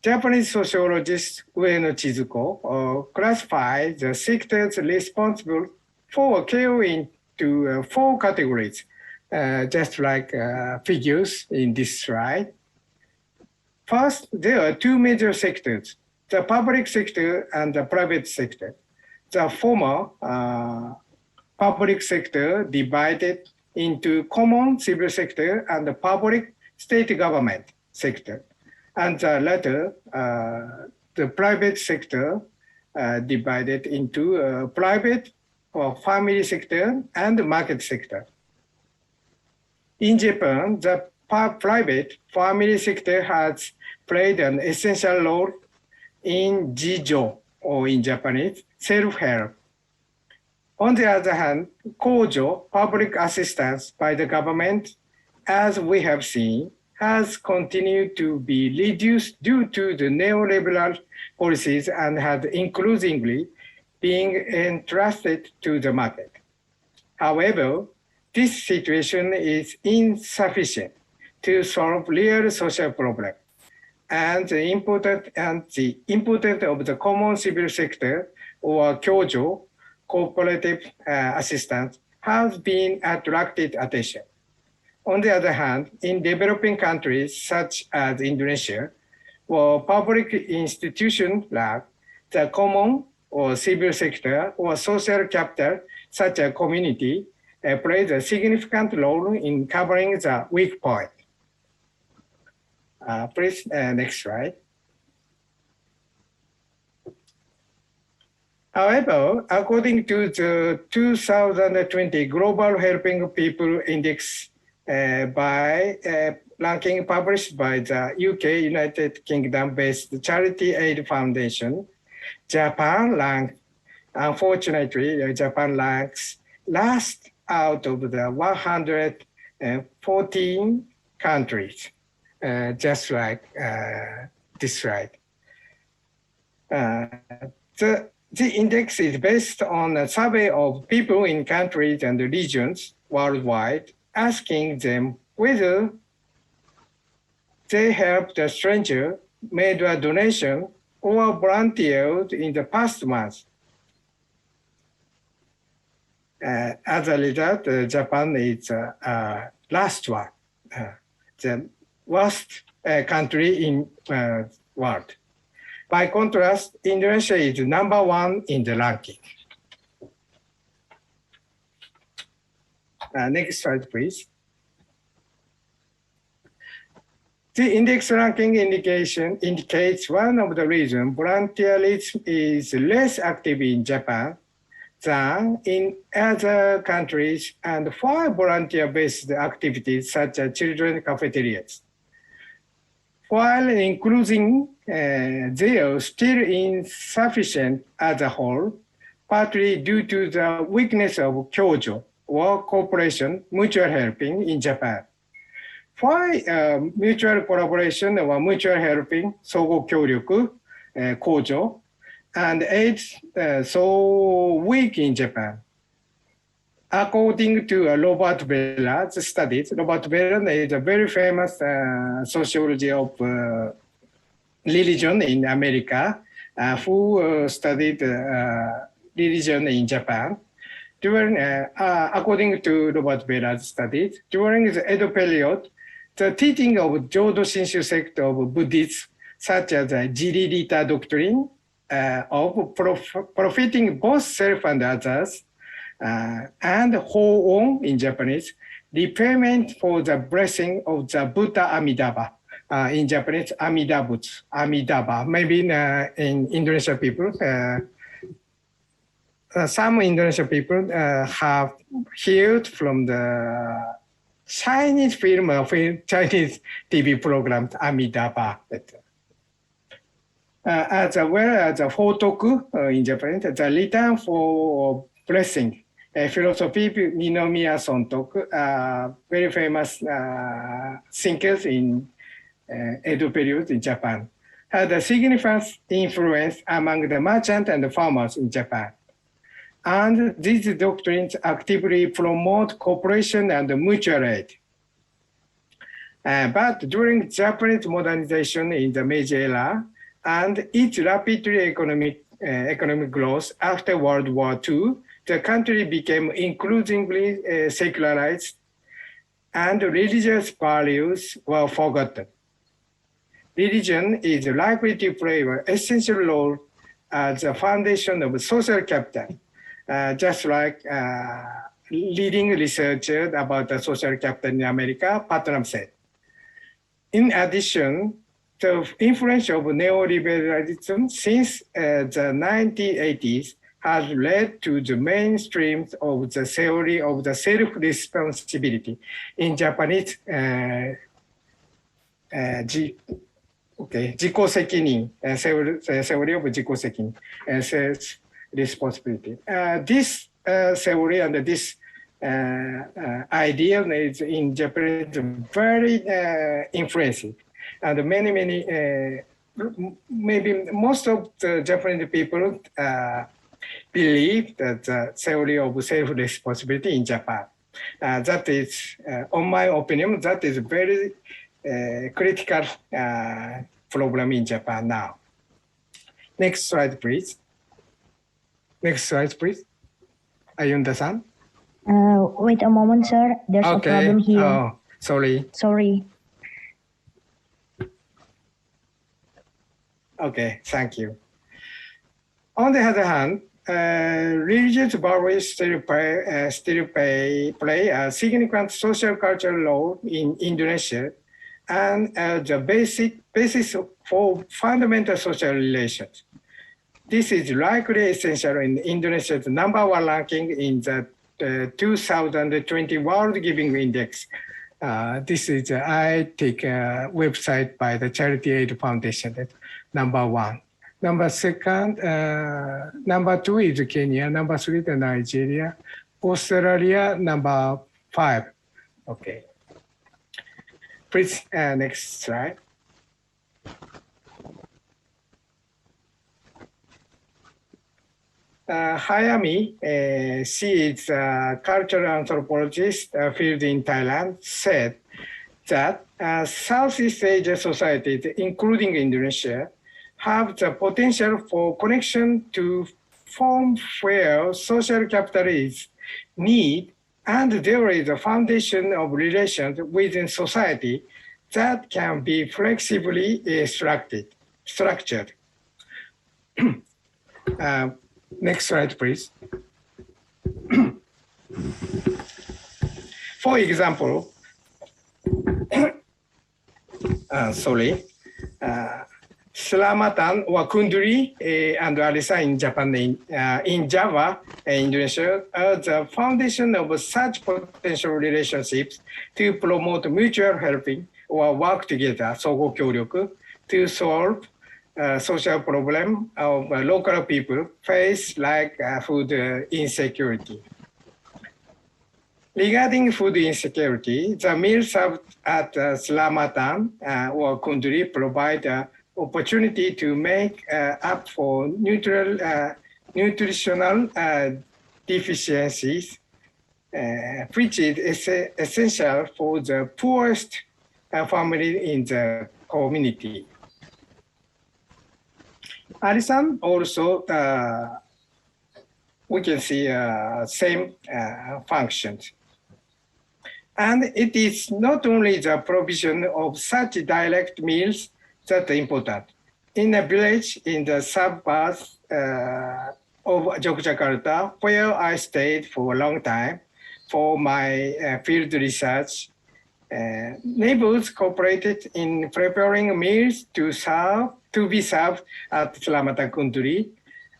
Japanese sociologist Ueno Chizuko classified the sectors responsible for care into 4 categories, just like figures in this slide. First, there are 2 major sectors, the public sector and the private sector. The former public sector divided into common civil sector and the public state government sector. And the latter, the private sector divided into private or family sector and the market sector. In Japan, the private family sector has played an essential role in jijo, or in Japanese, self-help. On the other hand, kojo, public assistance by the government, as we have seen, has continued to be reduced due to the neoliberal policies and has increasingly been entrusted to the market. However, this situation is insufficient to solve real social problems, and the importance of the common civil sector or kyojo, cooperative assistance, has been attracted attention. On the other hand, in developing countries such as Indonesia, or public institution like the common or civil sector or social capital, such a community, plays a significant role in covering the weak point. Please, next slide. However, according to the 2020 Global Helping People Index by ranking published by the UK United Kingdom-based Charity Aid Foundation, Japan ranked, unfortunately, Japan ranks last out of the 114 countries, just like this slide. The index is based on a survey of people in countries and regions worldwide, asking them whether they helped a stranger, made a donation, or volunteered in the past month. As a result, Japan is last one, the worst country in world. By contrast, Indonesia is number one in the ranking. Next slide, please. The index ranking indicates one of the reasons volunteerism is less active in Japan than in other countries, and for volunteer-based activities such as children cafeterias. While including they are still insufficient as a whole, partly due to the weakness of Kyoto, or cooperation, mutual helping in Japan. Why mutual collaboration or mutual helping, 相互協力, Kojo, and AIDS so weak in Japan? According to Robert Beller's studies, Robert Beller is a very famous sociology of religion in America, who studied religion in Japan. During, according to Robert Beller's studies, during the Edo period, the teaching of Jodo Shinshu sect of Buddhism, such as the Jiririta doctrine of profiting both self and others, and Ho-on in Japanese, repayment for the blessing of the Buddha Amitabha. In Japanese, Amidabutsu, Amitabha. Maybe in Indonesian people, some Indonesian people have heard from the Chinese film or Chinese TV programs, Amitabha. As well as Hotoku in Japanese, the return for blessing. Philosophy, Ninomiya Sontoku, very famous thinkers in Edo period in Japan, had a significant influence among the merchants and the farmers in Japan. And these doctrines actively promote cooperation and mutual aid. But during Japanese modernization in the Meiji era and its rapidly economic growth after World War II, the country became increasingly secularized and religious values were forgotten. Religion is likely to play an essential role as a foundation of social capital, just like leading researcher about the social capital in America, Putnam said. In addition, the influence of neoliberalism since the 1980s has led to the mainstream of the theory of the self-responsibility in Japanese 自己責任 theory of 自己責任 self-responsibility. This theory and this idea is in Japanese very influential, and many maybe most of the Japanese people believe that the theory of self-responsibility in Japan. That is, on my opinion, that is very critical problem in Japan now. Next slide, please. Next slide, please. Ayunda-san? Wait a moment, sir. There's a problem here. Oh, sorry. Sorry. Okay, thank you. On the other hand, religious values still play a significant social cultural role in Indonesia and the basis for fundamental social relations. This is likely essential in Indonesia's #1 ranking in the 2020 World Giving Index. This is, I take a website by the Charity Aid Foundation, that's #1. Number 2 is Kenya, number 3 is Nigeria, Australia, number 5. Okay. Please, next slide. Hayami, she is a cultural anthropologist field in Thailand, said that Southeast Asia societies, including Indonesia, have the potential for connection to form where social capital is need, and there is a foundation of relations within society that can be flexibly structured. Next slide, please. For example, Selamatan or Kunduri and Alisa in Japan, in Java, Indonesia, are the foundation of such potential relationships to promote mutual helping or work together, 相互協力, to solve social problem of local people face like food insecurity. Regarding food insecurity, the meals served at Selamatan or Kunduri provide opportunity to make up for nutritional deficiencies, which is essential for the poorest family in the community. Alisan also, we can see same functions. And it is not only the provision of such direct meals that is important. In a village in the suburbs of Yogyakarta, where I stayed for a long time for my field research, neighbors cooperated in preparing meals to be served at Selamatan Kunduri,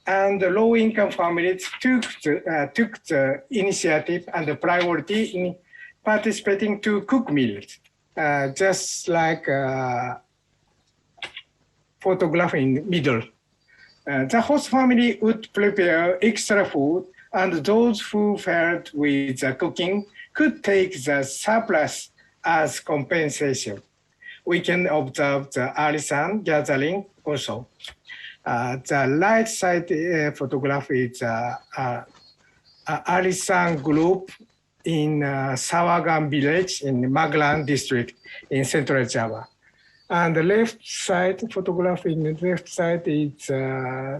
and the low-income families took the initiative and the priority in participating to cook meals, just like photograph in middle. The host family would prepare extra food, and those who failed with the cooking could take the surplus as compensation. We can observe the Alisan gathering also. The right side photograph is Alisan group in Sawagan village in Magelang district in Central Java. And the left side photograph in the left side is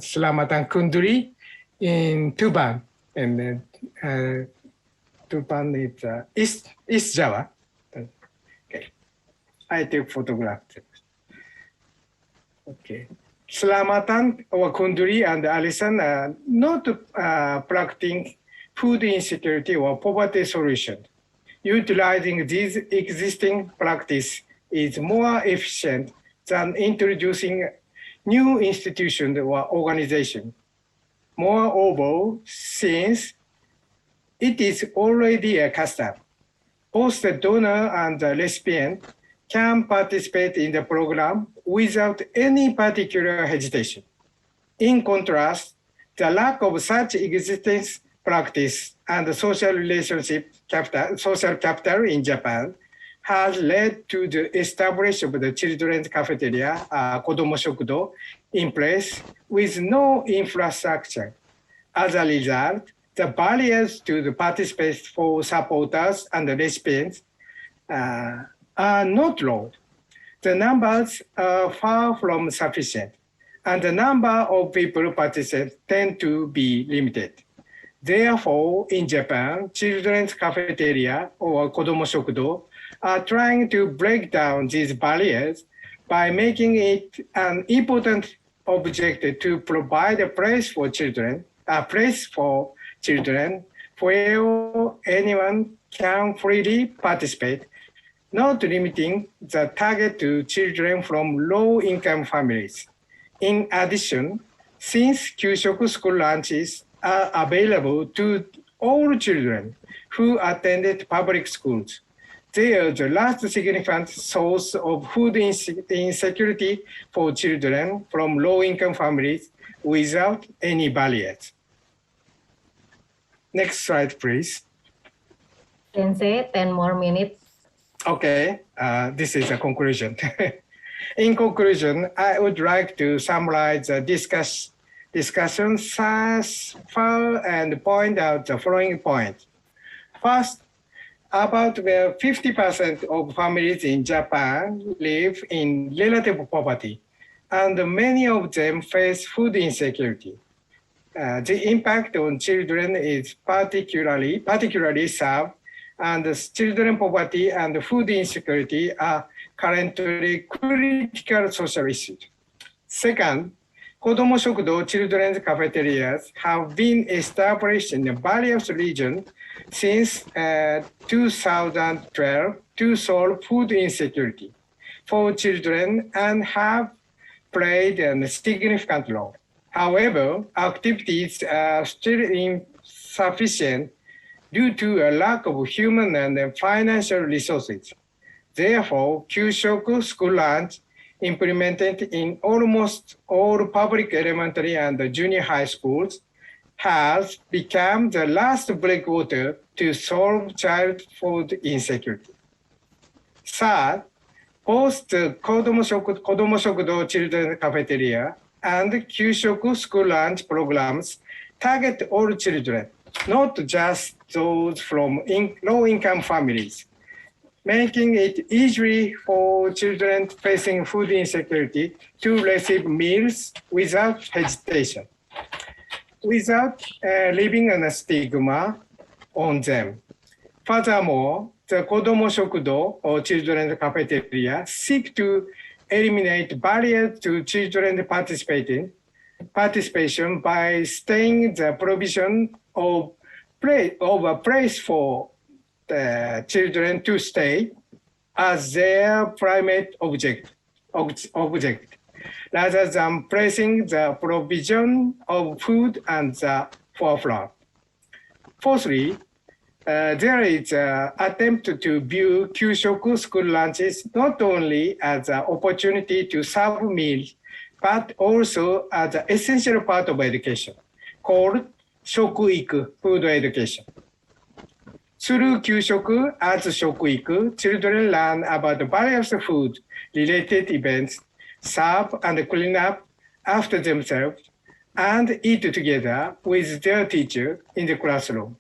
Selamatan Kunduri in Tuban. And Tuban is East Java. Okay. I take photograph. Okay. Selamatan or Kunduri and Alisan are not practicing food insecurity or poverty solution. Utilizing these existing practice is more efficient than introducing new institutions or organization. Moreover, since it is already a custom, both the donor and the recipient can participate in the program without any particular hesitation. In contrast, the lack of such existing practice and social relationship social capital in Japan has led to the establishment of the children's cafeteria, Kodomo Shokudo, in place with no infrastructure. As a result, the barriers to the participation for supporters and the recipients are not low. The numbers are far from sufficient, and the number of people participating tend to be limited. Therefore, in Japan, children's cafeteria or Kodomo Shokudo are trying to break down these barriers by making it an important object to provide a place for children, where anyone can freely participate, not limiting the target to children from low-income families. In addition, since Kyushoku school lunches are available to all children who attended public schools, they are the last significant source of food insecurity for children from low-income families without any barriers. Next slide, please. Sensei, 10 more minutes. Okay, this is a conclusion. In conclusion, I would like to summarize the discussion thus far and point out the following points. First, about 50% of families in Japan live in relative poverty, and many of them face food insecurity. The impact on children is particularly sad, and children poverty and food insecurity are currently critical social issues. Second, Kodomo Shokudo children's cafeterias have been established in various regions since 2012 to solve food insecurity for children and have played a significant role. However, activities are still insufficient due to a lack of human and financial resources. Therefore, Kyushoku school lunch, implemented in almost all public elementary and junior high schools, has become the last breakwater to solve child food insecurity. Third, both the Kodomo Shokudo Children's Cafeteria and Kyushoku school lunch programs target all children, not just those from low-income families, making it easy for children facing food insecurity to receive meals without hesitation, without leaving a stigma on them. Furthermore, the Kodomo Shokudo or Children's Cafeteria seek to eliminate barriers to children's participation by staying the provision of a place for the children to stay as their primary object, rather than placing the provision of food and the forefront. Fourthly, there is an attempt to view Kyushoku school lunches not only as an opportunity to serve meals, but also as an essential part of education, called shokuiku, food education. Through Kyushoku as shokuiku, children learn about various food-related events, serve and clean up after themselves, and eat together with their teacher in the classroom,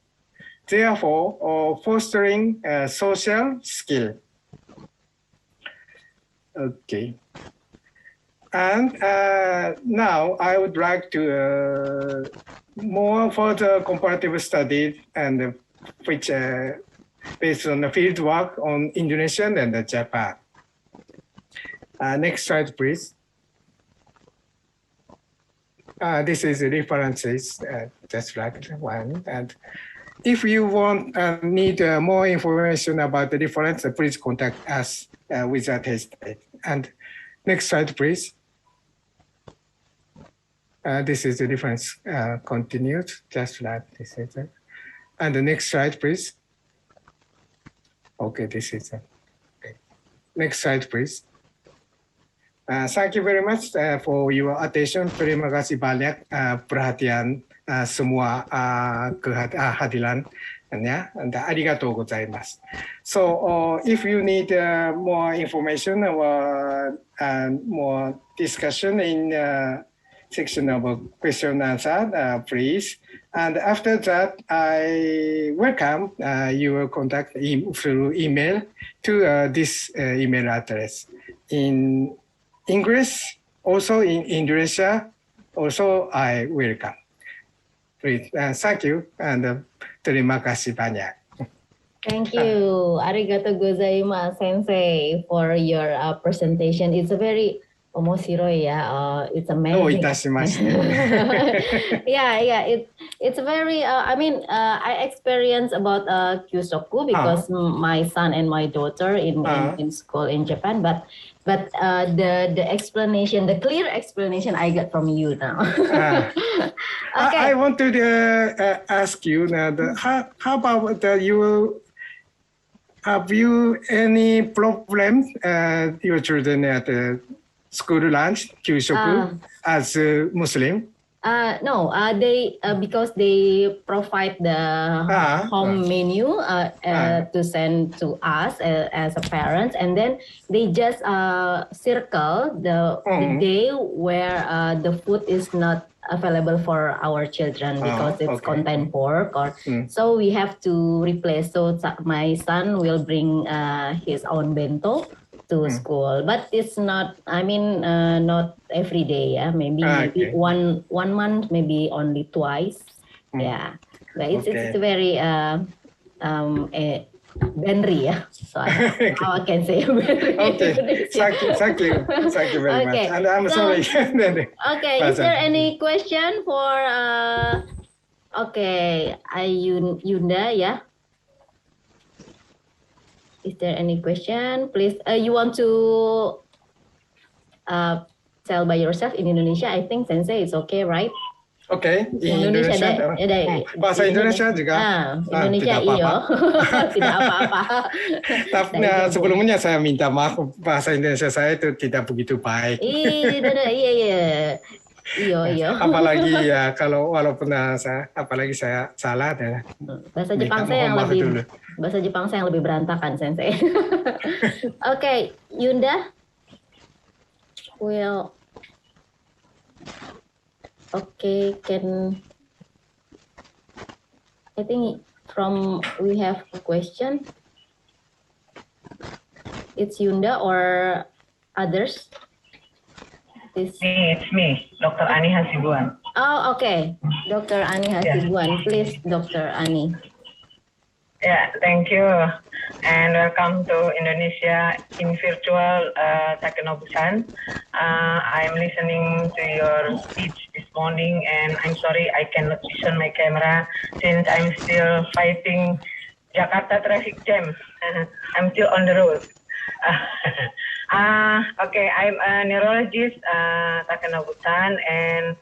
therefore fostering a social skill. Okay. And now I would like to more further comparative studies and which based on the field work on Indonesia and Japan. Next slide, please. This is the references, just like one. And if you need more information about the difference, please contact us without hesitation. And next slide, please. This is the difference continued, just like this is it. And the next slide, please. Okay, this is it. Okay. Next slide, please. Thank you very much for your attention. Terima kasih banyak perhatian semua kehadiran ya. Arigatou gozaimasu. So if you need more information or more discussion in section of question and answer, please. And after that, I welcome your contact through email to this email address. In English, also in Indonesia, also I welcome. Please, thank you and terima kasih banyak. Thank you, arigatou gozaimasu, Sensei, for your presentation. It's a very Omoshiroi, yeah. It's Oh, amazing. itashimashita. Yeah. It's very. I experienced about Kyushoku because my son and my daughter in school in Japan. But the explanation, the clear explanation I got from you now. Okay. I want to ask you now. How about you? Have you any problem? Your children at the school lunch, Kyushoku, as a Muslim? No, they because they provide the home menu to send to us as a parents, and then they just circle the day where the food is not available for our children because it's contain pork, or so we have to replace. So my son will bring his own bento to school, but it's not. Not every day. Yeah, maybe one month, maybe only twice. Yeah, but it's very Benry, yeah. So how I can say Benry. Okay, thank you very much. And I'm sorry. Okay, is there any question for? Yunda, yeah. Is there any question? Please, you want to tell by yourself in Indonesia? I think Sensei is okay, right? Oke, di Indonesia, bahasa Indonesia juga Indonesia tidak apa-apa. Tidak apa-apa. Tapi sebelumnya saya minta maaf, bahasa Indonesia saya itu tidak begitu baik. Iya. Apalagi ya kalau walaupun apalagi saya salah dan bahasa Jepang saya yang lebih berantakan, Sensei. Oke, Yunda. Okay, I think we have a question. It's Yunda or others? It's me, Dr. Ani Hasibuan. Oh, okay. Dr. Ani Hasibuan. Please, Dr. Ani. Yeah, thank you. And welcome to Indonesia in virtual Takenobu-san. I'm listening to your speech this morning, and I'm sorry I cannot vision my camera since I'm still fighting Jakarta traffic jam. I'm still on the road. Okay, I'm a neurologist, Takenobu-san, and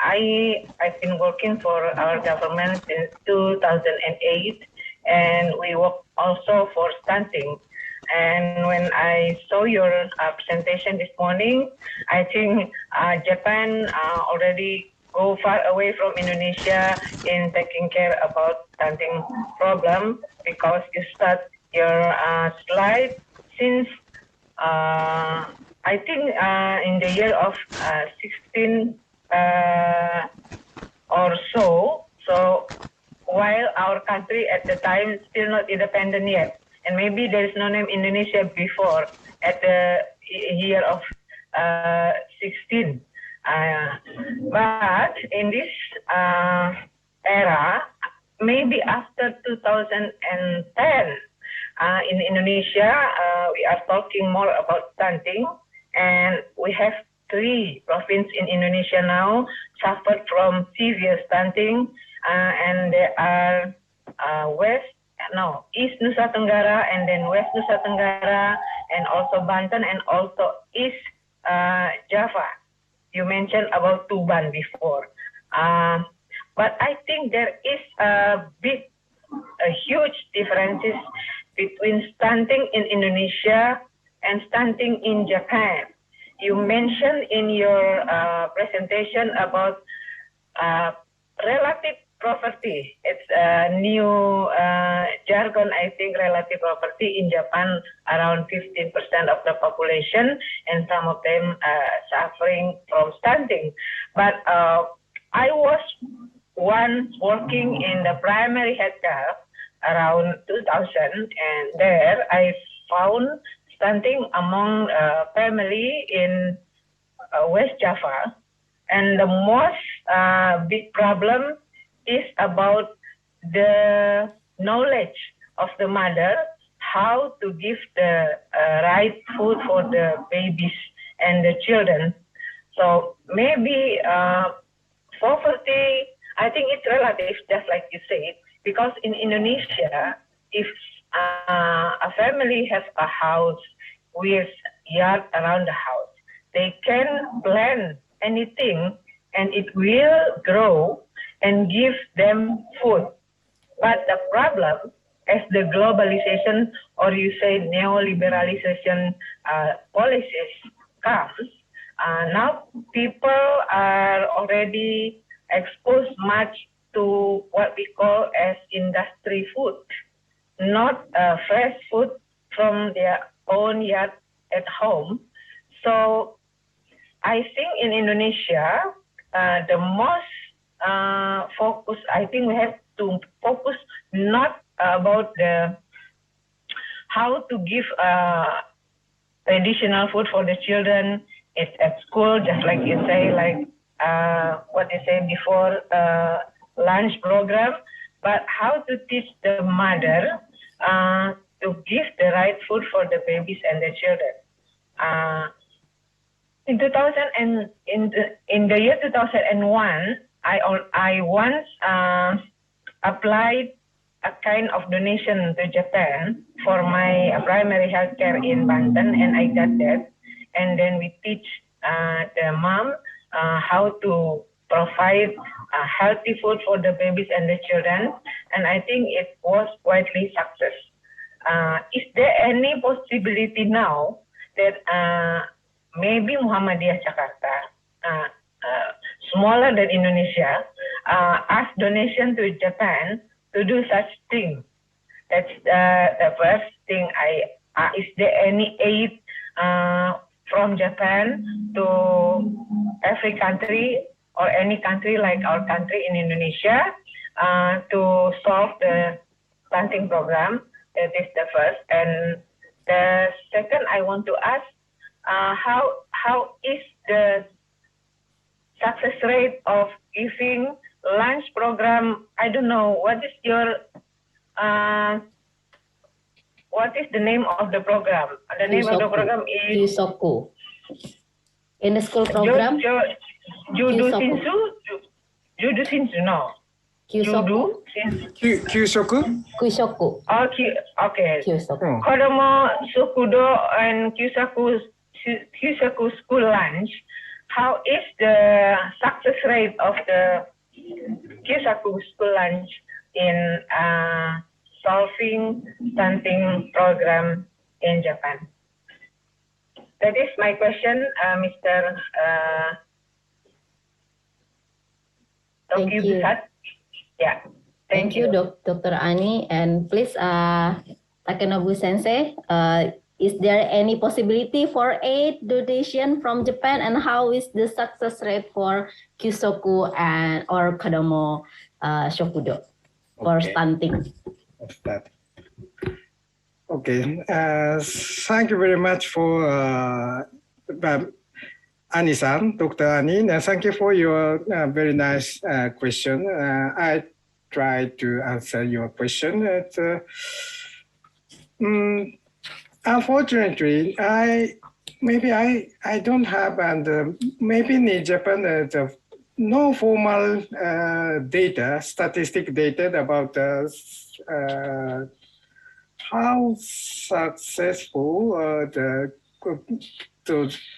I've been working for our government since 2008. And we work also for stunting. And when I saw your presentation this morning, I think Japan already go far away from Indonesia in taking care about stunting problem, because you start your slide since I think in the year of 16 or so. So while our country at the time still not independent yet, and maybe there is no name Indonesia before at the year of 16. But in this era, maybe after 2010, in Indonesia, we are talking more about stunting, and we have 3 provinces in Indonesia now suffered from severe stunting. And they are East Nusa Tenggara, and then West Nusa Tenggara, and also Banten, and also East Java. You mentioned about Tuban before. But I think there is a huge differences between stunting in Indonesia and stunting in Japan. You mentioned in your presentation about relative property. It's a new jargon, I think. Relative property in Japan, around 15% of the population, and some of them suffering from stunting. But I was once working in the primary healthcare around 2000, and there I found stunting among family in West Java. And the most big problem is about the knowledge of the mother, how to give the right food for the babies and the children. So maybe poverty, I think it's relative, just like you said, because in Indonesia, if a family has a house with yard around the house, they can plant anything and it will grow and give them food. But the problem, as the globalization or you say neoliberalization policies comes, now people are already exposed much to what we call as industry food, not fresh food from their own yard at home. So I think in Indonesia, the most focus, I think we have to focus not about the how to give traditional food for the children. It's at school, just like you say, like what you say before, lunch program, but how to teach the mother to give the right food for the babies and the children. In the year 2001, I once applied a kind of donation to Japan for my primary healthcare in Banten, and I got that. And then we teach the mom how to provide healthy food for the babies and the children, and I think it was widely success. Is there any possibility now that maybe Muhammadiyah Jakarta, smaller than Indonesia, ask donation to Japan to do such thing? That's the first thing. Is there any aid from Japan to every country or any country like our country in Indonesia to solve the stunting program? That is the first. And the second, I want to ask, how is the success rate of giving lunch program? I don't know, what is your what is the name of the program? The name of the program is Kyushoku. In the school program, Judo Shinsu, no. Kyushoku. Kyushoku? Kyushoku. Okay. Kyushoku. Kodomo Sukudo and Kyushoku school lunch. How is the success rate of the Kyushoku school lunch in solving stunting program in Japan? That is my question, Mr. Thank you. Yeah. Thank you, Dr. Ani. And please, Takenobu Sensei, is there any possibility for aid donation from Japan, and how is the success rate for Kyushoku and or Kodomo Shokudo for stunting? Okay, thank you very much for Ani-san, Dr. Ani. Thank you for your very nice question. I try to answer your question. Unfortunately, I don't have, and maybe in Japan, no formal data, statistic data about how successful the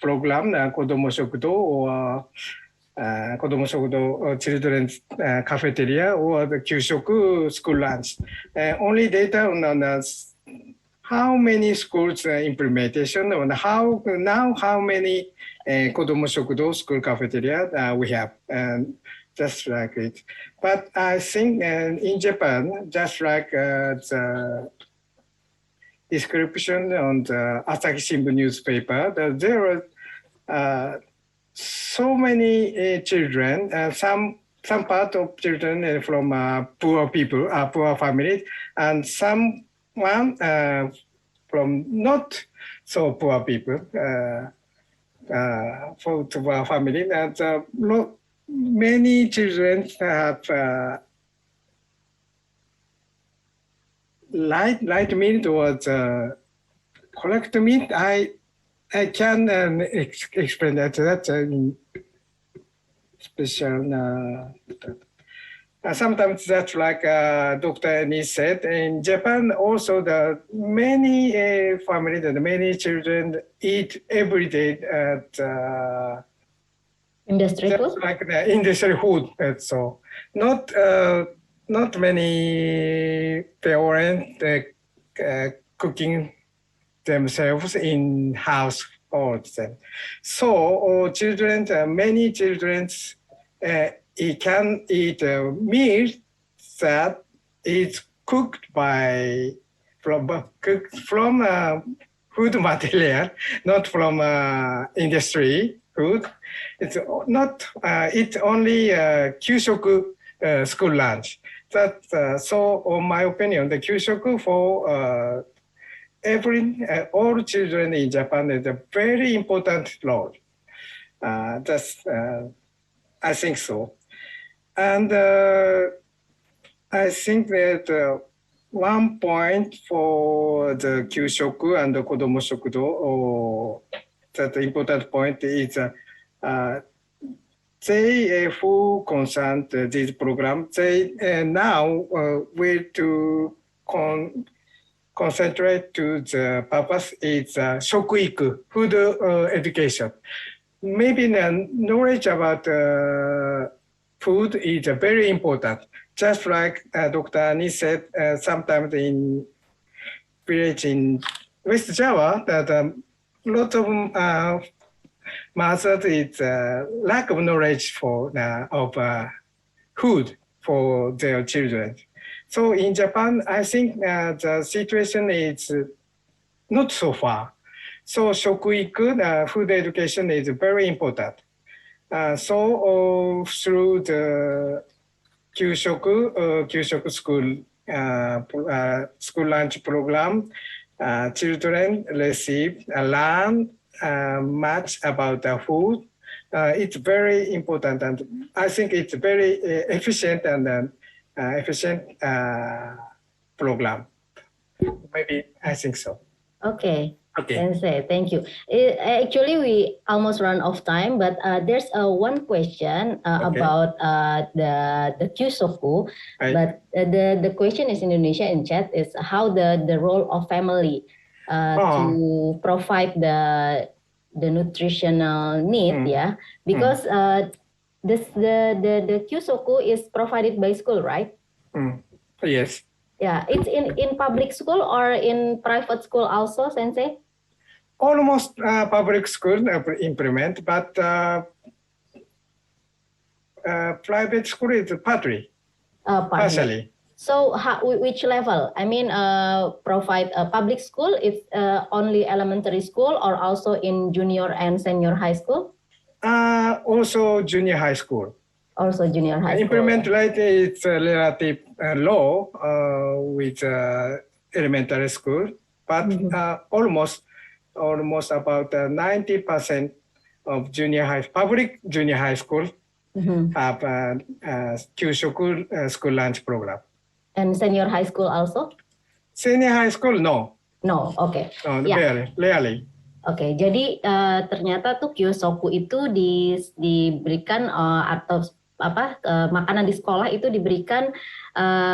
program, Kodomo Shokudo or Kodomo Shokudo Children's Cafeteria or the Kyushoku school lunch. Only data on how many schools implementation and how many Kodomo Shokudo school cafeteria we have. Just like it. But I think in Japan, just like the description on the Asahi Shimbun newspaper, there are so many children, some part of children from poor people, poor families, and someone from not so poor people, for poor family. And many children have light meat or correct meat. I can explain that. That's in special. Sometimes that's like Dr. Ni said. In Japan, also the many families and many children eat every day at industry food, like the industry food. So not many parents cooking themselves in house all the time. So children, many children, it can eat a meal that is cooked from food material, not from industry food. It's not. It's only Kyushoku school lunch. That so, in my opinion, the Kyushoku for all children in Japan is a very important role. That's I think so, and I think that one point for the Kyushoku and the Kodomo Shokudo, that important point is they who concerned this program, they now will to concentrate to the purpose is shokuiku, food education. Maybe the knowledge about food is very important. Just like Dr. Ani said, sometimes in village in West Java, that lots of mothers is lack of knowledge for of food for their children. So in Japan, I think the situation is not so far. So shokuiku, food education is very important. So through the Kyushoku school lunch program, children receive learn much about the food. It's very important, and I think it's very efficient and efficient program. Maybe I think so. Okay. Okay. Sensei, thank you. Actually, we almost run off time, but there's one question about the Kyushoku. Right. But the question is in Indonesia in chat is how the role of family to provide the nutritional need, because the Kyushoku is provided by school, right? Yes. Yeah, it's in public school or in private school also, Sensei? Almost public school implement, but private school is partly. Partially. So which level? I mean, provide a public school, it's only elementary school or also in junior and senior high school? Also junior high school. Also junior high school. Implement rate is relative low with elementary school, but almost about 90% of public junior high school have Kyushoku school lunch program. And senior high school also? Senior high school, no. No, okay. No, very rarely. Oke, jadi ternyata tuh Kyushoku itu diberikan atau makanan di sekolah itu diberikan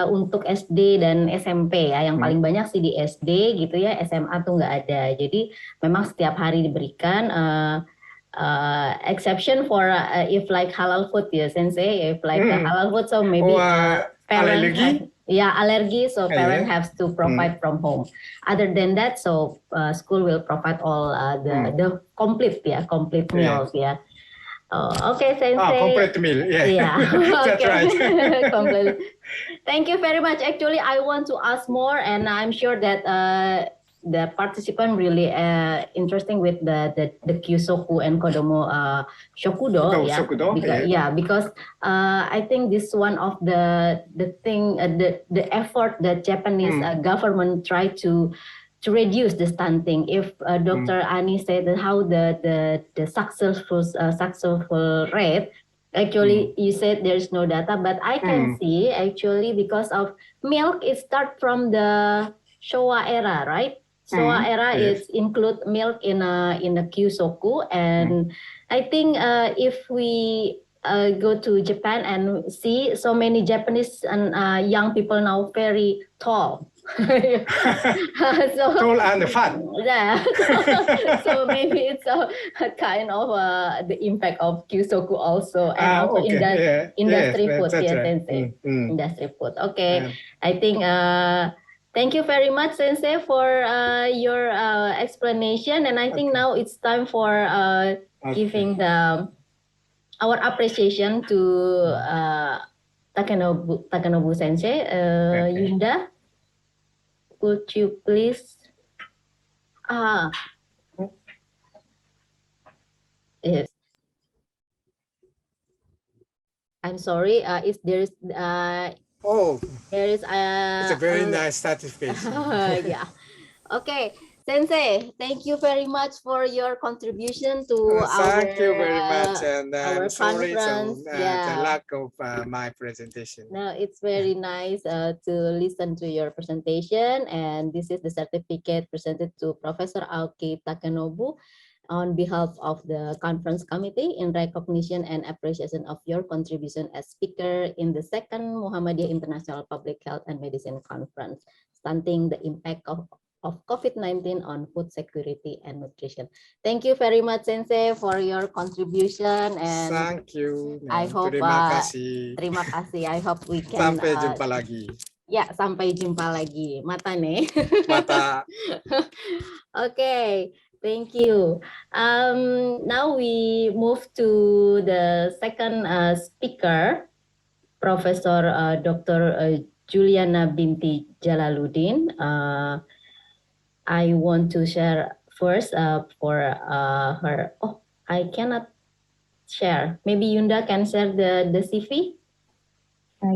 untuk SD dan SMP ya, yang paling banyak sih di SD gitu ya, SMA tuh nggak ada. Jadi memang setiap hari diberikan, exception for if like halal food ya, Sensei, if like halal food, so maybe parents allergy, so parent has to provide from home. Other than that, so school will provide all the complete meals ya. Okay, Sensei. Complete meal, yeah. That's right. Complete. Thank you very much. Actually, I want to ask more, and I'm sure that the participant really interesting with the Kyushoku and Kodomo Shokudo. Because I think this one of the thing, the effort that Japanese government try to reduce the stunting. If Dr. Ani said that how the successful rate, actually you said there's no data, but I can see actually because of milk, it start from the Showa era, right? Soa era Yes. is include milk in a Kyushoku, and I think if we go to Japan and see so many Japanese and young people now very tall. So Tall and fat. yeah, so maybe it's a kind of the impact of Kyushoku also, and also in the Yeah. industry Yes, food. that's Yes, right. Sensei. Industry food. Okay, Um, I think. Thank you very much, Sensei, for your explanation, and I think now it's time for giving our appreciation to Takanobu Sensei. Yunda, could you please? Yes. I'm sorry. If there is there is it's a very nice satisfaction. yeah. Okay, Sensei, thank you very much for your contribution to Thank you very much, and our I'm sorry conference. the lack of my presentation. No, it's very nice to listen to your presentation, and this is the certificate presented to Professor Aoki Takanobu on behalf of the conference committee in recognition and appreciation of your contribution as speaker in the second Muhammadiyah International Public Health and Medicine Conference, Stunting the Impact of COVID-19 on Food Security and Nutrition. Thank you very much, Sensei, for your contribution, and thank you. I hope Terima kasih. Terima kasih. I hope we can Sampai jumpa lagi. Ya, sampai jumpa lagi. Mata nih. Mata. Okay, thank you. Now we move to the second speaker, Professor Dr. Juliana binti Jalaluddin. I want to share first for her. Oh, I cannot share. Maybe Yunda can share the CV?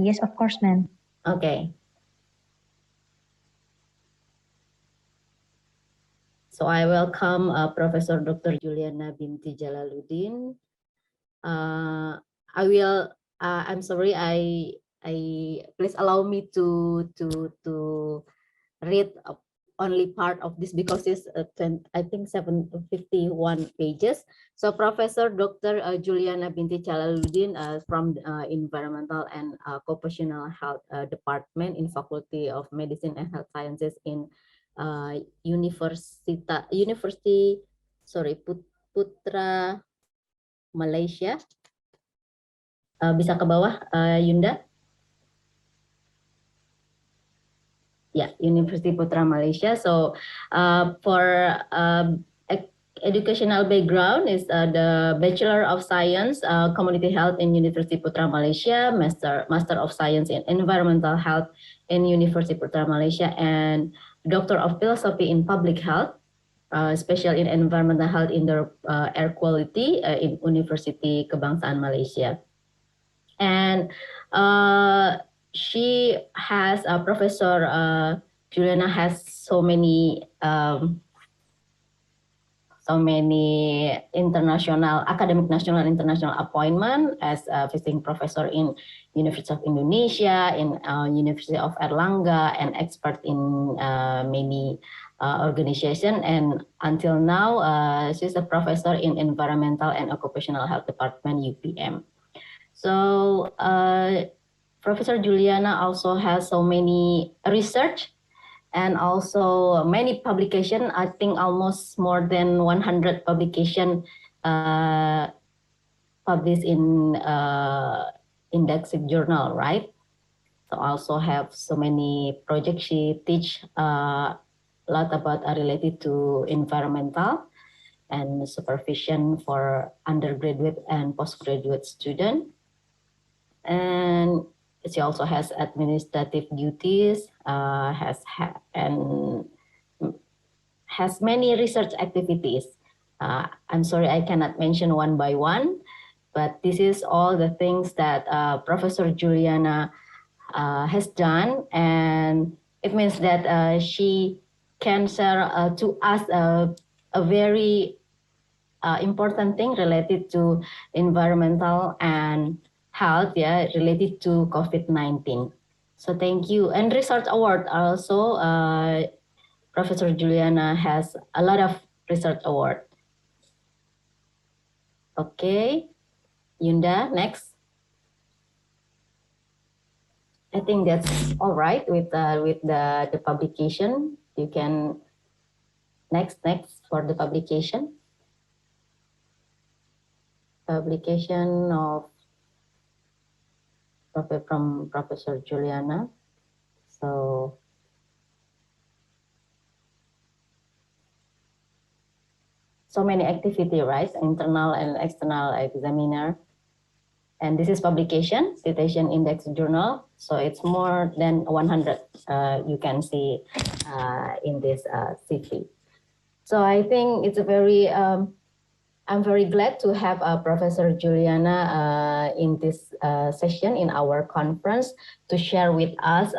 Yes, of course, ma'am. Okay. So I welcome Professor Dr. Juliana binti Jalaluddin. I'm sorry. I please allow me to read only part of this because it's I think 751 pages. So Professor Dr. Juliana binti Jalaluddin from Environmental and Occupational Health Department in Faculty of Medicine and Health Sciences in Putra Malaysia. Bisa ke bawah, Yunda? Yeah, University Putra Malaysia. So for educational background is the Bachelor of Science, Community Health in University Putra Malaysia, Master of Science in Environmental Health in University Putra Malaysia, and Doctor of Philosophy in Public Health, Special in Environmental Health Indoor Air Quality in University Kebangsaan Malaysia. And she has Professor Juliana has so many international academic national international appointment as a visiting professor in University of Indonesia, in University of Erlangga, and expert in many organization. And until now, she's a professor in Environmental and Occupational Health Department, UPM. So Professor Juliana also has so many research and also many publication. I think almost more than 100 publication published in indexed journal, right? So also have so many projects. She teach a lot about related to environmental and supervision for undergraduate and postgraduate student. And she also has administrative duties, has many research activities. I'm sorry, I cannot mention one by one, but this is all the things that Professor Juliana has done, and it means that she can share to us a very important thing related to environmental and health, yeah, related to COVID-19. So thank you. And research award also Professor Juliana has a lot of research award. Okay, Yunda, next. I think that's all right with the publication. You can next for the publication. Publication of from Professor Juliana. So many activity, right? Internal and external examiner. And this is publication, Citation Index Journal. So it's more than 100 you can see in this CV. So I think it's a very, I'm very glad to have Professor Juliana in this session in our conference to share with us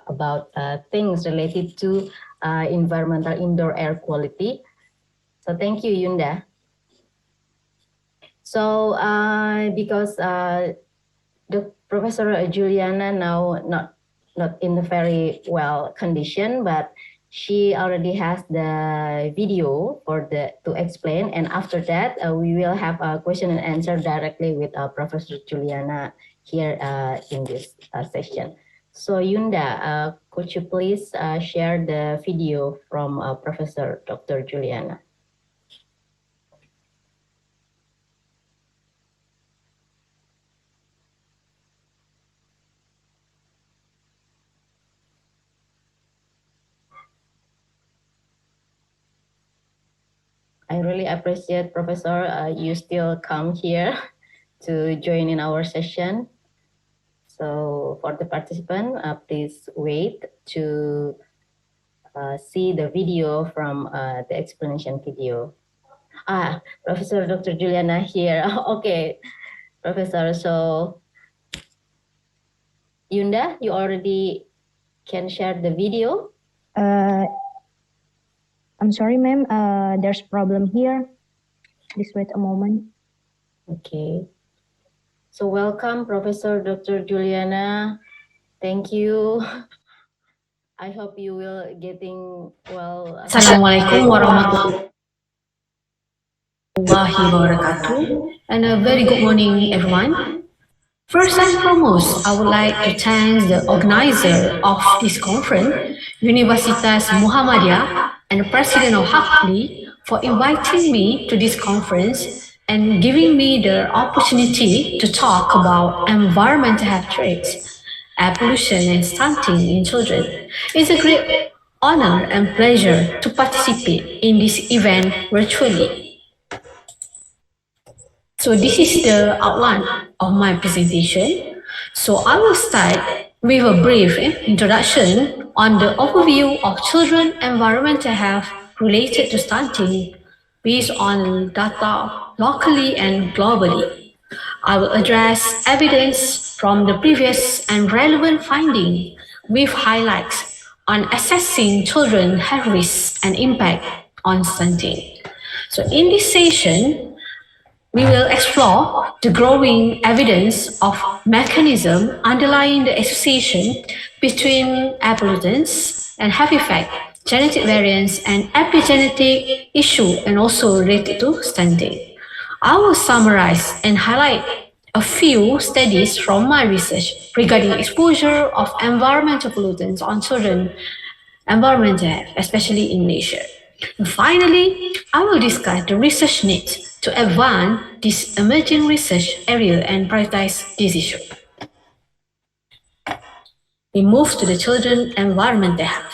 about things related to environmental indoor air quality. So thank you, Yunda. So because the Professor Juliana now not in a very well condition, but she already has the video to explain, and after that we will have a question and answer directly with Professor Juliana here in this session. So Yunda, could you please share the video from Professor Dr. Juliana? I really appreciate, Professor, you still come here to join in our session. So for the participant, please wait to see the video from the explanation video. Professor Dr. Juliana here. Okay, Professor. So Yunda, you already can share the video? I'm sorry, ma'am. There's problem here. Please wait a moment. Okay. So welcome, Professor Dr. Juliana. Thank you. I hope you will getting well. Assalamualaikum warahmatullahi wabarakatuh, and a very good morning, everyone. First and foremost, I would like to thank the organizer of this conference, Universitas Muhammadiyah, and the president of HAPLI for inviting me to this conference and giving me the opportunity to talk about environmental health threats, pollution and stunting in children. It's a great honor and pleasure to participate in this event virtually. So this is the outline of my presentation. So I will start with a brief introduction on the overview of children environmental health related to stunting based on data locally and globally. I will address evidence from the previous and relevant findings with highlights on assessing children's health risks and impact on stunting. So in this session, we will explore the growing evidence of mechanism underlying the association between air pollutants and health effect, genetic variants, and epigenetic issue, and also related to stunting. I will summarize and highlight a few studies from my research regarding exposure of environmental pollutants on children environmental health, especially in Malaysia. And finally, I will discuss the research needs to advance this emerging research area and prioritize this issue. We move to the children environmental health.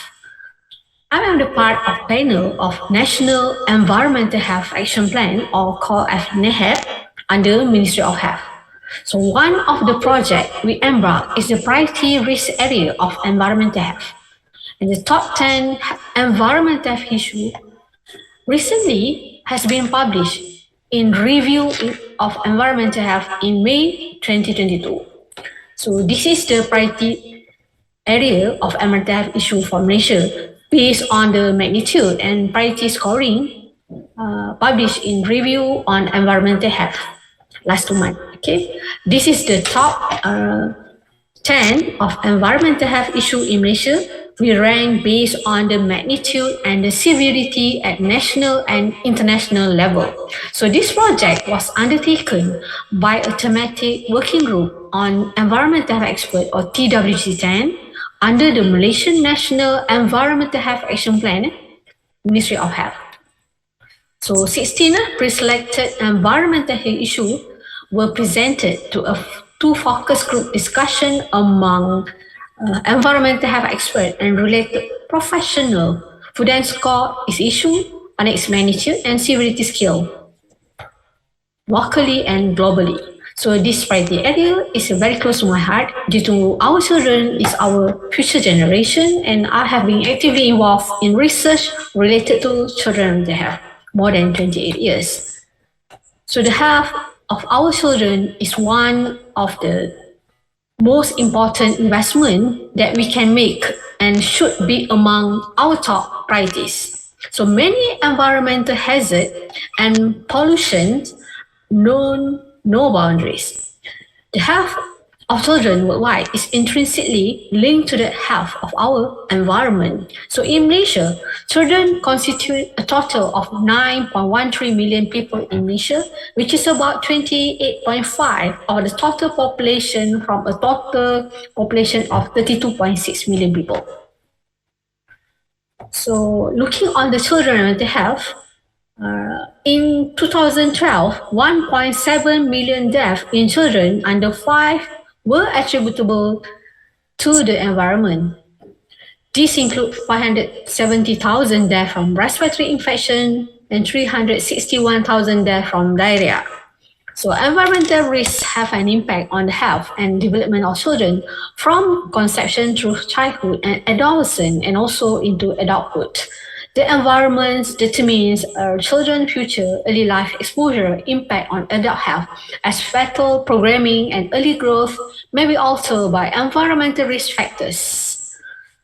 I am the part of panel of National Environmental Health Action Plan, or called as NEHAP, under Ministry of Health. So one of the projects we embark is the priority risk area of environmental health. And the top 10 environmental health issue recently has been published in Review of Environmental Health in May 2022. So this is the priority area of environmental health issue for Malaysia based on the magnitude and priority scoring published in Review on Environmental Health last month. Okay, this is the top 10 of environmental health issue in Malaysia we rank based on the magnitude and the severity at national and international level. So this project was undertaken by a thematic working group on environmental health expert or TWG10 under the Malaysian National Environmental Health Action Plan, Ministry of Health. So 16 pre-selected environmental health issues were presented to two focus group discussion among environmental health expert and related professional who then score its issue on its magnitude and severity scale locally and globally. So this priority area is very close to my heart due to our children is our future generation, and I have been actively involved in research related to children that have more than 28 years. So the health of our children is one of the most important investment that we can make and should be among our top priorities. So many environmental hazards and pollution know no boundaries. The health of children worldwide is intrinsically linked to the health of our environment. So in Malaysia, children constitute a total of 9.13 million people in Malaysia, which is about 28.5% of the total population from a total population of 32.6 million people. So looking on the children and mental health, in 2012, 1.7 million deaths in children under 5 were attributable to the environment. These include 570,000 deaths from respiratory infection and 361,000 deaths from diarrhea. So environmental risks have an impact on the health and development of children from conception through childhood and adolescence and also into adulthood. The environment determines our children's future early life exposure impact on adult health, as fetal programming and early growth may be altered by environmental risk factors.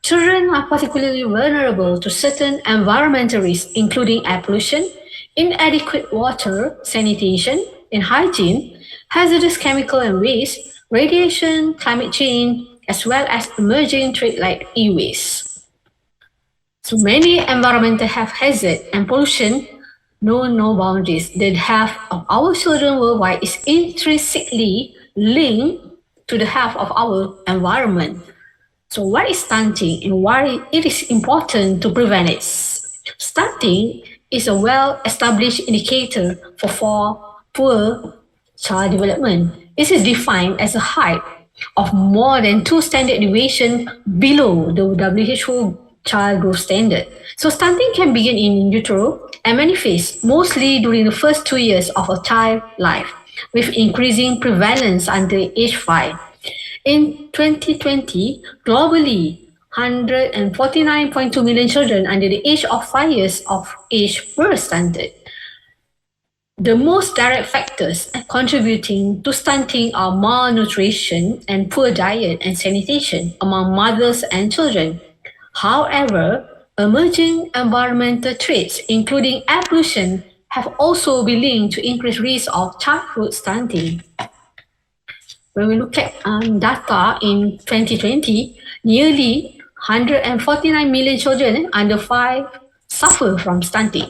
Children are particularly vulnerable to certain environmental risks, including air pollution, inadequate water, sanitation, and hygiene, hazardous chemical and waste, radiation, climate change, as well as emerging threats like e-waste. So many environmental health hazards and pollution know no boundaries. The health of our children worldwide is intrinsically linked to the health of our environment. So what is stunting and why it is important to prevent it? Stunting is a well-established indicator for poor child development. This is defined as a height of more than 2 standard deviations below the WHO child growth standard. So stunting can begin in utero and manifest mostly during the first 2 years of a child's life, with increasing prevalence until age 5. In 2020, globally, 149.2 million children under the age of 5 years of age were stunted. The most direct factors contributing to stunting are malnutrition and poor diet and sanitation among mothers and children. However, emerging environmental traits, including air pollution, have also been linked to increased risk of childhood stunting. When we look at data in 2020, nearly 149 million children under 5 suffer from stunting.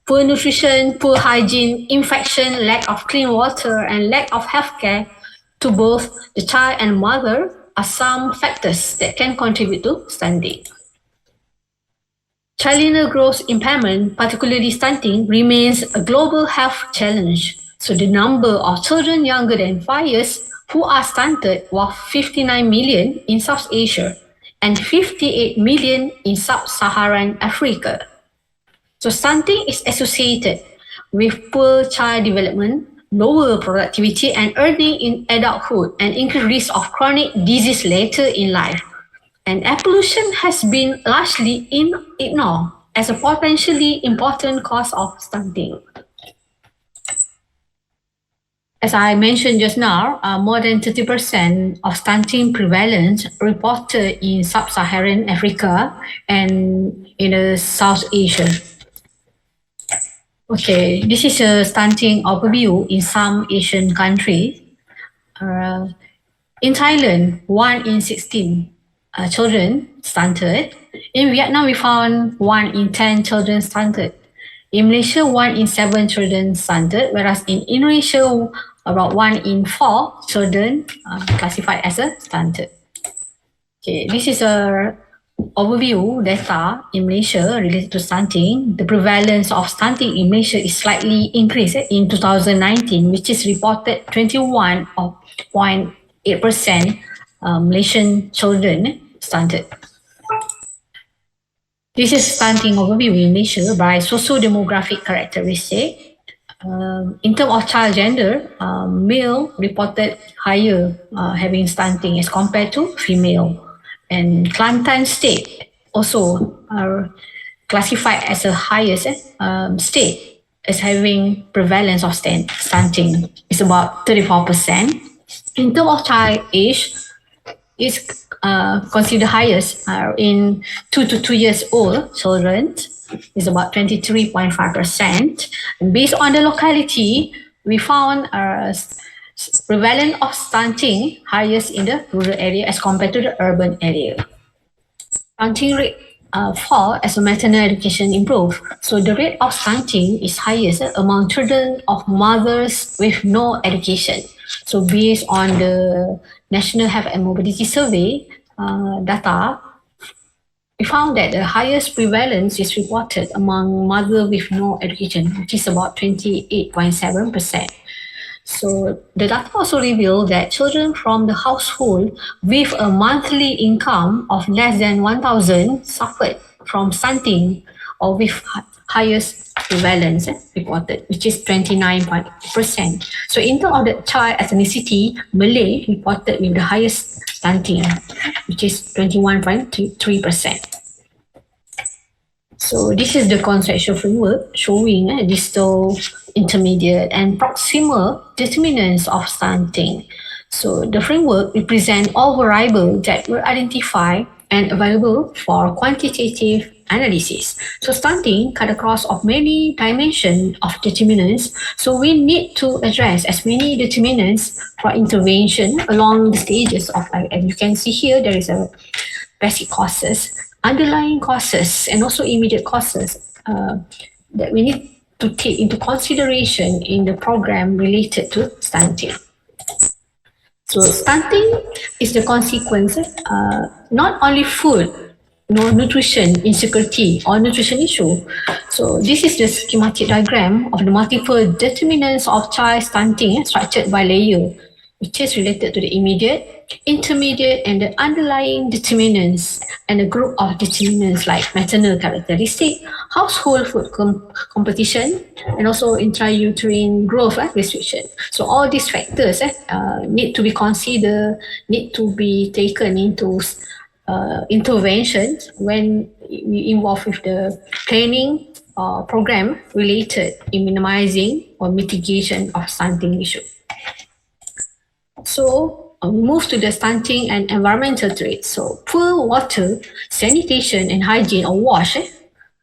Poor nutrition, poor hygiene, infection, lack of clean water, and lack of healthcare to both the child and mother are some factors that can contribute to stunting. Child linear growth impairment, particularly stunting, remains a global health challenge. So the number of children younger than 5 years who are stunted was 59 million in South Asia and 58 million in Sub-Saharan Africa. So stunting is associated with poor child development, lower productivity and earning in adulthood, and increased risk of chronic disease later in life. And air pollution has been largely ignored as a potentially important cause of stunting. As I mentioned just now, more than 30% of stunting prevalence reported in Sub-Saharan Africa and in South Asia. Okay, this is a stunting overview in some Asian countries. In Thailand, 1 in 16 children stunted. In Vietnam, we found 1 in 10 children stunted. In Malaysia, 1 in 7 children stunted, whereas in Indonesia, about 1 in 4 children classified as a stunted. Okay, this is a overview data in Malaysia related to stunting. The prevalence of stunting in Malaysia is slightly increased in 2019, which is reported 21.8% Malaysian children stunted. This is stunting overview in Malaysia by socio-demographic characteristic. In terms of child gender, male reported higher having stunting as compared to female. And Kelantan State also are classified as the highest state as having prevalence of stunting. It's about 34%. In terms of child age, it's considered highest in 2 to 2 years old children is about 23.5%. And based on the locality, we found prevalence of stunting highest in the rural area as compared to the urban area. Stunting rate fall as maternal education improve. So the rate of stunting is highest among children of mothers with no education. So based on the National Health and Mobility Survey data, we found that the highest prevalence is reported among mothers with no education, which is about 28.7%. So the data also revealed that children from the household with a monthly income of less than 1,000 suffered from stunting or with highest prevalence reported, which is 29%. So in terms of the child ethnicity, Malay reported with the highest stunting, which is 21.3%. So this is the conceptual framework showing distal, intermediate, and proximal determinants of stunting. So the framework represents all variables that were identified and available for quantitative analysis. So stunting cut across of many dimensions of determinants. So we need to address as many determinants for intervention along the stages of life. And you can see here there is a basic causes, underlying causes, and also immediate causes that we need to take into consideration in the program related to stunting. So stunting is the consequence not only food, nutrition insecurity or nutrition issue. So this is the schematic diagram of the multiple determinants of child stunting structured by layer, which is related to the immediate, intermediate, and the underlying determinants, and a group of determinants like maternal characteristic, household food competition, and also intrauterine growth restriction. So all these factors need to be considered, need to be taken into interventions when we involve with the planning program related in minimizing or mitigation of stunting issue. So we move to the stunting and environmental threats. So poor water, sanitation, and hygiene or wash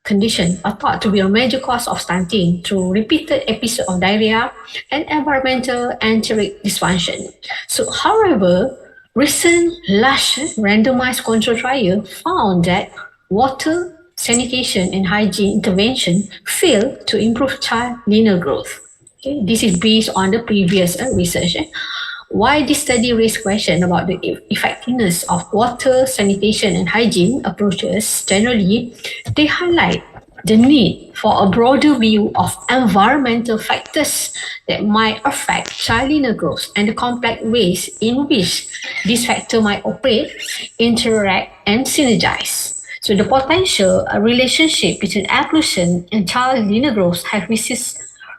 condition are thought to be a major cause of stunting through repeated episodes of diarrhea and environmental enteric dysfunction. So however, recent large randomized control trial found that water, sanitation, and hygiene intervention fail to improve child linear growth. Okay, this is based on the previous research. Why this study raised question about the effectiveness of water, sanitation, and hygiene approaches generally, they highlight the need for a broader view of environmental factors that might affect child linear growth and the complex ways in which these factors might operate, interact, and synergize. So the potential relationship between ablution and child linear growth has received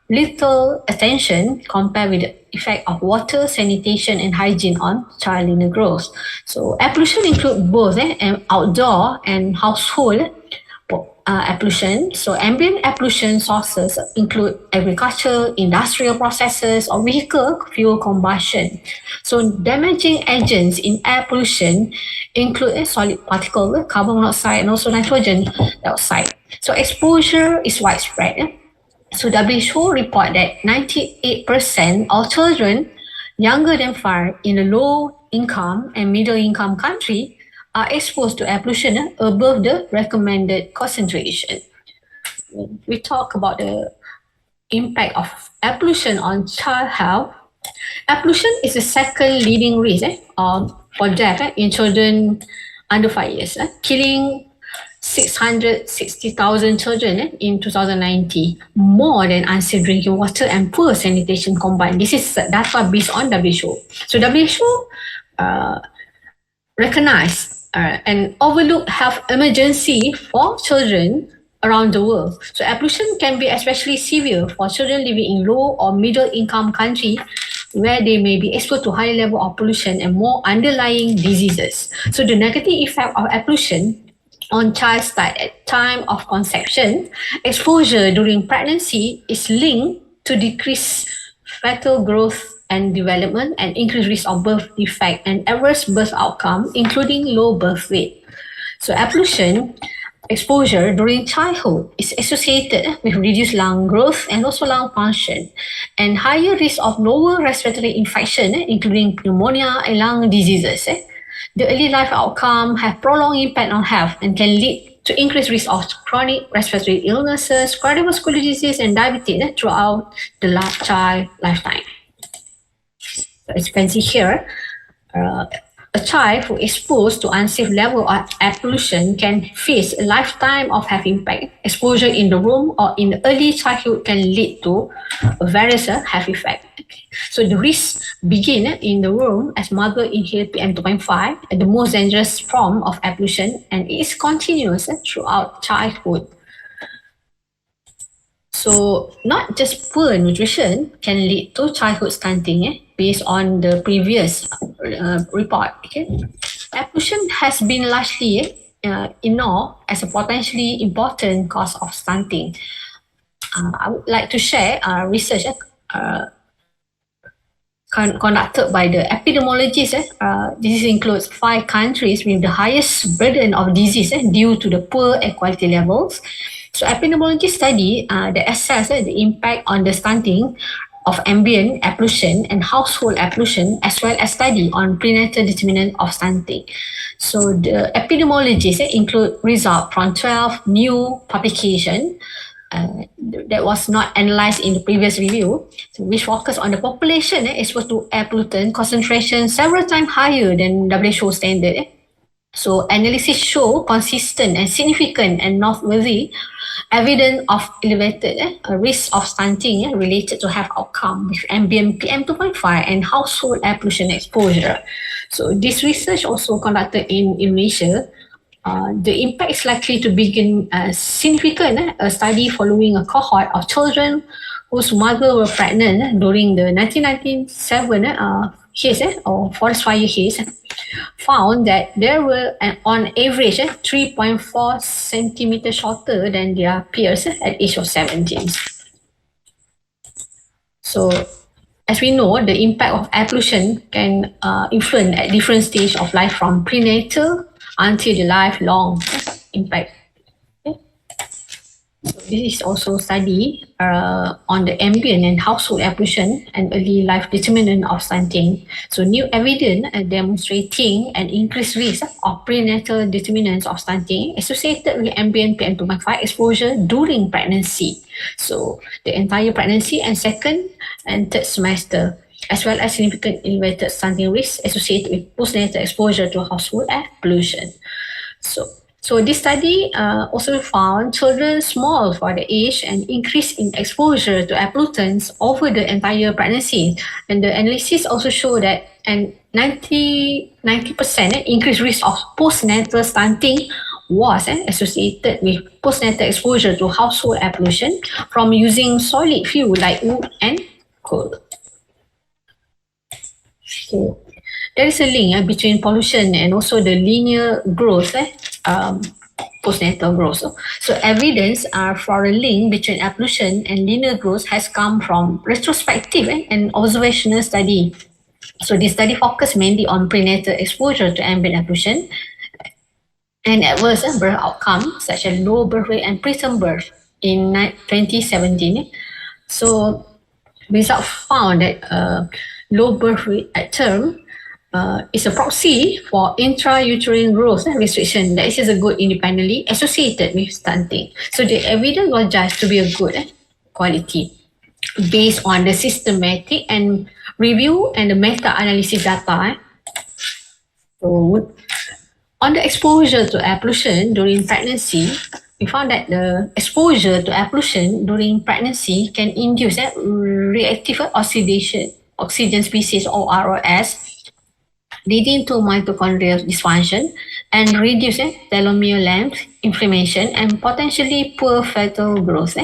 little attention compared with the effect of water, sanitation, and hygiene on child linear growth. So ablution includes both outdoor and household ablution. So ambient ablution sources include agriculture, industrial processes, or vehicle fuel combustion. So damaging agents in air pollution include solid particle, carbon monoxide, and also nitrogen dioxide. So exposure is widespread. So WHO report that 98% of children younger than 5 in a low income and middle income country are exposed to pollution above the recommended concentration. When we talk about the impact of pollution on child health, pollution is the second leading risk for death in children under 5 years, killing 660,000 children in 2019, more than unsafe drinking water and poor sanitation combined. This is data based on WHO. So WHO recognized an overlooked health emergency for children around the world. So pollution can be especially severe for children living in low or middle income countries where they may be exposed to higher level of pollution and more underlying diseases. So the negative effect of pollution on child's diet at time of conception, exposure during pregnancy is linked to decreased fetal growth and development and increased risk of birth defect and adverse birth outcome, including low birth weight. So pollution exposure during childhood is associated with reduced lung growth and also lung function and higher risk of lower respiratory infection, including pneumonia and lung diseases. The early life outcome have prolonged impact on health and can lead to increased risk of chronic respiratory illnesses, cardiovascular disease, and diabetes throughout the child lifetime. As you can see here, a child who is exposed to unsafe level of pollution can face a lifetime of health impact. Exposure in the womb or in early childhood can lead to various health effects. So the risks begin in the womb as mother inhale PM 2.5, the most dangerous form of pollution, and it is continuous throughout childhood. So not just poor nutrition can lead to childhood stunting based on the previous report. Pollution has been largely ignored as a potentially important cause of stunting. I would like to share research conducted by the epidemiologists. This includes 5 countries with the highest burden of disease due to the poor air quality levels. So epidemiologists study that assess the impact on the stunting of ambient pollution and household pollution, as well as study on prenatal determinant of stunting. So the epidemiologists include results from 12 new publications that was not analyzed in the previous review, so which focus on the population exposed to air pollutant concentration several times higher than WHO standard. So analysis show consistent and significant and noteworthy evidence of elevated risk of stunting related to health outcome with ambient PM 2.5 and household air pollution exposure. So this research also conducted in Indonesia. The impact is likely to begin significant. A study following a cohort of children whose mother were pregnant during the 1997 case or forest fire case found that there were on average 3.4 centimeters shorter than their peers at age of 17. So as we know, the impact of air pollution can influence at different stages of life from prenatal until the lifelong impact. So this is also study on the ambient and household air pollution and early life determinant of stunting. So new evidence demonstrating an increased risk of prenatal determinants of stunting associated with ambient PM 2.5 exposure during pregnancy. So the entire pregnancy and second and third semester, as well as significant elevated stunting risk associated with postnatal exposure to household air pollution. So this study also found children small for the age and increase in exposure to air pollutants over the entire pregnancy. And the analysis also showed that an 90% increased risk of postnatal stunting was associated with postnatal exposure to household air pollution from using solid fuel like wood and coal. So there is a link between pollution and also the linear growth, postnatal growth. So evidence for a link between air pollution and linear growth has come from retrospective and observational study. So this study focused mainly on prenatal exposure to ambient air pollution and adverse birth outcomes such as low birth weight and preterm birth in 2017. So results found that low birth weight at term is a proxy for intrauterine growth restriction that is a good independently associated with stunting. So the evidence was judged to be a good quality based on the systematic and review and the meta-analysis data. So on the exposure to ablution during pregnancy, we found that the exposure to ablution during pregnancy can induce reactive oxygen species or ROS, leading to mitochondrial dysfunction and reduce telomere length, inflammation, and potentially poor fetal growth.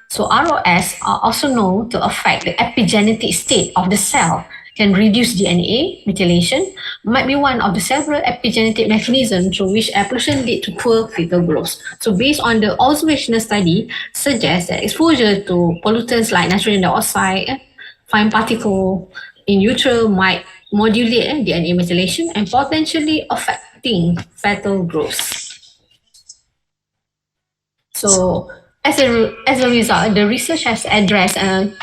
So ROS are also known to affect the epigenetic state of the cell, can reduce DNA, methylation, might be one of the several epigenetic mechanisms through which ablution lead to poor fetal growth. So based on the observational study, suggests that exposure to pollutants like nitrogen dioxide, fine particle in utero might modulate DNA methylation and potentially affecting fetal growth. So as a result, the research has addressed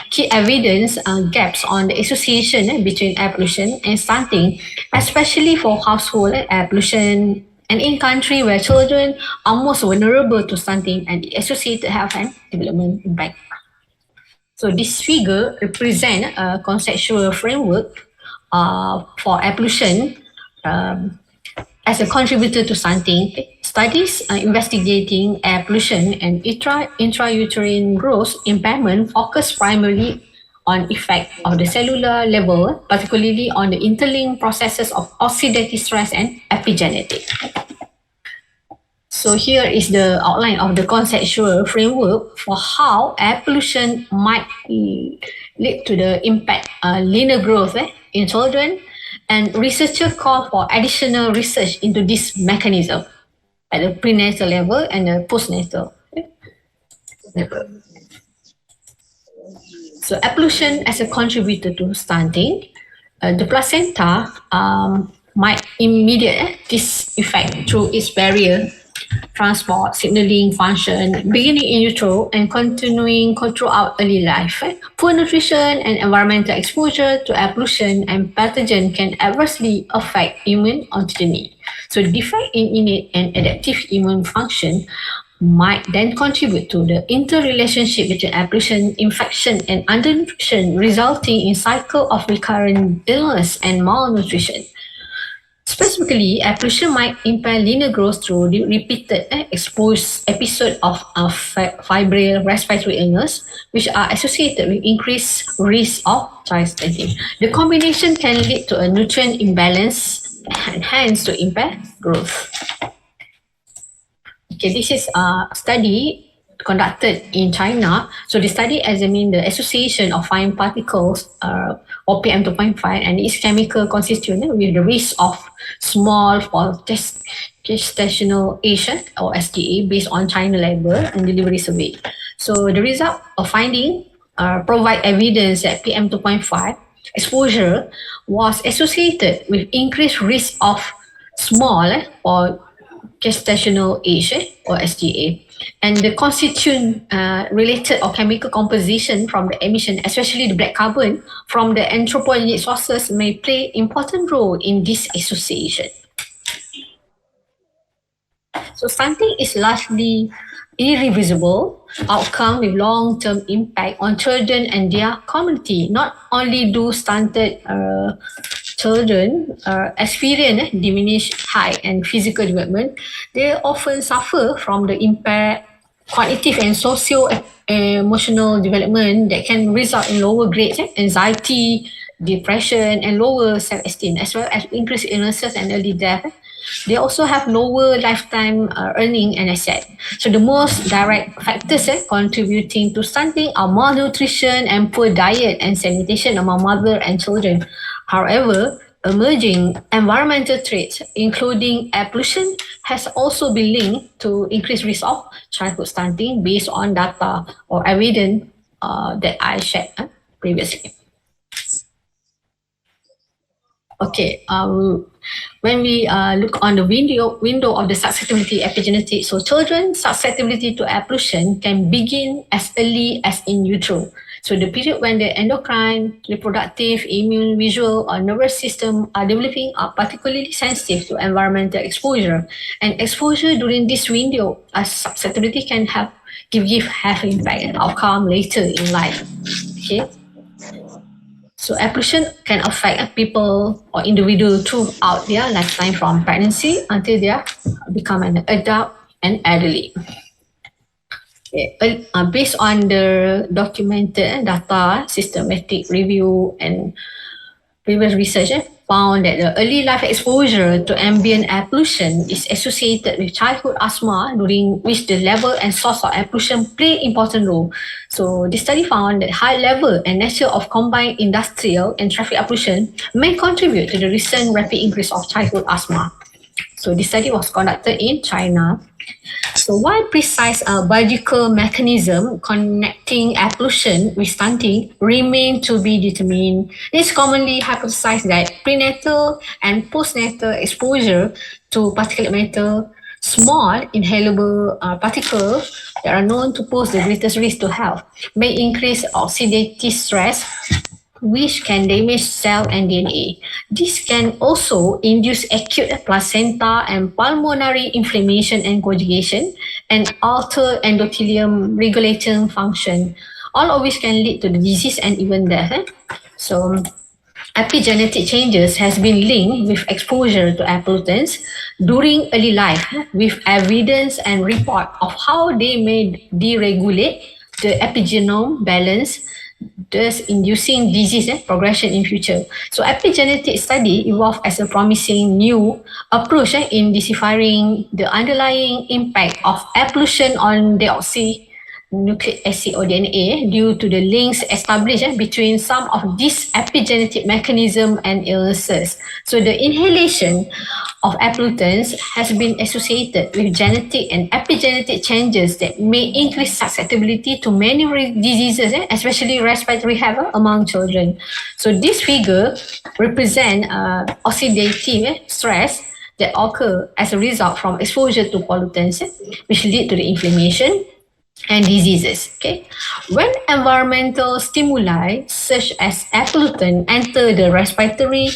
key evidence gaps on the association between ablution and stunting, especially for household ablution and in countries where children are most vulnerable to stunting and the associated health and development impact. So this figure represents a conceptual framework for ablution as a contributor to stunting. Studies investigating ablution and intrauterine growth impairment focus primarily on effect of the cellular level, particularly on the interlinked processes of oxidative stress and epigenetic. So here is the outline of the conceptual framework for how ablution might lead to the impact linear growth in children, and researchers call for additional research into this mechanism at the prenatal level and the postnatal level. So ablution as a contributor to stunting, the placenta might mediate this effect through its barrier transport, signaling function, beginning in utero and continuing throughout early life. Poor nutrition and environmental exposure to ablution and pathogen can adversely affect immune autonomy. So defect in innate and adaptive immune function might then contribute to the interrelationship between ablution, infection, and undernutrition, resulting in cycle of recurrent illness and malnutrition. Specifically, ablution might impair linear growth through the repeated exposed episode of febrile respiratory illness, which are associated with increased risk of child stunting. The combination can lead to a nutrient imbalance and hence to impair growth. Okay, this is a study conducted in China. So the study examined the association of fine particles or PM2.5 and its chemical constituent with the risk of small for gestational age or SGA based on China labor and delivery survey. So the result of finding provide evidence that PM2.5 exposure was associated with increased risk of small or gestational age or SGA, and the constituent related or chemical composition from the emission, especially the black carbon from the anthropogenic sources, may play important role in this association. So stunting is largely irreversible outcome with long-term impact on children and their community. Not only do stunted children experience diminished height and physical development, they often suffer from the impaired cognitive and socio-emotional development that can result in lower grades, anxiety, depression, and lower self-esteem, as well as increased illnesses and early death. They also have lower lifetime earning and asset. So the most direct factors contributing to stunting are malnutrition and poor diet and sanitation among mother and children. However, emerging environmental traits, including ablution, has also been linked to increased risk of childhood stunting based on data or evidence that I shared previously. Okay, when we look on the window of the susceptibility epigenetic, so children's susceptibility to ablution can begin as early as in utero. So the period when the endocrine, reproductive, immune, visual, or nervous system are developing are particularly sensitive to environmental exposure. And exposure during this window as susceptibility can have impact and outcome later in life. Okay. So ablution can affect people or individual throughout their lifetime from pregnancy until they become an adult and elderly. Based on the documented data, systematic review, and previous research found that the early life exposure to ambient pollution is associated with childhood asthma, during which the level and source of pollution play important role. So the study found that high level and nature of combined industrial and traffic pollution may contribute to the recent rapid increase of childhood asthma. So the study was conducted in China. So while precise biological mechanism connecting pollution with stunting remain to be determined, it's commonly hypothesized that prenatal and postnatal exposure to particulate matter, small inhalable particles that are known to pose the greatest risk to health, may increase oxidative stress, which can damage cell and DNA. This can also induce acute placenta and pulmonary inflammation and conjugation, and alter endothelium regulating function, all of which can lead to the disease and even death. So epigenetic changes has been linked with exposure to pollutants during early life, with evidence and report of how they may deregulate the epigenome balance, thus inducing disease progression in future. So epigenetic study evolved as a promising new approach in deciphering the underlying impact of pollution on deoxynucleic acid or DNA due to the links established between some of these epigenetic mechanisms and illnesses. So the inhalation of pollutants has been associated with genetic and epigenetic changes that may increase susceptibility to many diseases, especially respiratory health among children. So this figure represents oxidative stress that occur as a result from exposure to pollutants, which lead to the inflammation and diseases. Okay, when environmental stimuli such as pollutant enter the respiratory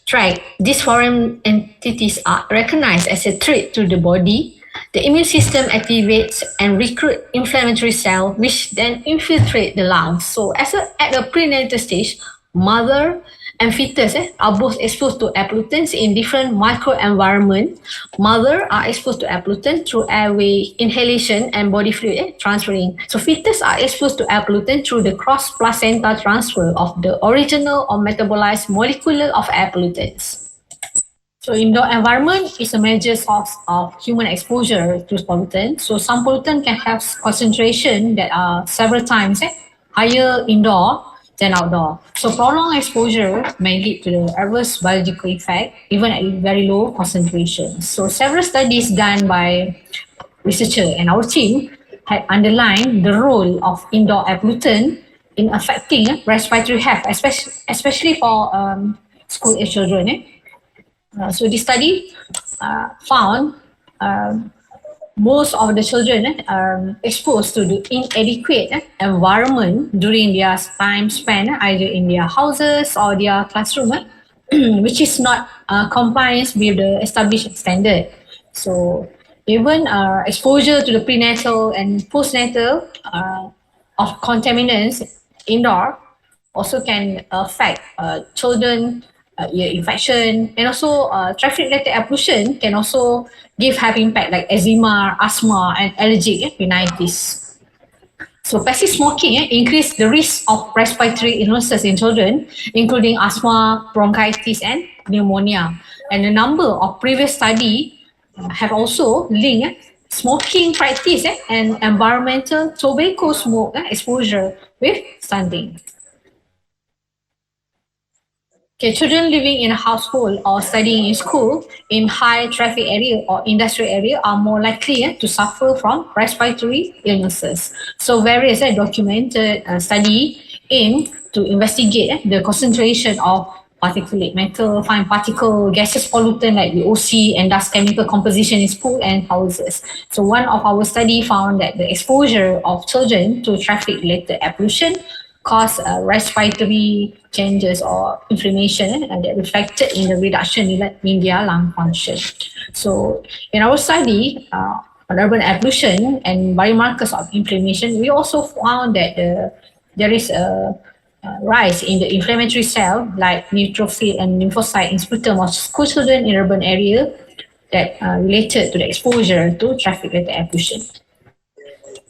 tract, these foreign entities are recognized as a threat to the body. The immune system activates and recruit inflammatory cells, which then infiltrate the lungs. So at the prenatal stage, mother and fetus are both exposed to pollutants in different microenvironment. Mother are exposed to pollutant through airway inhalation and body fluid transferring. So fetus are exposed to pollutant through the cross-placenta transfer of the original or metabolized molecule of pollutants. So indoor environment is a major source of human exposure to pollutants. So some pollutant can have concentration that are several times higher indoor than outdoor. So prolonged exposure may lead to the adverse biological effect, even at very low concentrations. So several studies done by researchers and our team had underlined the role of indoor pollutant in affecting respiratory health, especially for school-age children. So this study found most of the children are exposed to the inadequate environment during their time spent either in their houses or their classroom, which is not compliant with the established standard. So even exposure to the prenatal and postnatal of contaminants indoor also can affect children ear infection, and also traffic-related pollution can also have impact like eczema, asthma, and allergic rhinitis. So passive smoking increase the risk of respiratory illnesses in children, including asthma, bronchitis, and pneumonia. And a number of previous studies have also linked smoking practice and environmental tobacco smoke exposure with stunting. Okay, children living in a household or studying in school in high traffic area or industrial area are more likely to suffer from respiratory illnesses. So various documented study aim to investigate the concentration of particulate matter, fine particle, gaseous pollutant like VOC and dust chemical composition in school and houses. So one of our study found that the exposure of children to traffic related pollution cause respiratory changes or inflammation and that reflected in the reduction in their lung function. So in our study on urban ablution and biomarkers of inflammation, we also found that there is a rise in the inflammatory cell like neutrophil and lymphocyte in sputum of school children in urban area that related to the exposure to traffic-related ablution.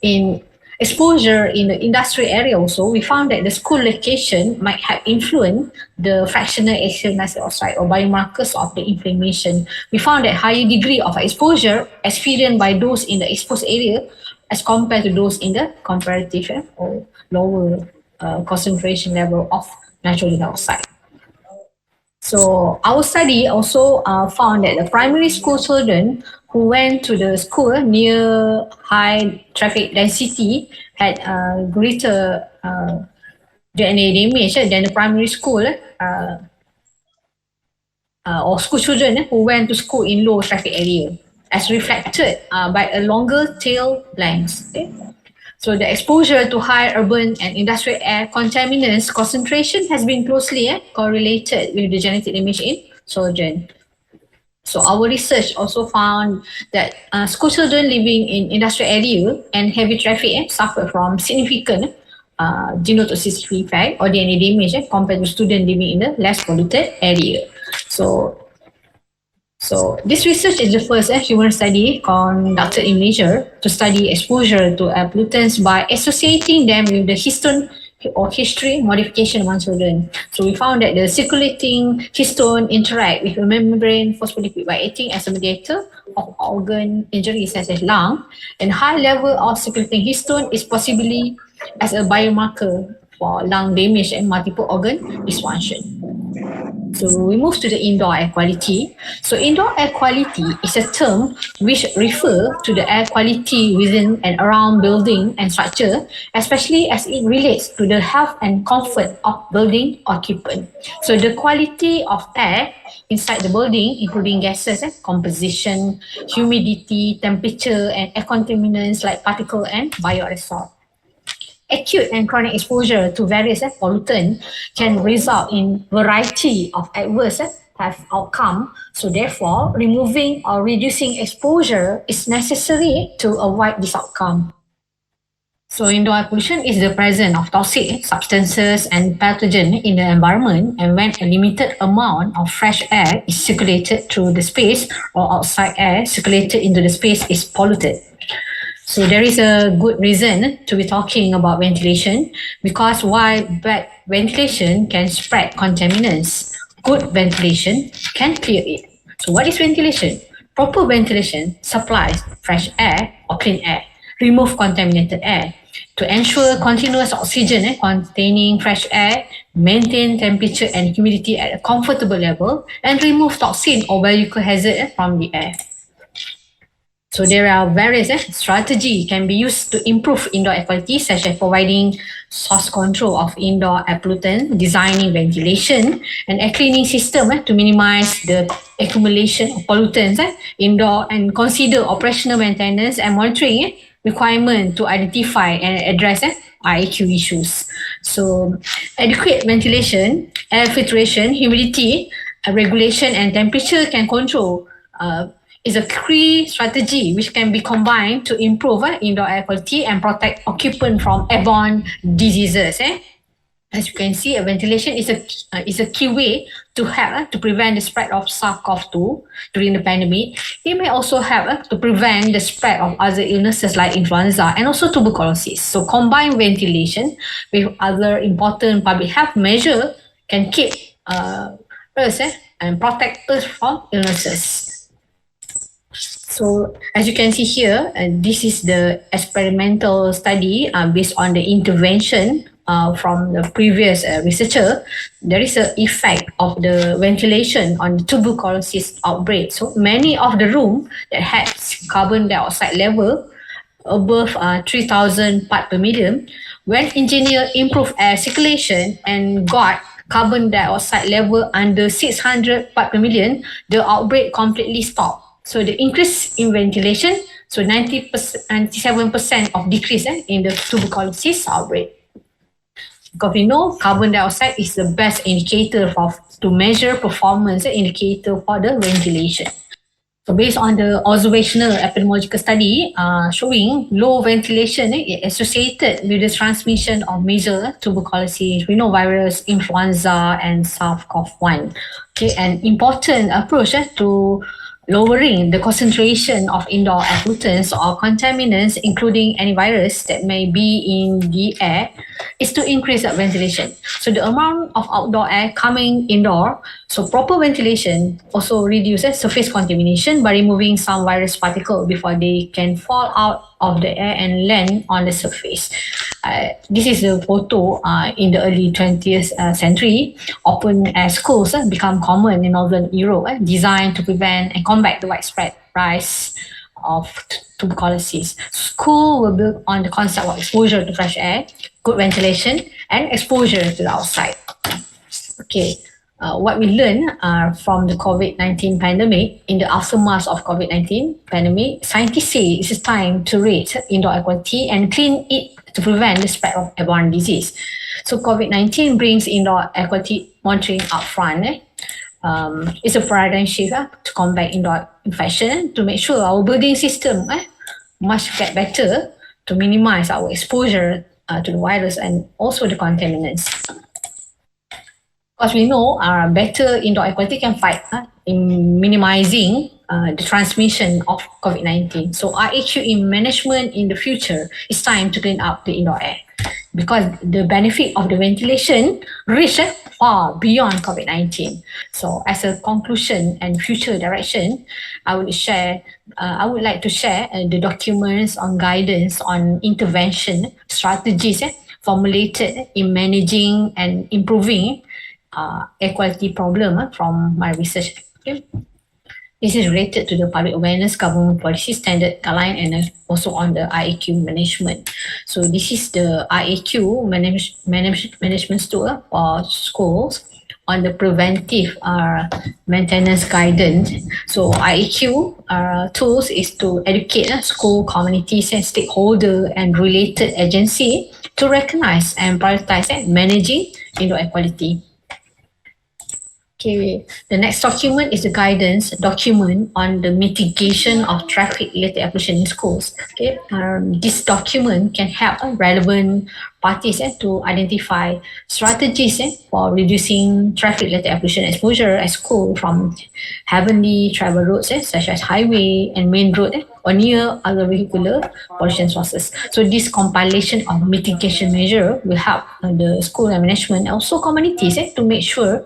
In exposure in the industrial area also, we found that the school location might have influenced the fractional acyl nitric oxide or biomarkers of the inflammation. We found that higher degree of exposure experienced by those in the exposed area as compared to those in the comparative or lower concentration level of nitrogen dioxide. So our study also found that the primary school children who went to the school near high traffic density had greater DNA damage than the primary school or school children who went to school in low traffic area, as reflected by a longer tail length. Okay? So the exposure to high urban and industrial air contaminants concentration has been closely correlated with the genetic damage in children. So our research also found that school children living in industrial area and heavy traffic suffer from significant genotoxicity effect or DNA damage compared to students living in the less polluted area. So this research is the first human study conducted in nature to study exposure to pollutants by associating them with the histone or history modification among children. So we found that the circulating histone interact with a membrane phospholipid by acting as a mediator of organ injuries such as lung, and high level of circulating histone is possibly as a biomarker for lung damage and multiple organ dysfunction. So we move to the indoor air quality. So indoor air quality is a term which refers to the air quality within and around building and structure, especially as it relates to the health and comfort of building occupant. So the quality of air inside the building, including gases, composition, humidity, temperature, and air contaminants like particle and bioaerosol. Acute and chronic exposure to various pollutants can result in variety of adverse health outcome. So therefore, removing or reducing exposure is necessary to avoid this outcome. So indoor air pollution is the presence of toxic substances and pathogens in the environment, and when a limited amount of fresh air is circulated through the space or outside air circulated into the space is polluted. So there is a good reason to be talking about ventilation, because while bad ventilation can spread contaminants, good ventilation can clear it. So what is ventilation? Proper ventilation supplies fresh air or clean air, remove contaminated air to ensure continuous oxygen containing fresh air, maintain temperature and humidity at a comfortable level, and remove toxin or vehicle hazard from the air. So there are various strategies can be used to improve indoor air quality, such as providing source control of indoor air pollutant, designing ventilation and air cleaning system to minimize the accumulation of pollutants indoor, and consider operational maintenance and monitoring requirement to identify and address IAQ issues. So adequate ventilation, air filtration, humidity regulation and temperature can control is a key strategy which can be combined to improve indoor air quality and protect occupants from airborne diseases. As you can see, ventilation is a key way to help to prevent the spread of SARS-CoV-2 during the pandemic. It may also help to prevent the spread of other illnesses like influenza and also tuberculosis. So combined ventilation with other important public health measures can keep us and protect us from illnesses. So as you can see here, this is the experimental study based on the intervention from the previous researcher. There is an effect of the ventilation on the tuberculosis outbreak. So many of the rooms that had carbon dioxide level above 3,000 parts per million, when engineers improved air circulation and got carbon dioxide level under 600 parts per million, the outbreak completely stopped. So the increase in ventilation, so 97% of decrease in the tuberculosis outbreak. Because we know carbon dioxide is the best indicator to measure performance indicator for the ventilation. So based on the observational epidemiological study showing low ventilation is associated with the transmission of major tuberculosis, rhinovirus, influenza, and SARS-CoV-1. Okay, an important approach to lowering the concentration of indoor effluents or contaminants, including any virus that may be in the air, is to increase the ventilation. So the amount of outdoor air coming indoor, so proper ventilation also reduces surface contamination by removing some virus particle before they can fall out of the air and land on the surface. This is a photo in the early 20th century. Open air schools become common in Northern Europe, designed to prevent and combat the widespread rise of tuberculosis. School were built on the concept of exposure to fresh air, good ventilation, and exposure to the outside. Okay, what we learned from the COVID-19 pandemic, in the aftermath of COVID-19 pandemic, scientists say it's time to raise indoor air quality and clean it to prevent the spread of airborne disease. So COVID-19 brings indoor air quality monitoring up front. It's a paradigm shift to combat indoor infection, to make sure our building system must get better to minimize our exposure to the virus and also the contaminants. Because we know better indoor air quality can fight in minimizing the transmission of COVID-19. So IAQ in management in the future, it's time to clean up the indoor air, because the benefit of the ventilation reach far beyond COVID-19. So as a conclusion and future direction, I would like to share the documents on guidance on intervention strategies formulated in managing and improving air quality problem from my research. Okay. This is related to the public awareness, government policy, standard guideline, and also on the IAQ management. So this is the IAQ management tool for schools on the preventive maintenance guidance. So IAQ tools is to educate school communities and stakeholder and related agency to recognize and prioritize managing indoor air quality. Okay, the next document is the guidance document on the mitigation of traffic-related pollution in schools. Okay, this document can help relevant parties to identify strategies for reducing traffic-related pollution exposure at school from heavily traveled roads such as highway and main road or near other vehicular pollution sources. So this compilation of mitigation measure will help the school and management, also communities, to make sure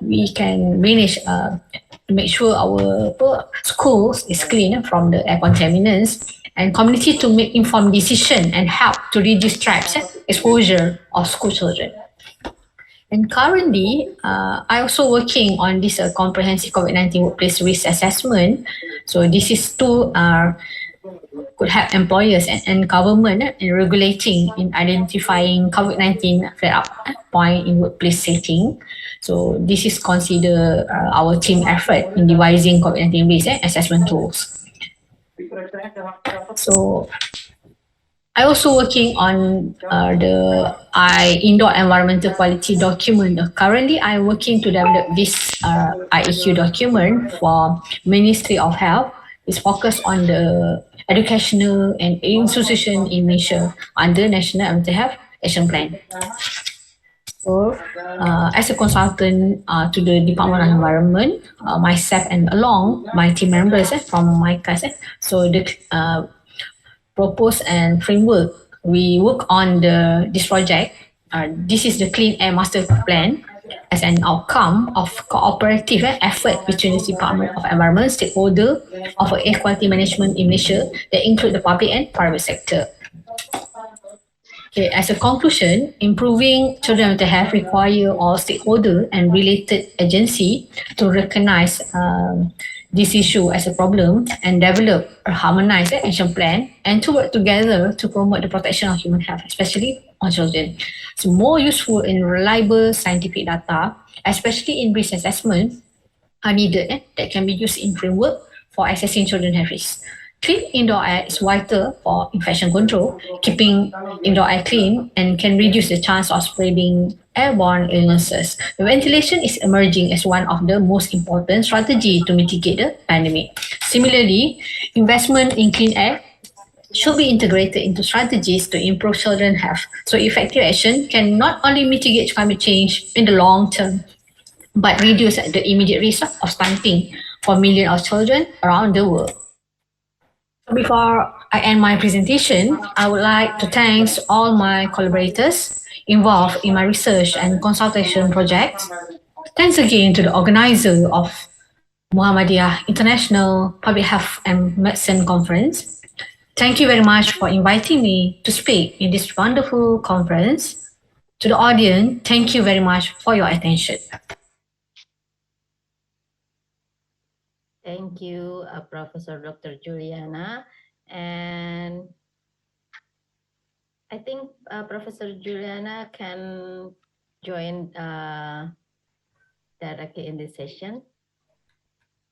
we can manage to make sure our schools is clean from the air contaminants, and community to make informed decision and help to reduce stress exposure of school children. And currently, I also working on this comprehensive COVID-19 workplace risk assessment. So this is to could help employers and government in regulating in identifying COVID-19 flare-up point in workplace setting. So this is consider our team effort in devising COVID-19 risk assessment tools. So I also working on the indoor environmental quality document. Currently, I'm working to develop this IEQ document for Ministry of Health. It's focused on the educational and institution in Malaysia under National Mental Health Action Plan. So, as a consultant to the Department of Environment, myself and along my team members from my class, so the propose and framework, we work on this project. This is the Clean Air Master Plan as an outcome of cooperative effort between the Department of Environment, stakeholder of air quality management in Malaysia that include the public and private sector. Okay, as a conclusion, improving children's mental health require all stakeholder and related agency to recognize this issue as a problem and develop a harmonized action plan and to work together to promote the protection of human health, especially on children. So more useful and reliable scientific data, especially in risk assessment, are needed that can be used in framework for assessing children health risk. Clean indoor air is vital for infection control, keeping indoor air clean and can reduce the chance of spreading airborne illnesses. Ventilation is emerging as one of the most important strategies to mitigate the pandemic. Similarly, investment in clean air should be integrated into strategies to improve children's health. So effective action can not only mitigate climate change in the long term, but reduce the immediate risk of stunting for millions of children around the world. Before I end my presentation, I would like to thank all my collaborators involved in my research and consultation projects. Thanks again to the organizer of Muhammadiyah International Public Health and Medicine Conference. Thank you very much for inviting me to speak in this wonderful conference. To the audience, thank you very much for your attention. Thank you, Professor Dr. Juliana. And I think Professor Juliana can join directly in this session.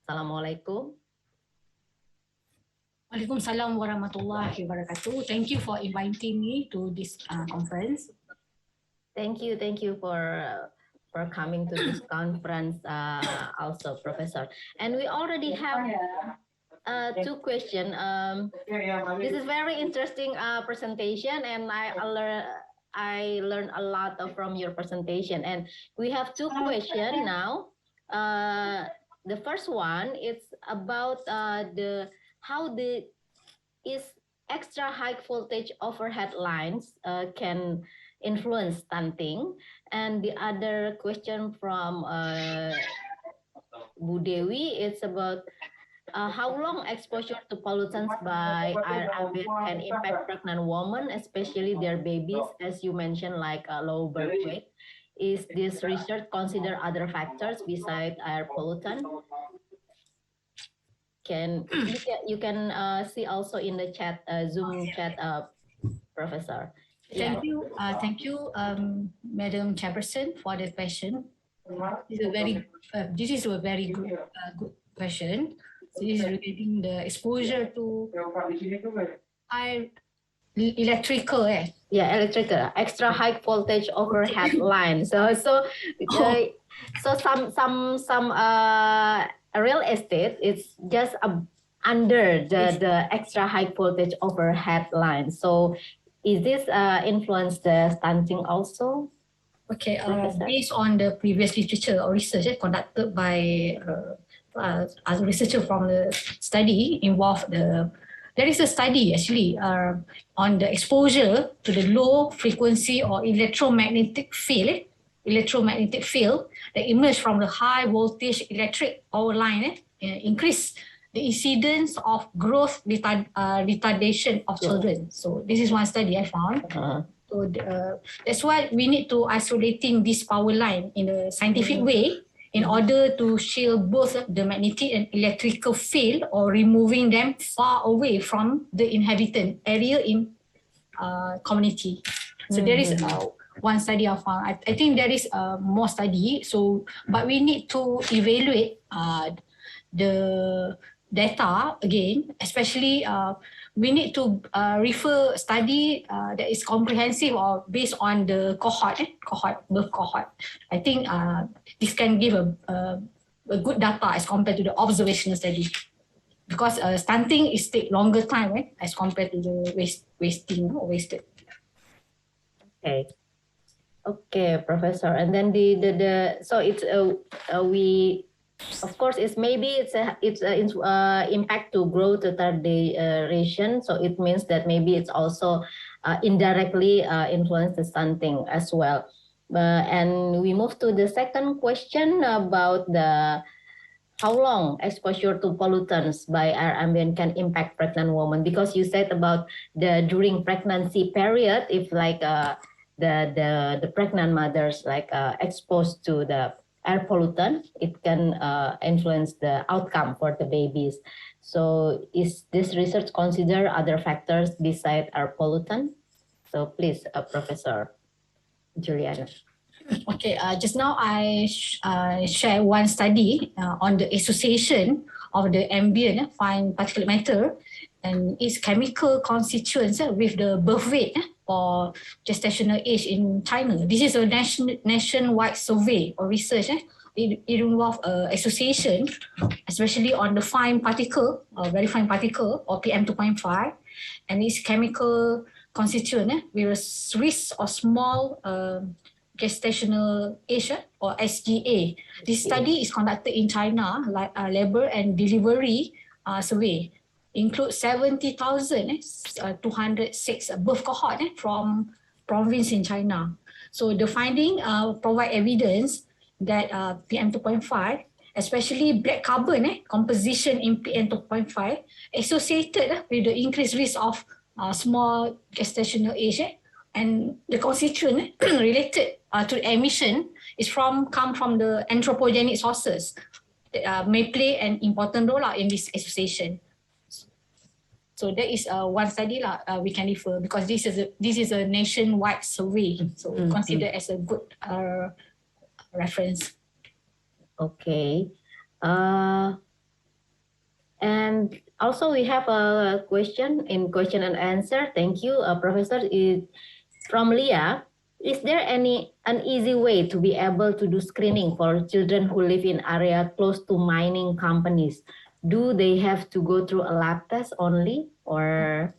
Assalamualaikum. Waalaikumsalam warahmatullahi wabarakatuh. Thank you for inviting me to this conference. Thank you for coming to this conference also, Professor. And we already have two questions. This is very interesting presentation, and I learned a lot from your presentation. And we have two questions now. The first one is about how is extra high voltage overhead lines can influence stunting. And the other question from Bu Dewi is about how long exposure to pollutants by air ambient can impact pregnant women, especially their babies, as you mentioned, like low birth weight. Is this research consider other factors besides air pollutant? You can see also in the chat, Zoom chat, Professor. Thank you, Madam Chairperson, for the question. This is a very good question. So this is regarding the exposure to electrical. Electrical, extra high voltage overhead line. So some real estate is just under the extra high voltage overhead line. So is this influence the stunting also? Okay, based on the previous literature or research conducted by a researcher from the study involved there is a study actually on the exposure to the low frequency or electromagnetic field that emerge from the high voltage electric power line increase the incidence of growth retardation of children. So this is one study I found. So that's why we need to isolating this power line in a scientific way in order to shield both the magnetic and electrical field or removing them far away from the inhabitant area in community. So there is one study I found. I think there is more study. So, but we need to evaluate the data again, especially we need to refer study that is comprehensive or based on the birth cohort. I think this can give a good data as compared to the observational study, because stunting is take longer time as compared to the wasting or wasted. Okay, Professor. And then so it's of course it's impact to growth retardation. So it means that maybe it's also indirectly influence the stunting as well. And we move to the second question about the how long exposure to pollutants by air ambient can impact pregnant women, because you said about during pregnancy period, if like the pregnant mothers like exposed to the air pollutant, it can influence the outcome for the babies. So is this research consider other factors besides air pollutant? So please, Professor Juliana. Okay, just now I share one study on the association of the ambient fine particulate matter and its chemical constituents with the birth weight or gestational age in China. This is a nationwide survey or research. It involves association, especially on the fine particle, very fine particle, or PM2.5, and its chemical constituent with a risk of small gestational age or SGA. This study is conducted in China, like labor and delivery survey. Includes 70,206 birth cohort from province in China. So the finding provide evidence that PM2.5, especially black carbon composition in PM2.5, associated with the increased risk of small gestational age, and the constituent related to emission is come from the anthropogenic sources that may play an important role in this association. So that is one study we can refer, because this is a nationwide survey, so considered as a good reference. Okay. And also we have a question in question and answer. Thank you, Professor. From Leah. Is there an easy way to be able to do screening for children who live in area close to mining companies? Do they have to go through a lab test only, or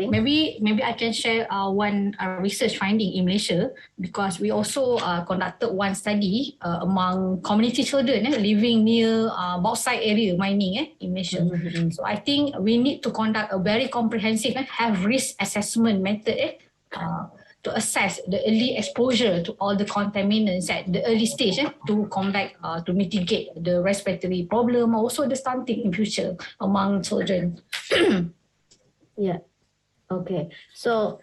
maybe I can share one research finding in Malaysia, because we also conducted one study among community children living near bauxite area mining in Malaysia. So I think we need to conduct a very comprehensive health risk assessment method to assess the early exposure to all the contaminants at the early stage to combat, to mitigate the respiratory problem, also the stunting in future among children. Yeah. Okay. So,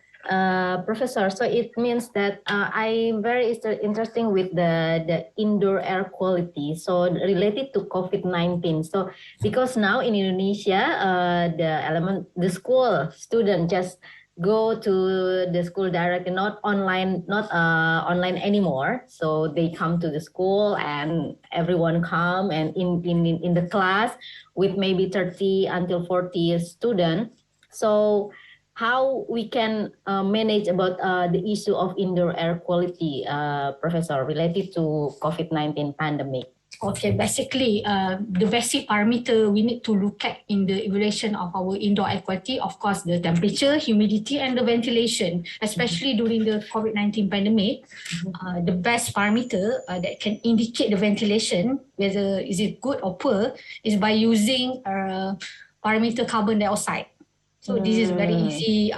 Professor, so it means that I'm very interesting with the indoor air quality. So related to COVID-19. So because now in Indonesia, the school student just go to the school directly, not online anymore. So they come to the school and everyone come and in the class with maybe 30 until 40 students. So how we can manage about the issue of indoor air quality, Professor, related to COVID-19 pandemic? Okay, basically, the basic parameter we need to look at in the evaluation of our indoor air quality, of course, the temperature, humidity, and the ventilation, especially during the COVID-19 pandemic. The best parameter that can indicate the ventilation, whether is it good or poor, is by using parameter carbon dioxide. So this is very easy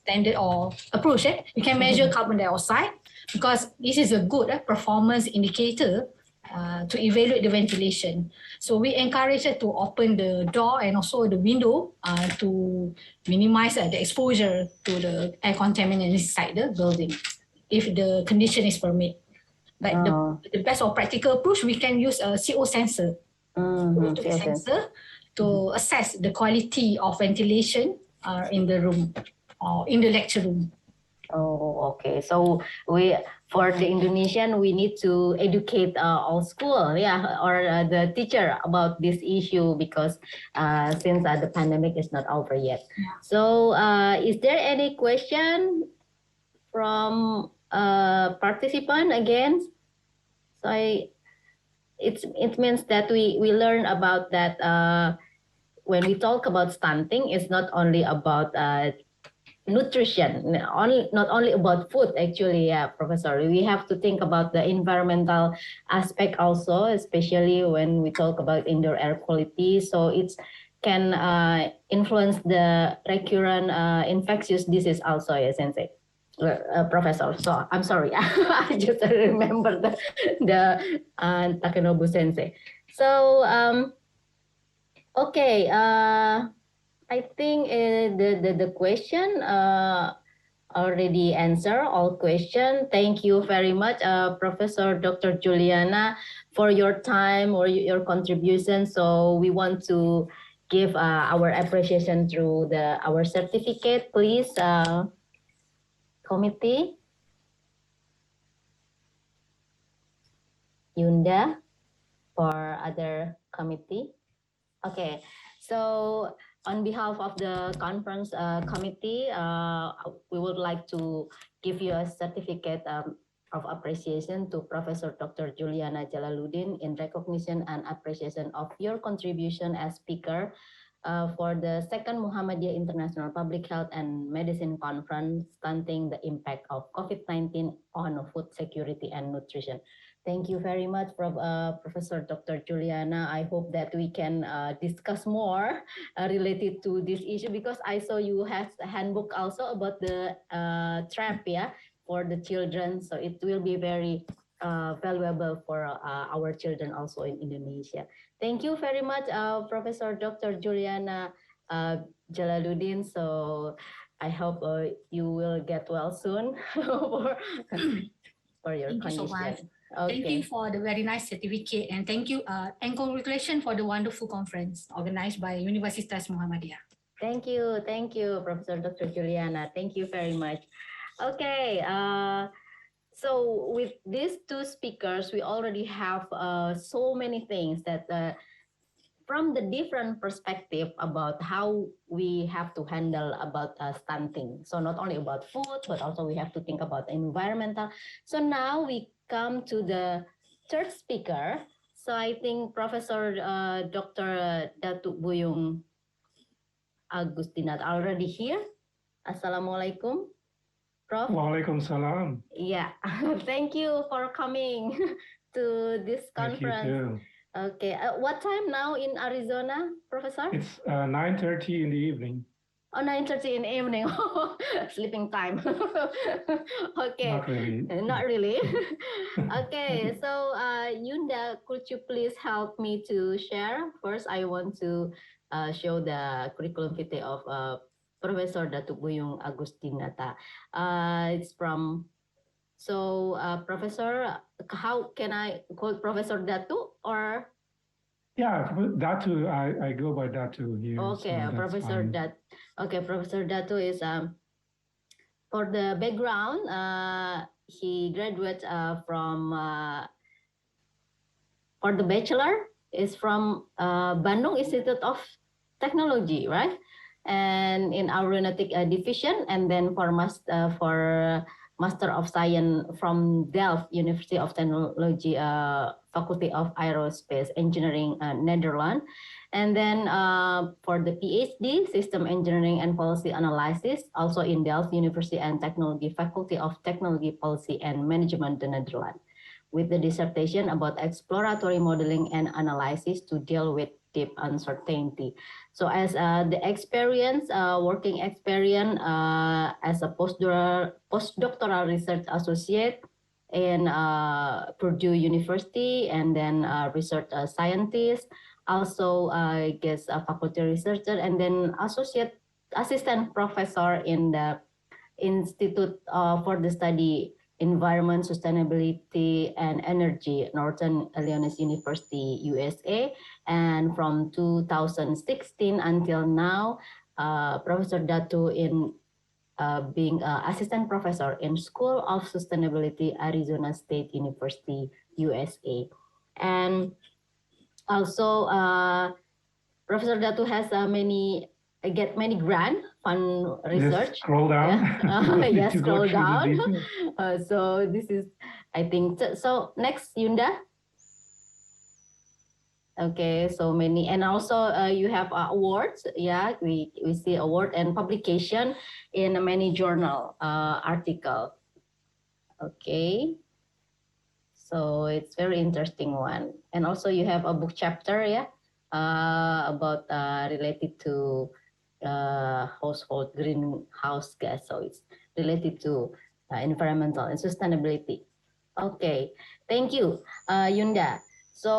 standard or approach. You can measure carbon dioxide, because this is a good performance indicator to evaluate the ventilation. So we encourage to open the door and also the window to minimize the exposure to the air contaminant inside the building, if the condition is permit. But the best or practical approach, we can use a CO sensor. Sensor to assess the quality of ventilation in the room or in the lecture room. Oh, okay. So for the Indonesian, we need to educate all school, or the teacher about this issue, because since the pandemic is not over yet. So is there any question from participant again? So it means that we learn about that when we talk about stunting, it's not only about nutrition, not only about food, actually, Professor. We have to think about the environmental aspect also, especially when we talk about indoor air quality. So it can influence the recurrent infectious disease also, Sensei. Professor. So I'm sorry, I just remember the Takenobu Sensei. So okay. I think the question already answered all questions. Thank you very much, Professor Dr. Juliana, for your time or your contribution. So we want to give our appreciation through our certificate, please, committee. Yunda for other committee. Okay. So On behalf of the conference committee, we would like to give you a certificate of appreciation to Professor Dr. Juliana Jalaluddin in recognition and appreciation of your contribution as speaker for the second Muhammadiyah International Public Health and Medicine Conference, Stunting the Impact of COVID-19 on Food Security and Nutrition. Thank you very much, Professor Dr. Juliana. I hope that we can discuss more related to this issue, because I saw you have a handbook also about the trap, for the children. So it will be very valuable for our children also in Indonesia. Thank you very much, Professor Dr. Juliana Jalaluddin. So I hope you will get well soon for your Thank you so condition. much. Thank Okay. you for the very nice certificate, and thank you and congratulations for the wonderful conference organized by Universitas Muhammadiyah. Thank you, Professor Dr. Juliana. Thank you very much. Okay, so with these two speakers, we already have so many things that from the different perspective about how we have to handle about stunting. So not only about food, but also we have to think about environmental. So now we come to the third speaker. So I think Professor Dr. Datuk Buyung Agustinat already here. Assalamualaikum, Prof. Waalaikumsalam. Yeah, thank you for coming to this Thank you conference. too. Okay, what time now in Arizona, Professor? It's 9:30 in the evening. Oh, 9:30 in the evening. Sleeping time. Okay. Not really. Not really. Okay, so Yunda, could you please help me to share? First, I want to show the curriculum vitae of Professor Datuk Buyung Agustinata. It's from, so Professor, how can I call Professor Datu or? Yeah, Datu, I go by Datu here. Okay, so that's Professor fine. Professor Datu is for the background. He graduated from for the bachelor is from Bandung Institute of Technology, right? And in aeronautic division, and then for Master of Science from Delft University of Technology, Faculty of Aerospace Engineering, Netherlands. And then for the PhD, System Engineering and Policy Analysis, also in Delft University and Technology, Faculty of Technology, Policy and Management, the Netherlands, with the dissertation about exploratory modeling and analysis to deal with deep uncertainty. So as the experience, working experience as a postdoctoral research associate in Purdue University, and then research scientist, also guest faculty researcher, and then assistant professor in the Institute for the Study Environment, Sustainability, and Energy, Northern Illinois University, USA. And from 2016 until now, Professor Datu in being assistant professor in School of Sustainability, Arizona State University, USA. And also, Professor Datu has many grant fund research. Just scroll down. Yes, To go scroll through the down. details. So this is, I think, so next, Yunda. Okay, so many, and also you have awards. Yeah, we see award and publication in many journal article. Okay, so it's very interesting one, and also you have a book chapter, yeah, about related to household greenhouse gas. So it's related to environmental and sustainability. Okay, thank you, Yunda. So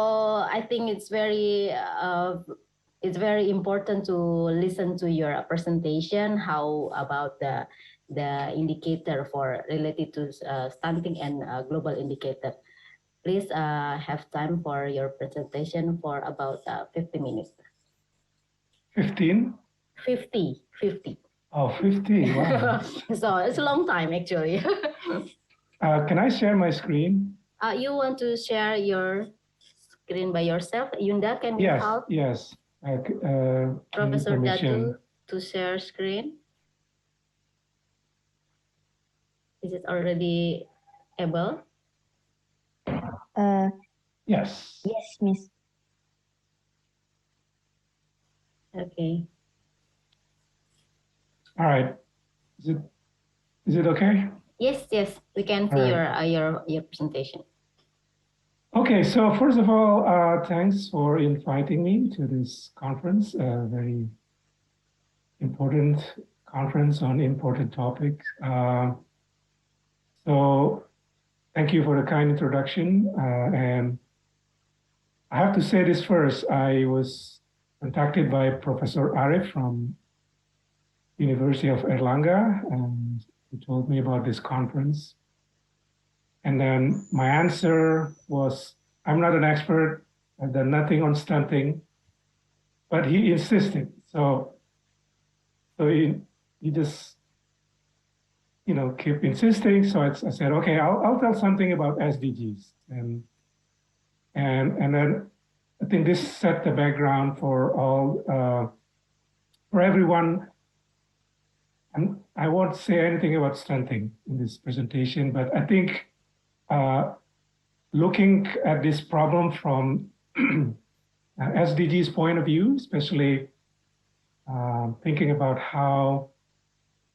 I think it's very important to listen to your presentation. How about the indicator for related to stunting and global indicator? Please have time for your presentation for about 50 minutes. 15? 50. Oh, 50. Wow. So it's a long time actually. Can I share my screen? You want to share your screen by yourself? Yunda, can you Yes, help? yes. Professor permission. Datu to share screen. Is it already able? Yes. Yes, Miss. Okay. All right. Is it okay? Yes, yes, we can All see right. your presentation. Okay, so first of all, thanks for inviting me to this conference, a very important conference on important topics. So thank you for the kind introduction. And I have to say this first. I was contacted by Professor Arif from University of Erlangen, and he told me about this conference. And then my answer was, I'm not an expert, I've done nothing on stunting, but he insisted. So he just, keep insisting. So I said, okay, I'll tell something about SDGs. And then I think this set the background for for everyone. And I won't say anything about stunting in this presentation, but I think looking at this problem from SDGs point of view, especially thinking about how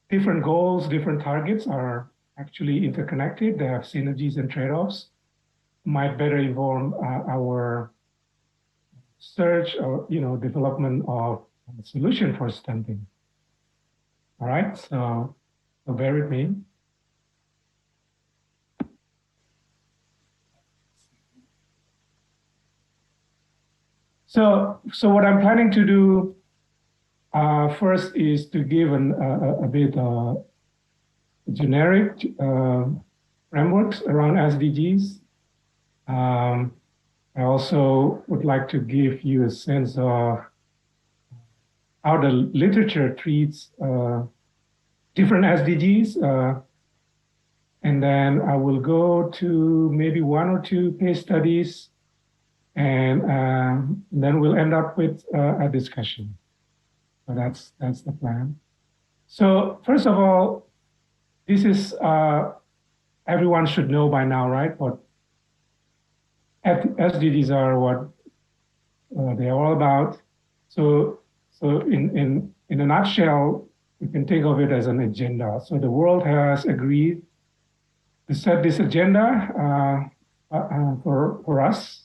different goals, different targets are actually interconnected, they have synergies and trade-offs, might better inform our search or development of a solution for stunting. All right, so bear with me. So what I'm planning to do first is to give a bit generic frameworks around SDGs. I also would like to give you a sense of how the literature treats different SDGs. And then I will go to maybe one or two case studies, and then we'll end up with a discussion. So that's the plan. So first of all, this is, everyone should know by now, right? What SDGs are, what they are all about. So in a nutshell, you can think of it as an agenda. So the world has agreed to set this agenda for us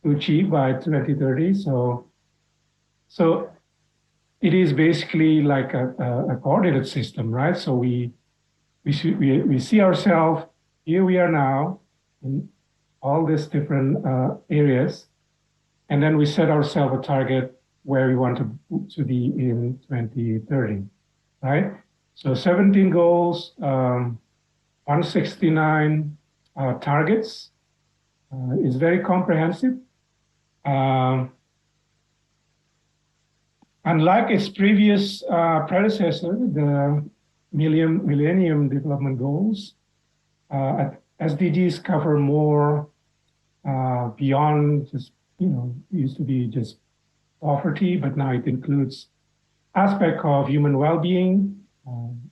to achieve by 2030. So it is basically like a coordinated system, right? So we see ourselves, here we are now in all these different areas, and then we set ourselves a target where we want to be in 2030, right? So 17 goals, 169 targets. Is very comprehensive. Unlike its previous predecessor, the Millennium Development Goals, SDGs cover more beyond just, it used to be just poverty, but now it includes aspect of human well-being, and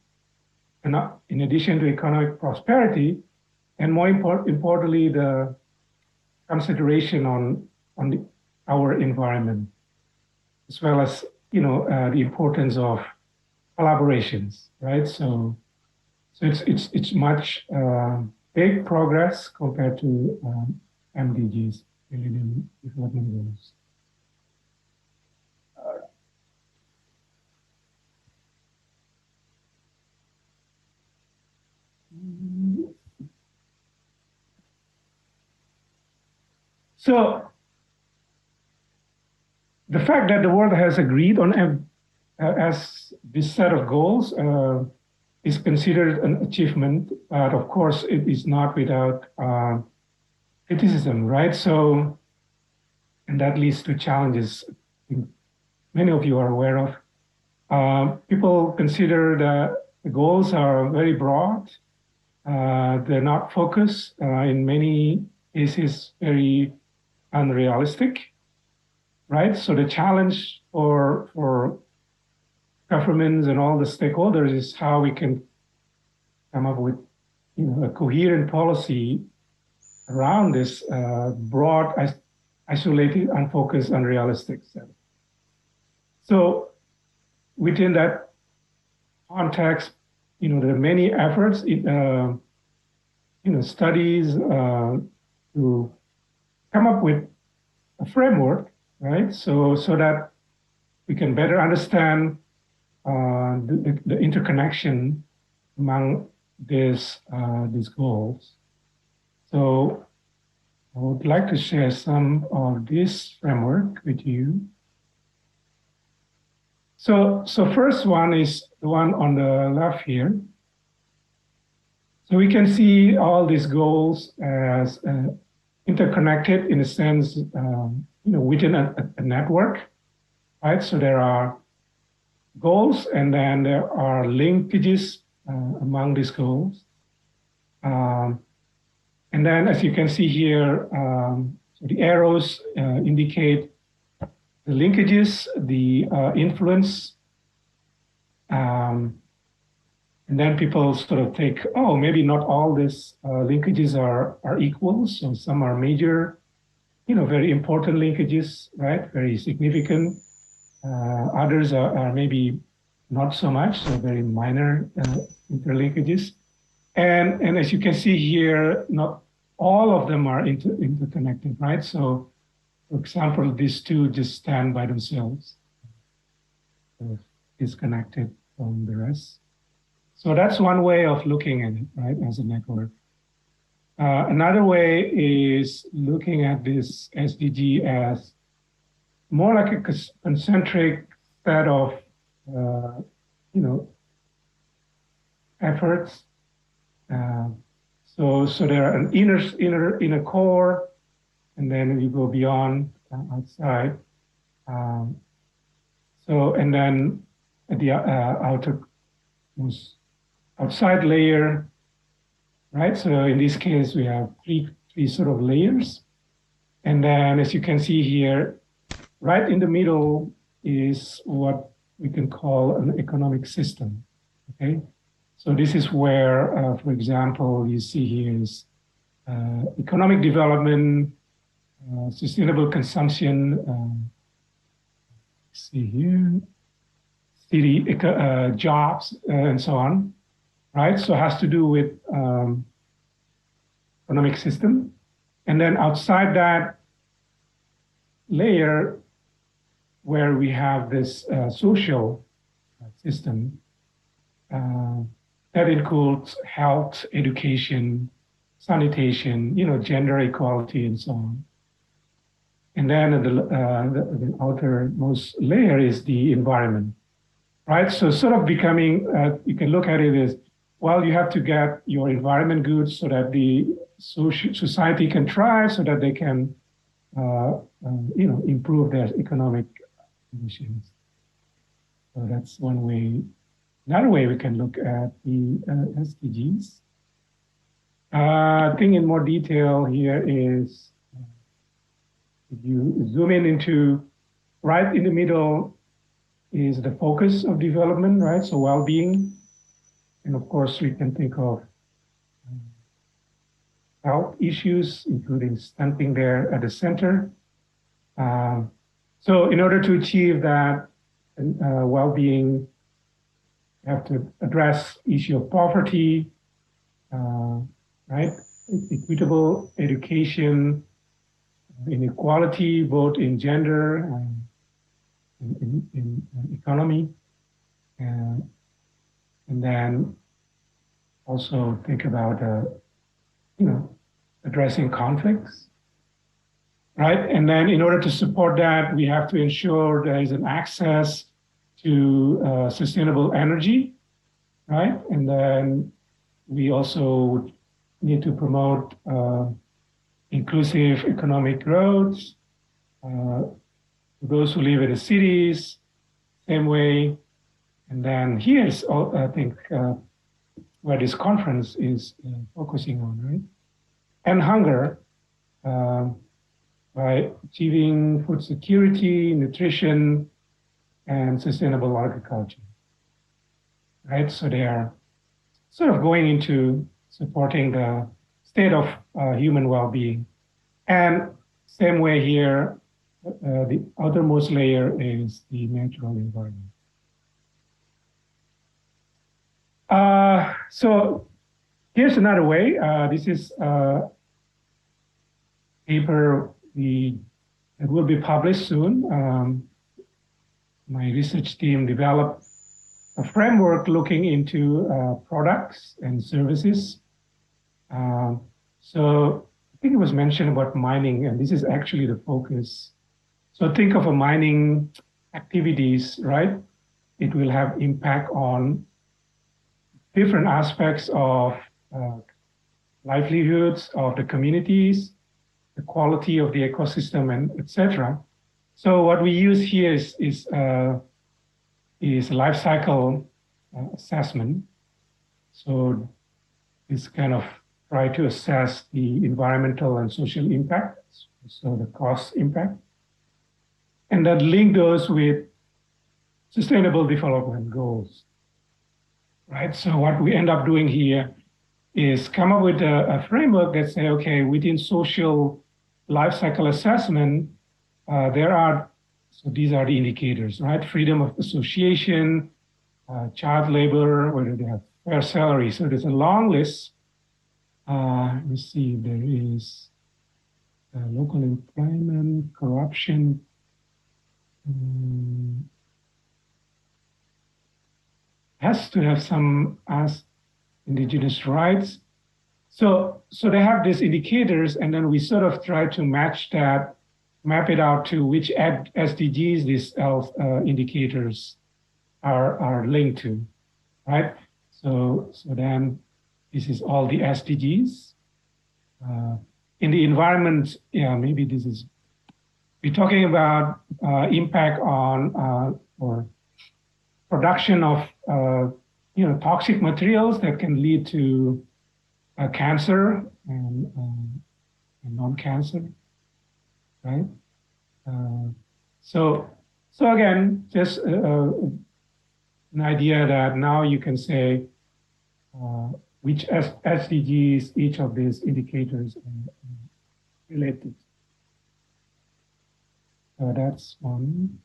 in addition to economic prosperity, and more importantly, the consideration on our environment, as well as the importance of collaborations, right? So it's much big progress compared to MDGs, Millennium Development Goals. So the fact that the world has agreed on as this set of goals is considered an achievement, but of course it is not without criticism, right? So, and that leads to challenges many of you are aware of. People consider the goals are very broad. They're not focused, in many cases very unrealistic, right? So the challenge for governments and all the stakeholders is how we can come up with, a coherent policy around this broad, isolated, unfocused, unrealistic set. So within that context, there are many efforts, studies to come up with a framework, right? So that we can better understand the interconnection among these goals. So I would like to share some of this framework with you. So first one is the one on the left here. So we can see all these goals as interconnected in a sense, within a network, right? So there are goals and then there are linkages among these goals. And then as you can see here, so the arrows indicate the linkages, the influence, and then people sort of take, oh, maybe not all these linkages are equal. So some are major, very important linkages, right? Very significant. Others are maybe not so much, so very minor interlinkages. And as you can see here, not all of them are interconnected, right? So, for example, these two just stand by themselves, disconnected from the rest. So that's one way of looking at it, right, as a network. Another way is looking at this SDG as more like a concentric set of, efforts. So there are an inner core, and then you go beyond outside. And then at the outside layer, right? So in this case, we have three sort of layers. And then as you can see here, right in the middle is what we can call an economic system, okay? So this is where, for example, you see here is economic development, sustainable consumption, see here, city jobs, and so on, right? So it has to do with economic system. And then outside that layer, where we have this social system, that includes health, education, sanitation, gender equality, and so on. And then the outermost layer is the environment, right? So sort of becoming, you can look at it as, well, you have to get your environment good so that the society can thrive, so that they can, improve their economic conditions. So that's one way. Another way we can look at the SDGs. I think in more detail here is, if you zoom into right in the middle is the focus of development, right? So well-being. And of course, we can think of health issues, including stunting there at the center. So in order to achieve that well-being, you have to address issue of poverty, right? Equitable education, inequality, both in gender and in economy. And then also think about, addressing conflicts, right? And then in order to support that, we have to ensure there is an access to sustainable energy, right? And then we also need to promote inclusive economic growth, those who live in the cities, same way. And then here's, I think, where this conference is focusing on, right? And hunger. by achieving food security, nutrition, and sustainable agriculture. Right, so they are sort of going into supporting the state of human well-being. And same way here, the outermost layer is the natural environment. So here's another way. This is a paper that will be published soon. My research team developed a framework looking into products and services. So I think it was mentioned about mining, and this is actually the focus. So think of a mining activities, right? It will have impact on different aspects of livelihoods of the communities, the quality of the ecosystem, and etc. So what we use here is life cycle assessment. So this kind of try to assess the environmental and social impact, so the cost impact, and then link those with sustainable development goals. Right, so what we end up doing here is come up with a framework that say, okay, within social life cycle assessment, so these are the indicators, right? Freedom of association, child labor, whether they have fair salary. So there's a long list. Let me see if there is local employment, corruption, has to have some indigenous rights. So they have these indicators, and then we sort of try to match that, map it out to which SDGs these indicators are linked to, right? So then this is all the SDGs. In the environment, yeah, maybe this is, we're talking about impact on or production of toxic materials that can lead to cancer and non-cancer, right? So again, just an idea that now you can say which SDGs each of these indicators are related. So that's one.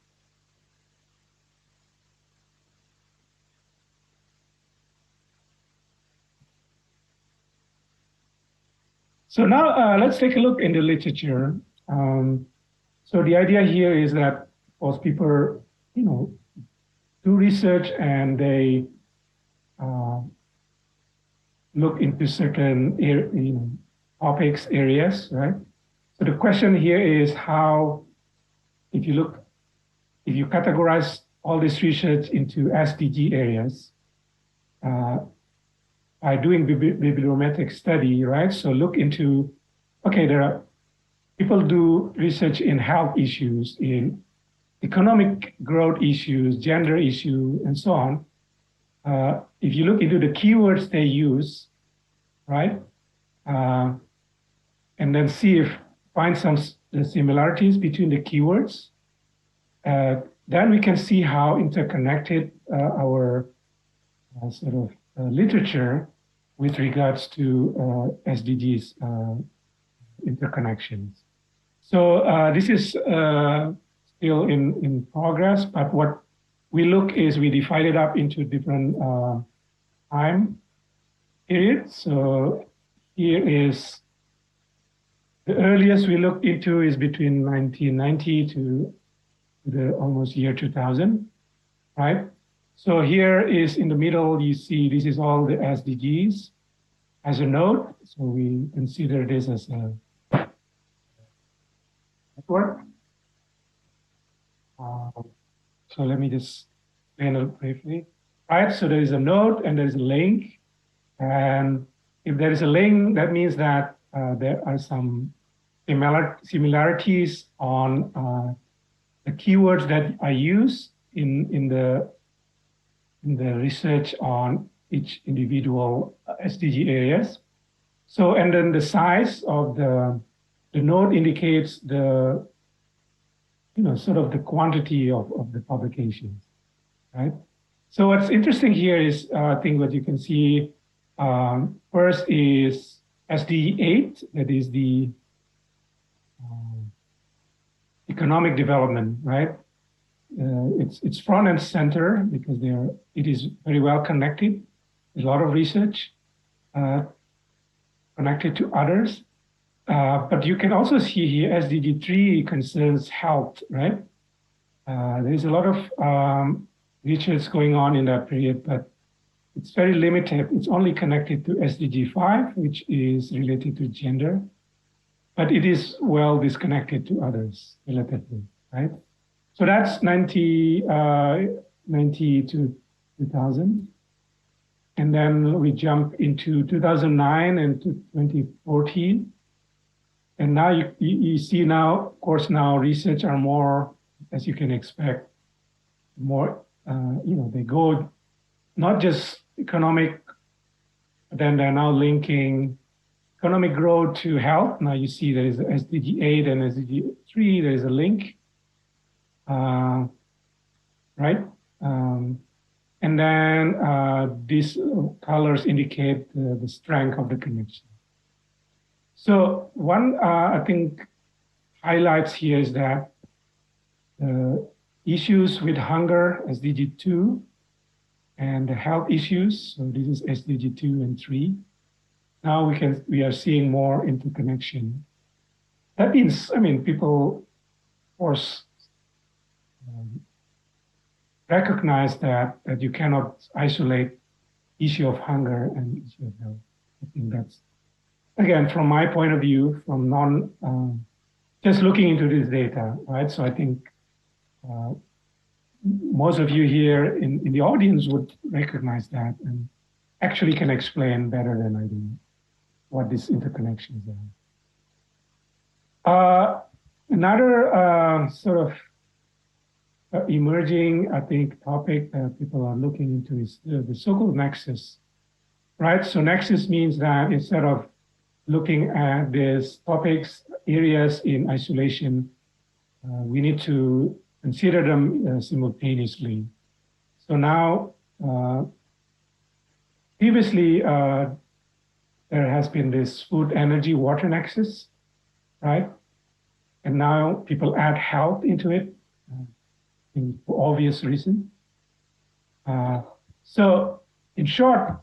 So now let's take a look in the literature. So the idea here is that, of course, people, do research and they look into certain topics, areas, right? So the question here is how, if you categorize all this research into SDG areas, by doing bibliometric study, right? So look into, okay, people do research in health issues, in economic growth issues, gender issue, and so on. If you look into the keywords they use, right? And then find some similarities between the keywords, then we can see how interconnected our sort of literature with regards to SDGs interconnections. So this is still in progress, but what we look is we divide it up into different time periods. So here is the earliest we looked into is between 1990 to the almost year 2000, right? So here is in the middle, you see this is all the SDGs as a node. So we consider this as a network. So let me just explain it briefly. Right, so there is a node and there is a link. And if there is a link, that means that there are some similarities on the keywords that are used in the research on each individual SDG areas. So, and then the size of the the node indicates the, sort of the quantity of the publications, right? So what's interesting here is, I think what you can see, first is SDG 8, that is the economic development, right? It's front and center because it is very well connected. There's a lot of research connected to others. But you can also see here SDG 3 concerns health, right? There's a lot of research going on in that period, but it's very limited. It's only connected to SDG 5, which is related to gender, but it is well disconnected to others relatively, right? So that's 90 to 2000. And then we jump into 2009 and to 2014. And now you see now, of course, now research are more, as you can expect, more, they go not just economic, but then they're now linking economic growth to health. Now you see there is SDG 8 and SDG 3, there is a link, right? And then these colors indicate the strength of the connection. So one, I think, highlights here is that issues with hunger, SDG 2, and the health issues, so this is SDG 2 and 3. Now we are seeing more interconnection. That means, people, of course, recognize that you cannot isolate issue of hunger and issue of health. I think that's, again, from my point of view, from just looking into this data, right? So I think most of you here in the audience would recognize that and actually can explain better than I do what these interconnections are. Another sort of emerging, I think, topic that people are looking into is the so-called nexus, right? So nexus means that instead of looking at these topics, areas in isolation, we need to consider them simultaneously. So now, previously, there has been this food, energy, water nexus, right? And now people add health into it for obvious reason. So in short,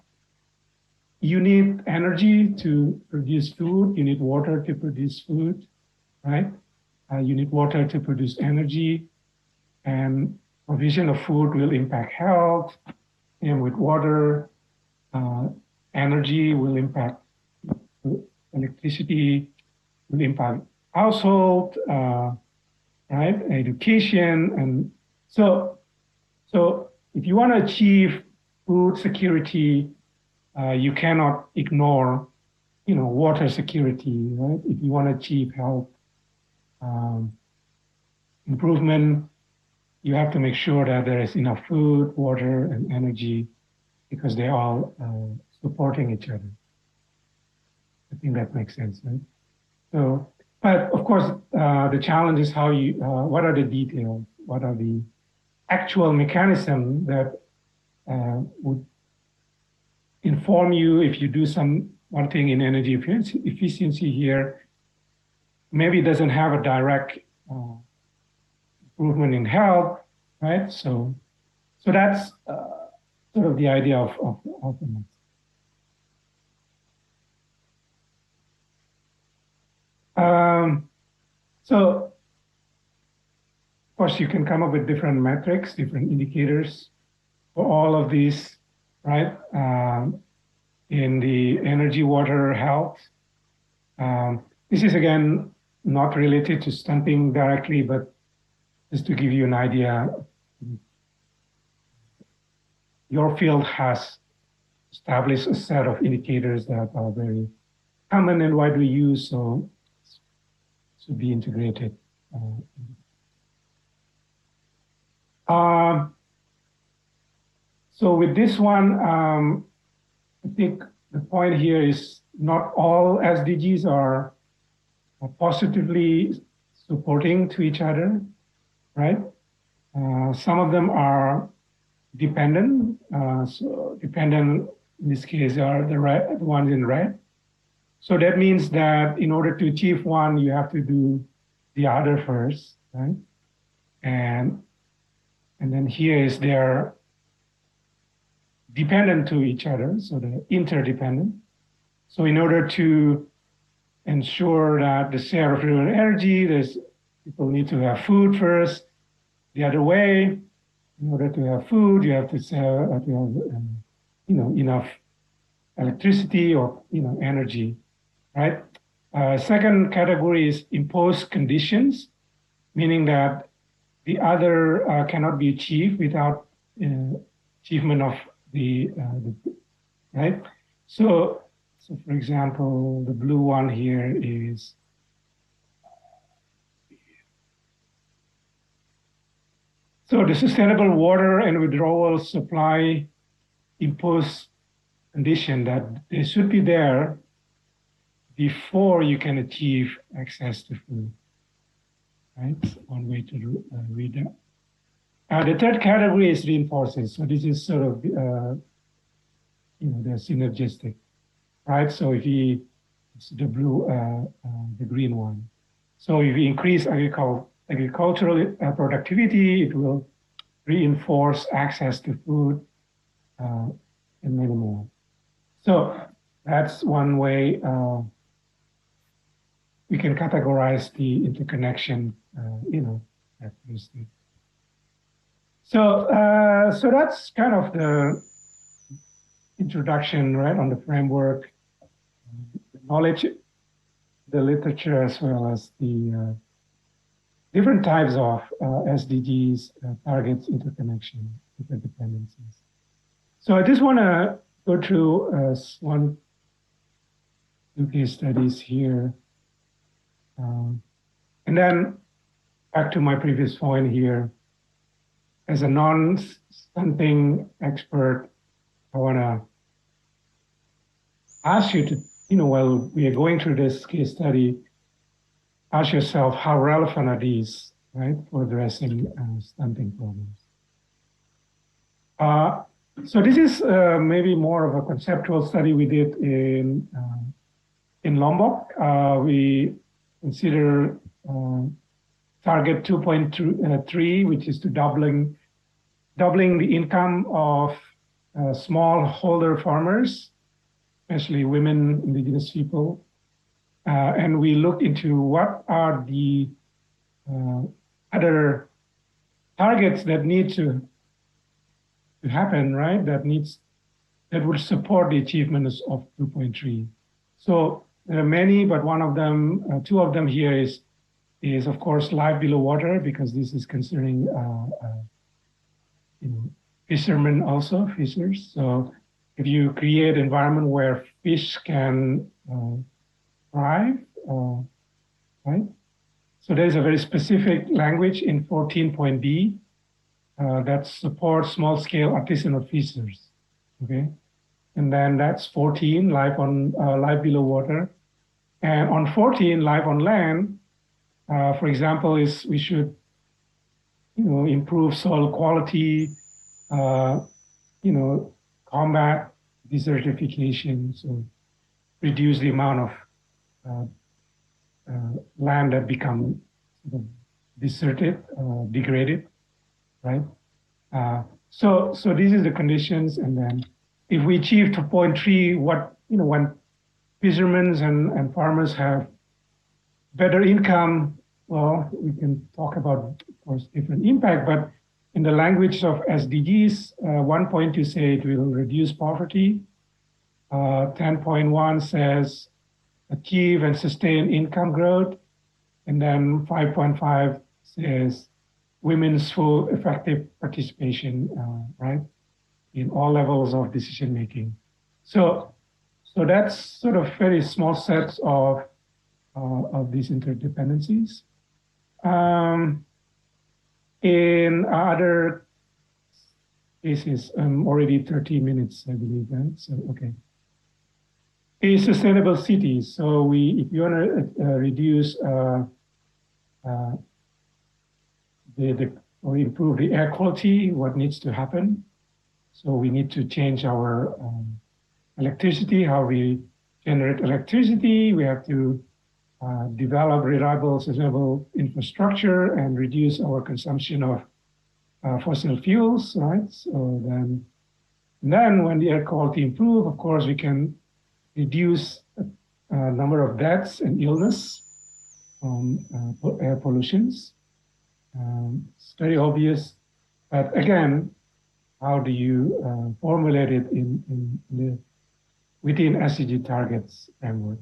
you need energy to produce food, you need water to produce food, right? You need water to produce energy, and provision of food will impact health, and with water, energy will impact electricity, will impact household, right? Education, and so if you want to achieve food security, you cannot ignore, water security, right? If you want to achieve health improvement, you have to make sure that there is enough food, water, and energy, because they're all supporting each other. I think that makes sense, right? So, but of course, the challenge is how what are the details? What are the actual mechanisms that would inform you if you do one thing in energy efficiency here, maybe it doesn't have a direct improvement in health, right? So that's sort of the idea of openness. So, of course, you can come up with different metrics, different indicators for all of these, right? In the energy, water, health. This is, again, not related to stunting directly, but just to give you an idea. Your field has established a set of indicators that are very common and widely used, so to be integrated. So with this one, I think the point here is not all SDGs are positively supporting to each other, right? Some of them are dependent. So dependent in this case are the ones in red. So that means that in order to achieve one, you have to do the other first, right? And then here is their dependent to each other, so they're interdependent. So in order to ensure that the share of renewable energy, people need to have food first. The other way, in order to have food, you have to have enough electricity or energy, right? Second category is imposed conditions, meaning that the other cannot be achieved without achievement of the right. So for example, the blue one here is so the sustainable water and withdrawal supply impose condition that they should be there before you can achieve access to food. Right, one way to read that. The third category is reinforcing. So this is sort of they're synergistic, right? So if it's the blue, the green one. So if you increase agricultural productivity, it will reinforce access to food and many more. So that's one way we can categorize the interconnection, characteristic. So that's kind of the introduction, right, on the framework, the knowledge, the literature, as well as the different types of SDGs, targets, interconnection, interdependencies. So I just want to go through two case studies here. And then back to my previous point here, as a non-stunting expert, I want to ask you to, while we are going through this case study, ask yourself how relevant are these, right, for addressing stunting problems. So this is maybe more of a conceptual study we did in Lombok. We consider target 2.3, which is to doubling the income of smallholder farmers, especially women, indigenous people. And we looked into what are the other targets that need to happen, right? That would support the achievements of 2.3. So there are many, but one of them, two of them here is of course life below water, because this is concerning fishermen also, fishers. So if you create an environment where fish can thrive, right? So there's a very specific language in 14.B that supports small-scale artisanal fishers, okay? And then that's 14, life below water. And on 14, life on land, for example, we should, improve soil quality, combat desertification, so reduce the amount of land that become deserted, degraded, right? So these are the conditions, and then if we achieve 2.3, when fishermen and farmers have better income, well, we can talk about, of course, different impact, but in the language of SDGs, 1.2 say it will reduce poverty. 10.1 says achieve and sustain income growth. And then 5.5 says women's full effective participation, right, in all levels of decision making. So that's sort of very small sets of these interdependencies. In other cases, already 30 minutes, I believe, right? So, okay. is sustainable cities. So if you want to reduce or improve the air quality, what needs to happen? So we need to change our electricity, how we generate electricity. We have to develop reliable, sustainable infrastructure and reduce our consumption of fossil fuels, right? So then when the air quality improve, of course, we can reduce number of deaths and illness from air pollutions. It's very obvious, but again, how do you formulate it within SDG targets framework?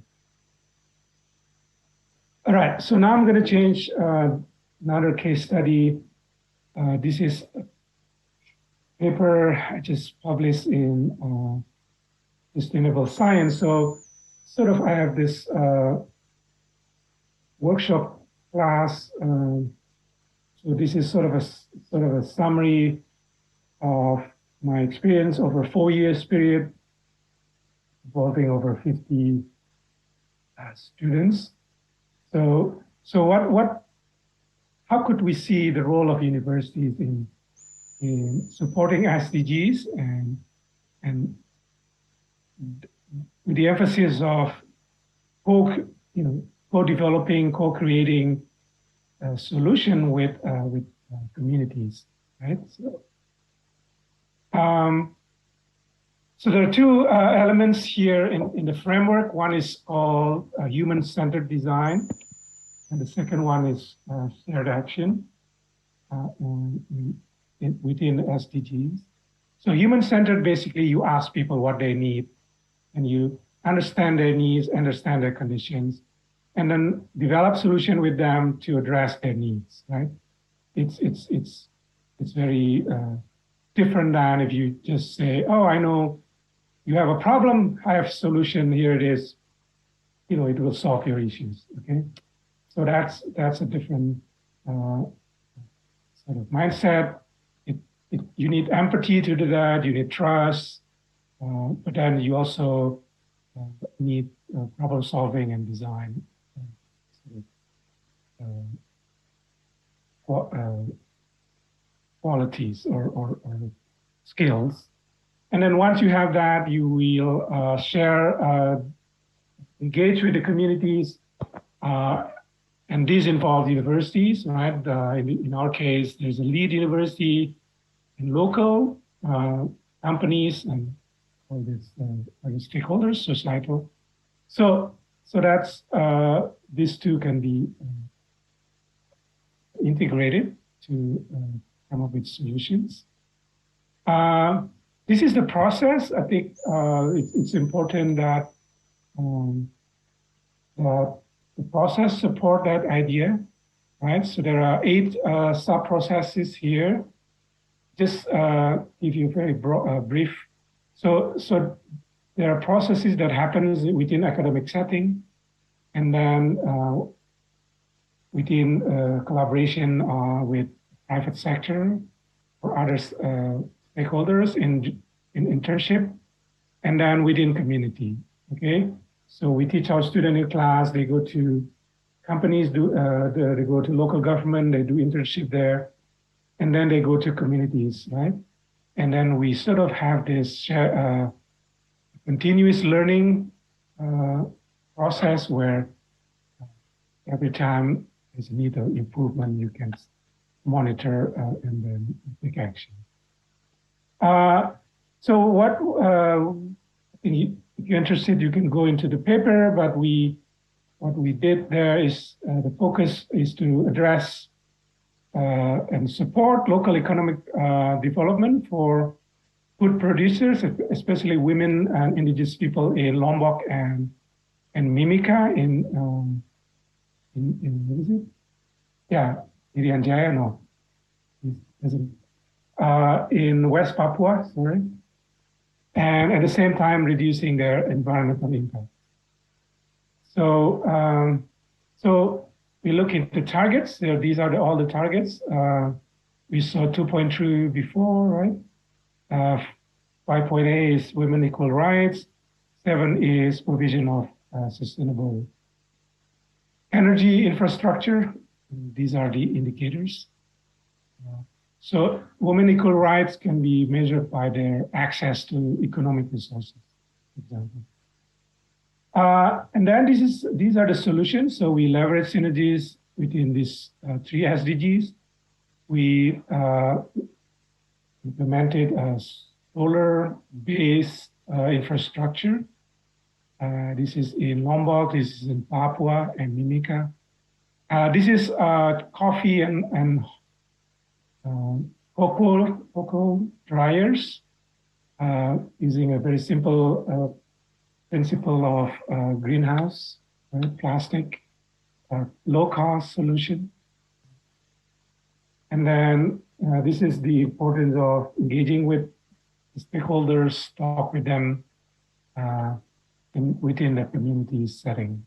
All right, so now I'm going to change another case study. This is a paper I just published in Sustainable Science. So sort of I have this workshop class. So this is sort of a summary of my experience over a 4 years period, involving over 50 students. So how could we see the role of universities in supporting SDGs and with the emphasis of co-developing, co-creating a solution with communities, right? So there are two elements here in the framework. One is called human-centered design, and the second one is shared action within SDGs. So human-centered, basically you ask people what they need, and you understand their needs, understand their conditions, and then develop solution with them to address their needs, right? It's very different than if you just say, oh, I know you have a problem, I have a solution, here it is, it will solve your issues, okay? So that's a different sort of mindset. You need empathy to do that, you need trust, but then you also need problem solving and design qualities or skills. And then once you have that, you will share, engage with the communities, and these involve universities, right? In our case, there's a lead university and local companies and all these other stakeholders, societal. So that's these two can be integrated to come up with solutions. This is the process. I think it's important that that the process support that idea, right? So there are 8 sub-processes here. Just give you a very brief. So there are processes that happens within academic setting, and then within collaboration with private sector or other stakeholders in internship, and then within community, okay? So we teach our students in class, they go to companies, they go to local government, they do internship there, and then they go to communities, right? And then we sort of have this continuous learning process where every time there's a need of improvement, you can monitor and then take action. So what, if you're interested, you can go into the paper, but what we did there is the focus is to address and support local economic development for food producers, especially women and indigenous people in Lombok and Mimika in what is it? Yeah, Irian Jaya, no. In West Papua, sorry. And at the same time, reducing their environmental impact. So, so we look into targets. These are all the targets. We saw 2.3 before, right? 5.8 is women equal rights. 7 is provision of sustainable energy infrastructure. These are the indicators. So women equal rights can be measured by their access to economic resources, for example. And then these are the solutions. So we leverage synergies within these 3 SDGs. We implemented a solar-based infrastructure. This is in Lombok, this is in Papua and Mimika. This is coffee and cocoa dryers using a very simple principle of greenhouse, right? Plastic, low-cost solution. And then this is the importance of engaging with stakeholders, talk with them within the community setting.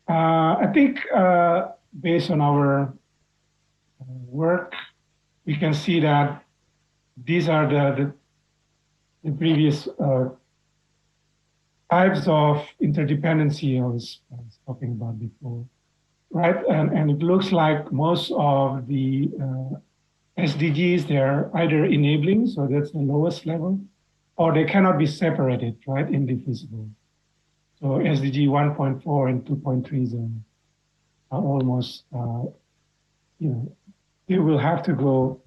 I think based on our work, we can see that these are the previous types of interdependency I was talking about before, right? And it looks like most of the SDGs, they're either enabling, so that's the lowest level, or they cannot be separated, right? Indivisible. So SDG 1.4 and 2.3 are almost, they will have to go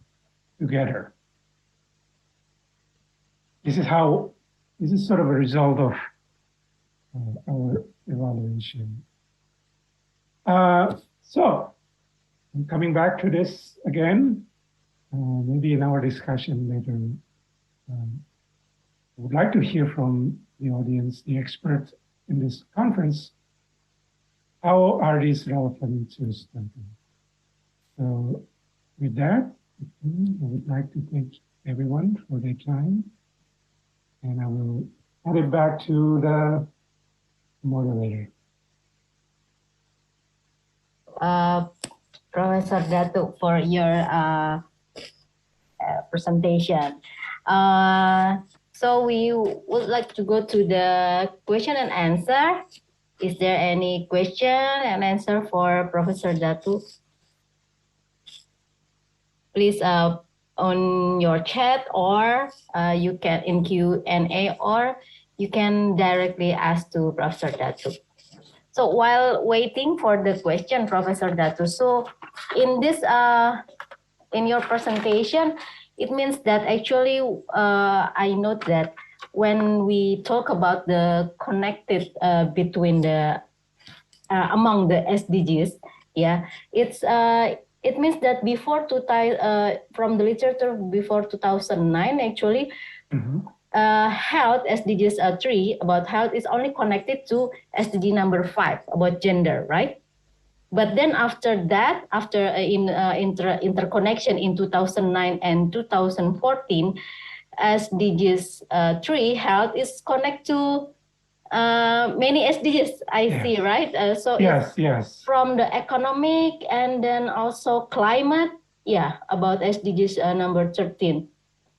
together. This is sort of a result of our evaluation. So coming back to this again, maybe in our discussion later, I would like to hear from the audience, the experts in this conference, how are these relevant to stunting? So with that, I would like to thank everyone for their time, and I will hand it back to the moderator. Professor Datuk, for your presentation. So we would like to go to the question and answer. Is there any question and answer for Professor Datuk? Please on your chat, or you can in Q&A, or you can directly ask to Professor Datuk. So while waiting for the question, Professor Datuk, so in this in your presentation, it means that actually I note that when we talk about the connected between the among the SDGs, yeah, it means that before from the literature before 2009, actually, health SDGs 3 about health is only connected to SDG number 5 about gender, right? But then after that, after interconnection in 2009 and 2014, SDGs 3 health is connected to many SDGs. I see, right? So yes. From the economic and then also climate, yeah, about SDGs number 13.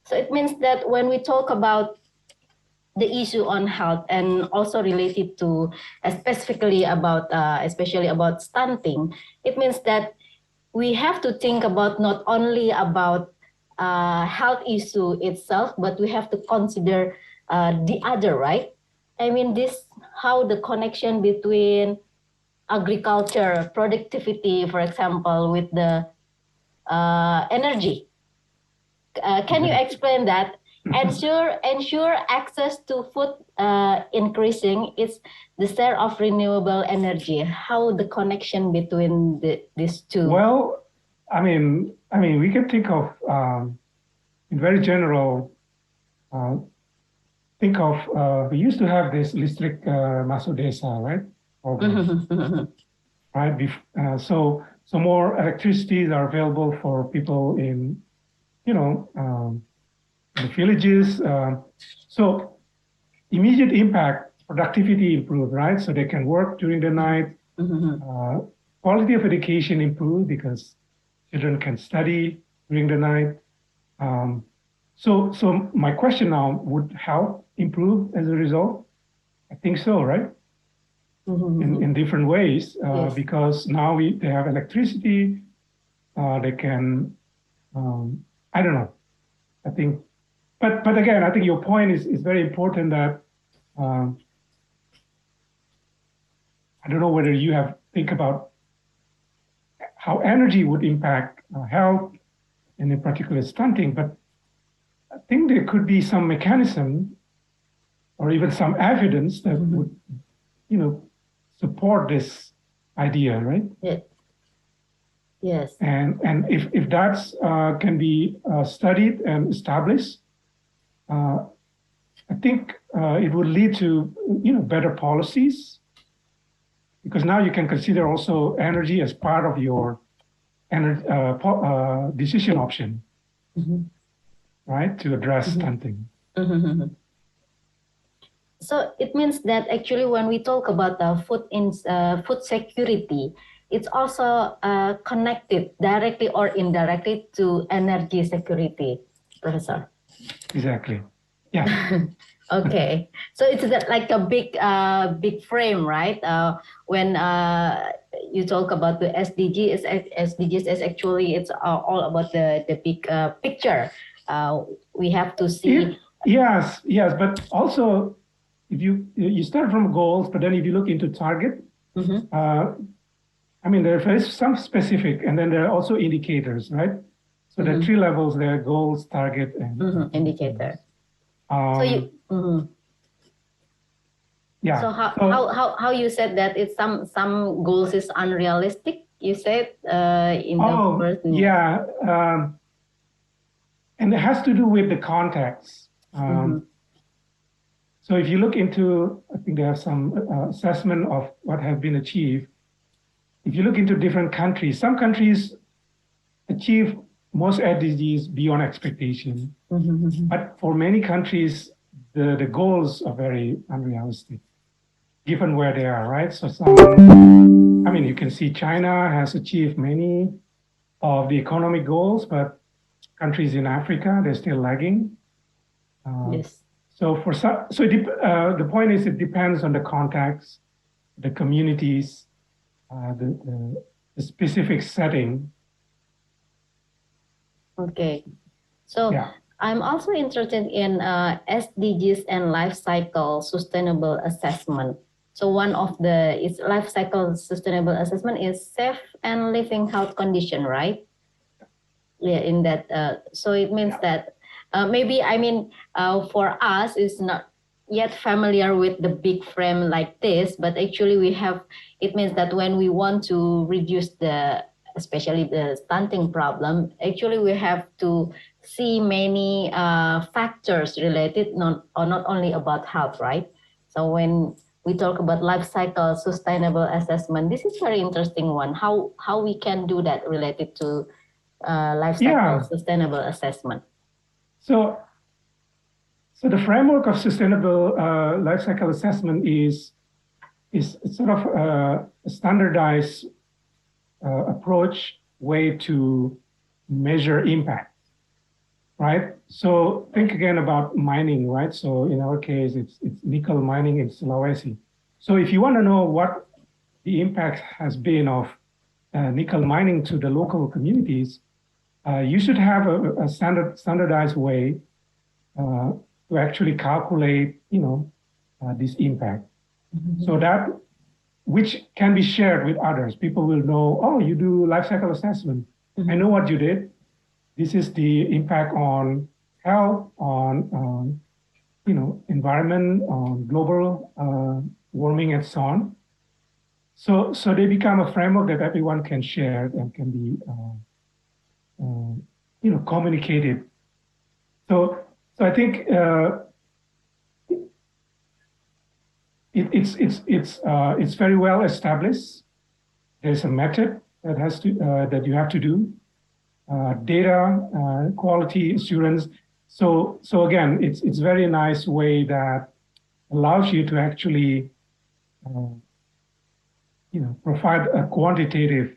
So it means that when we talk about the issue on health and also related to specifically about especially about stunting, it means that we have to think about not only about health issue itself, but we have to consider the other, right? I mean, this how the connection between agriculture, productivity, for example, with the energy. Can you explain that? Ensure access to food increasing is the share of renewable energy. How the connection between these two? Well, I mean, we can think of in very general. Think of we used to have this listrik masuk desa, right? Right. So more electricities are available for people in, the villages. So immediate impact, productivity improved, right? So they can work during the night. Quality of education improved because children can study during the night. So my question now, would health improve as a result? I think so, right? In different ways, Yes. because now they have electricity, they can, I don't know. I think, but again, I think your point is very important that I don't know whether you have think about how energy would impact health, and in particular stunting, but I think there could be some mechanism or even some evidence that would, support this idea, right? Yeah. Yes. And if that's can be studied and established, I think it would lead to better policies, because now you can consider also energy as part of your decision option, right, to address stunting. So it means that actually when we talk about the food security, it's also connected directly or indirectly to energy security, Professor. Exactly. Yeah. Okay. So it's like a big frame, right? When you talk about the SDGs is actually it's all about the big picture. We have to see. Yes, but also if you start from goals, but then if you look into target, I mean, there is some specific, and then there are also indicators, right? So there are 3 levels there: goals, target, and indicator. So you. Yeah. So how you said that it's some goals is unrealistic? You said in the first. Yeah, and it has to do with the context. So if you look into, I think they have some assessment of what has been achieved. If you look into different countries, some countries achieve most SDGs beyond expectation, but for many countries, the goals are very unrealistic, given where they are, right? So I mean, you can see China has achieved many of the economic goals, but countries in Africa, they're still lagging. Yes. So the point is, it depends on the context, the communities, the specific setting. Okay. So I'm also interested in SDGs and life cycle sustainable assessment. So one of its life cycle sustainable assessment is safe and living health condition, right? Yeah, in that. So it means that maybe, I mean, for us, it's not yet familiar with the big frame like this, but actually it means that when we want to reduce especially the stunting problem, actually we have to see many factors related, not only about health, right? So when we talk about life cycle sustainable assessment, this is very interesting one. How we can do that related to life cycle sustainable assessment. So the framework of sustainable life cycle assessment is sort of a standardized approach, way to measure impact, right? So think again about mining, right? So in our case, it's nickel mining in Sulawesi. So if you want to know what the impact has been of nickel mining to the local communities, you should have a standardized way to actually calculate, this impact. So that, which can be shared with others. People will know, oh, you do life cycle assessment. I know what you did. This is the impact on health, on environment, on global warming, and so on. So they become a framework that everyone can share and can be communicated. So I think it's very well established. There's a method that you have to do, data quality assurance. So again, it's very nice way that allows you to actually provide a quantitative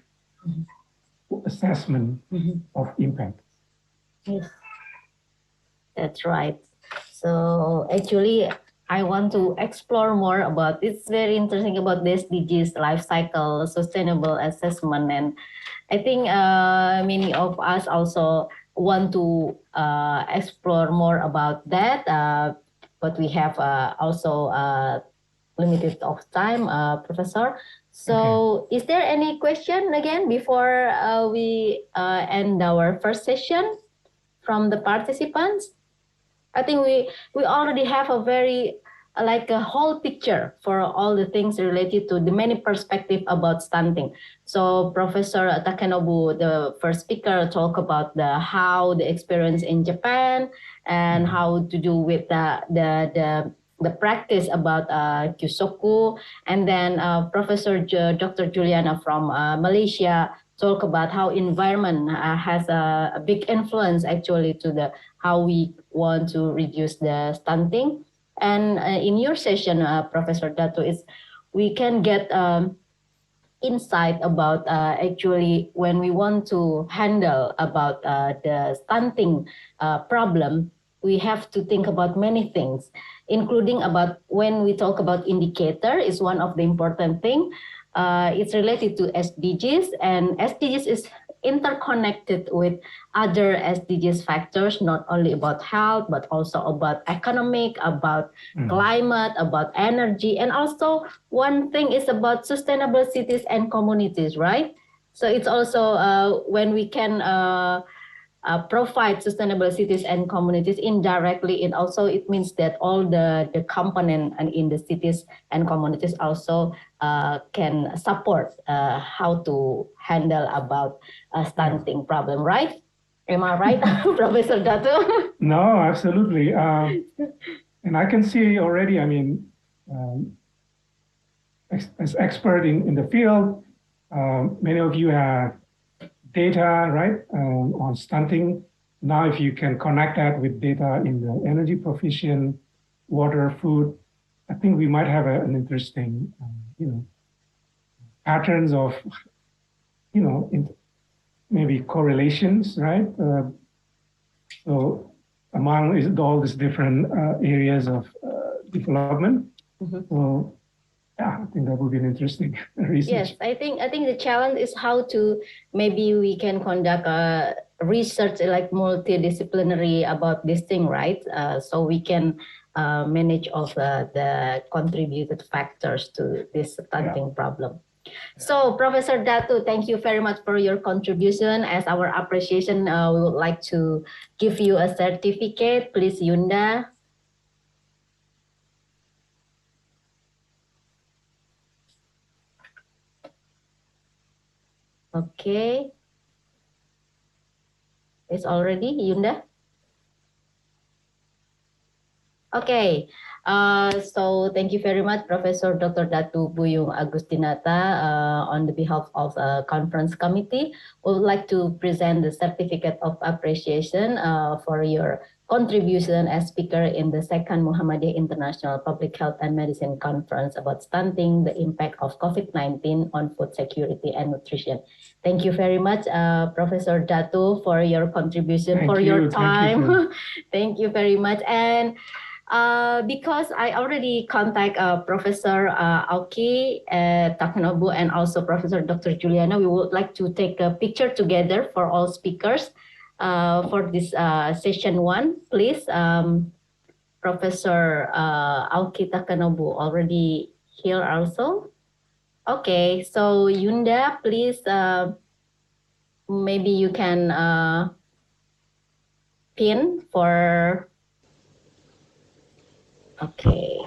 assessment of impact. Yes. That's right. So actually, I want to explore more about. It's very interesting about the SDGs life cycle sustainable assessment, and I think many of us also want to explore more about that. But we have also limited of time, Professor. So, is there any question again before we end our first session from the participants? I think we already have a very like a whole picture for all the things related to the many perspective about stunting. So Professor Takenobu, the first speaker, talked about how the experience in Japan and how to do with the practice about Kyushoku, and then Professor Dr. Juliana from Malaysia talk about how environment has a big influence actually to the how we want to reduce the stunting. And in your session, Professor Dato, is we can get insight about actually when we want to handle about the stunting problem, we have to think about many things, including about when we talk about indicator is one of the important thing. It's related to SDGs, and SDGs is interconnected with other SDGs factors, not only about health, but also about economic, about climate, about energy. And also one thing is about sustainable cities and communities, right? So it's also when we can provide sustainable cities and communities indirectly, it means that all the component and in the cities and communities also can support how to handle about stunting problem, right? Am I right, Professor Dato? No, absolutely. And I can see already, I mean, as expert in the field, many of you have data, right, on stunting. Now, if you can connect that with data in the energy provision, water, food, I think we might have an interesting, patterns of, maybe correlations, right? So among all these different areas of development. So yeah, I think that would be an interesting research. Yes, I think the challenge is how to maybe we can conduct research like multidisciplinary about this thing, right? So we can manage of the contributed factors to this stunting problem. So Professor Datu, thank you very much for your contribution. As our appreciation, we would like to give you a certificate. Please, Yunda. Okay. It's already, Yunda? Okay. So thank you very much, Professor Dr. Datu Buyung Agustinata. On the behalf of the conference committee, we would like to present the certificate of appreciation for your contribution as speaker in the second Muhammadiyah International Public Health and Medicine Conference about stunting, the impact of COVID-19 on food security and nutrition. Thank you very much, Professor Datu, for your contribution, your time. Thank you very much. And because I already contact Professor Aoki Takenobu and also Professor Dr. Juliana, we would like to take a picture together for all speakers for this session 1. Please, Professor Aoki Takenobu already here also. Okay, so Yunda, please, maybe you can pin for. Okay.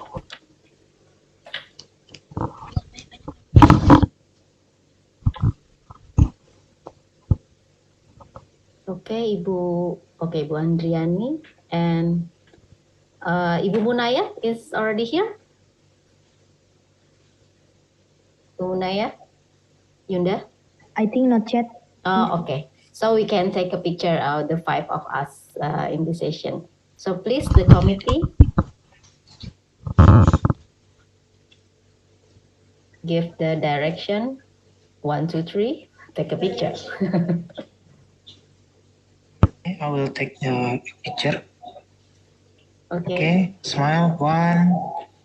Okay, Ibu Andriani and Ibu Munaya is already here. Ibu Munaya, Yunda? I think not yet. Okay. So we can take a picture of the 5 of us in this session. So please, the committee, give the direction. 1, 2, 3. Take a picture. I will take the picture. Okay. Smile. 1,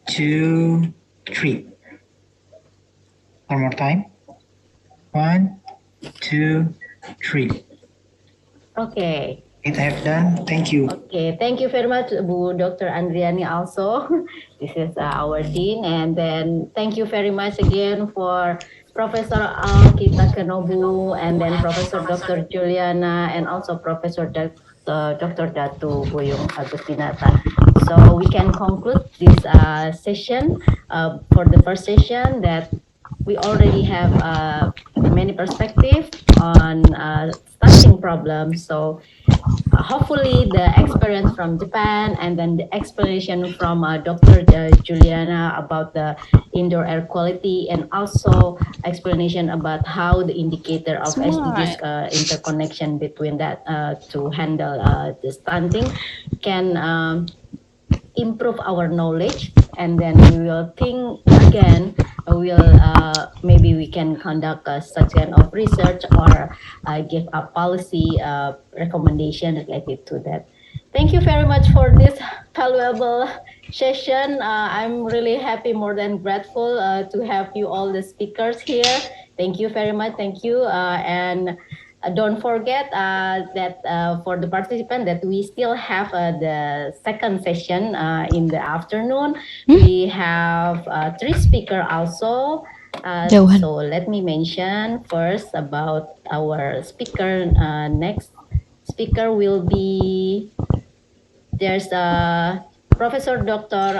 2, 3. One more time. 1, 2, 3. Okay. It I have done. Thank you. Okay, thank you very much, Bu Dr. Andriani also. This is our dean. And then thank you very much again for Professor Alkita Kenobu, and then Professor Dr. Juliana, and also Professor Dr. Datu Buyung Agustinata. So we can conclude this session for the first session that we already have many perspectives on stunting problems. So hopefully the experience from Japan and then the explanation from Dr. Juliana about the indoor air quality, and also explanation about how the indicator of SDGs interconnection between that to handle the stunting can improve our knowledge, and then we will think again, maybe we can conduct such kind of research or give a policy recommendation related to that. Thank you very much for this valuable session. I'm really happy, more than grateful to have you all the speakers here. Thank you very much. Thank you. And don't forget that for the participant that we still have the second session in the afternoon. We have 3 speakers also. So let me mention first about our speaker. Next speaker will be, there's Professor Dr.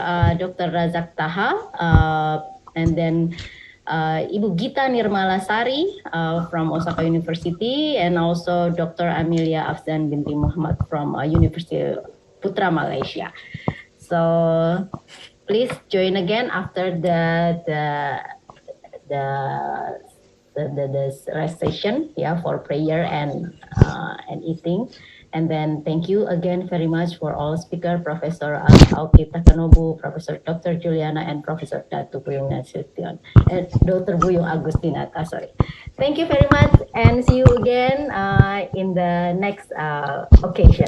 Razak Taha, and then Ibu Gita Nirmalasari from Osaka University, and also Dr. Amelia Afzan binti Muhammad from University Putra Malaysia. So please join again after the rest session, for prayer and eating. And then thank you again very much for all speakers, Professor Alkita Kenobu, Professor Dr. Juliana, and Professor Datu Buyung Nasution, and Dr. Buyung Agustinata, sorry. Thank you very much, and see you again in the next occasion.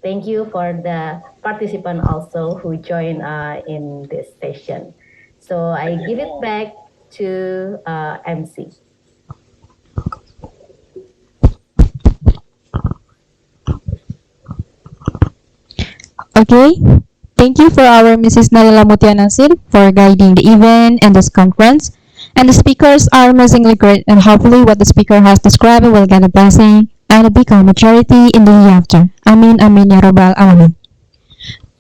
Thank you for the participant also who joined in this session. So I give it back to MC. Okay, thank you for our Mrs. Naila Mutia Nasir for guiding the event and this conference. And the speakers are amazingly great, and hopefully what the speaker has described will get a blessing and become a charity in the hereafter. Amin, amin, ya rabbal alamin.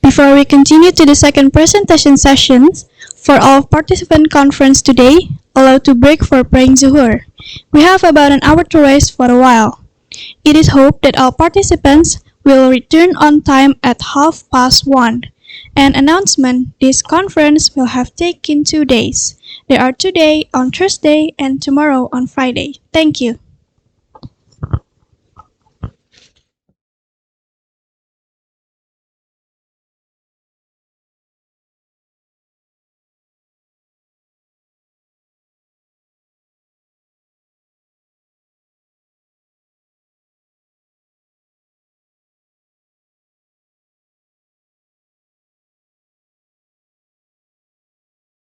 Before we continue to the second presentation sessions, for all participant conference today, allow to break for praying Zuhur. We have about an hour to rest for a while. It is hoped that all participants will return on time at 1:30. An announcement, this conference will have taken 2 days. There are today on Thursday and tomorrow on Friday. Thank you.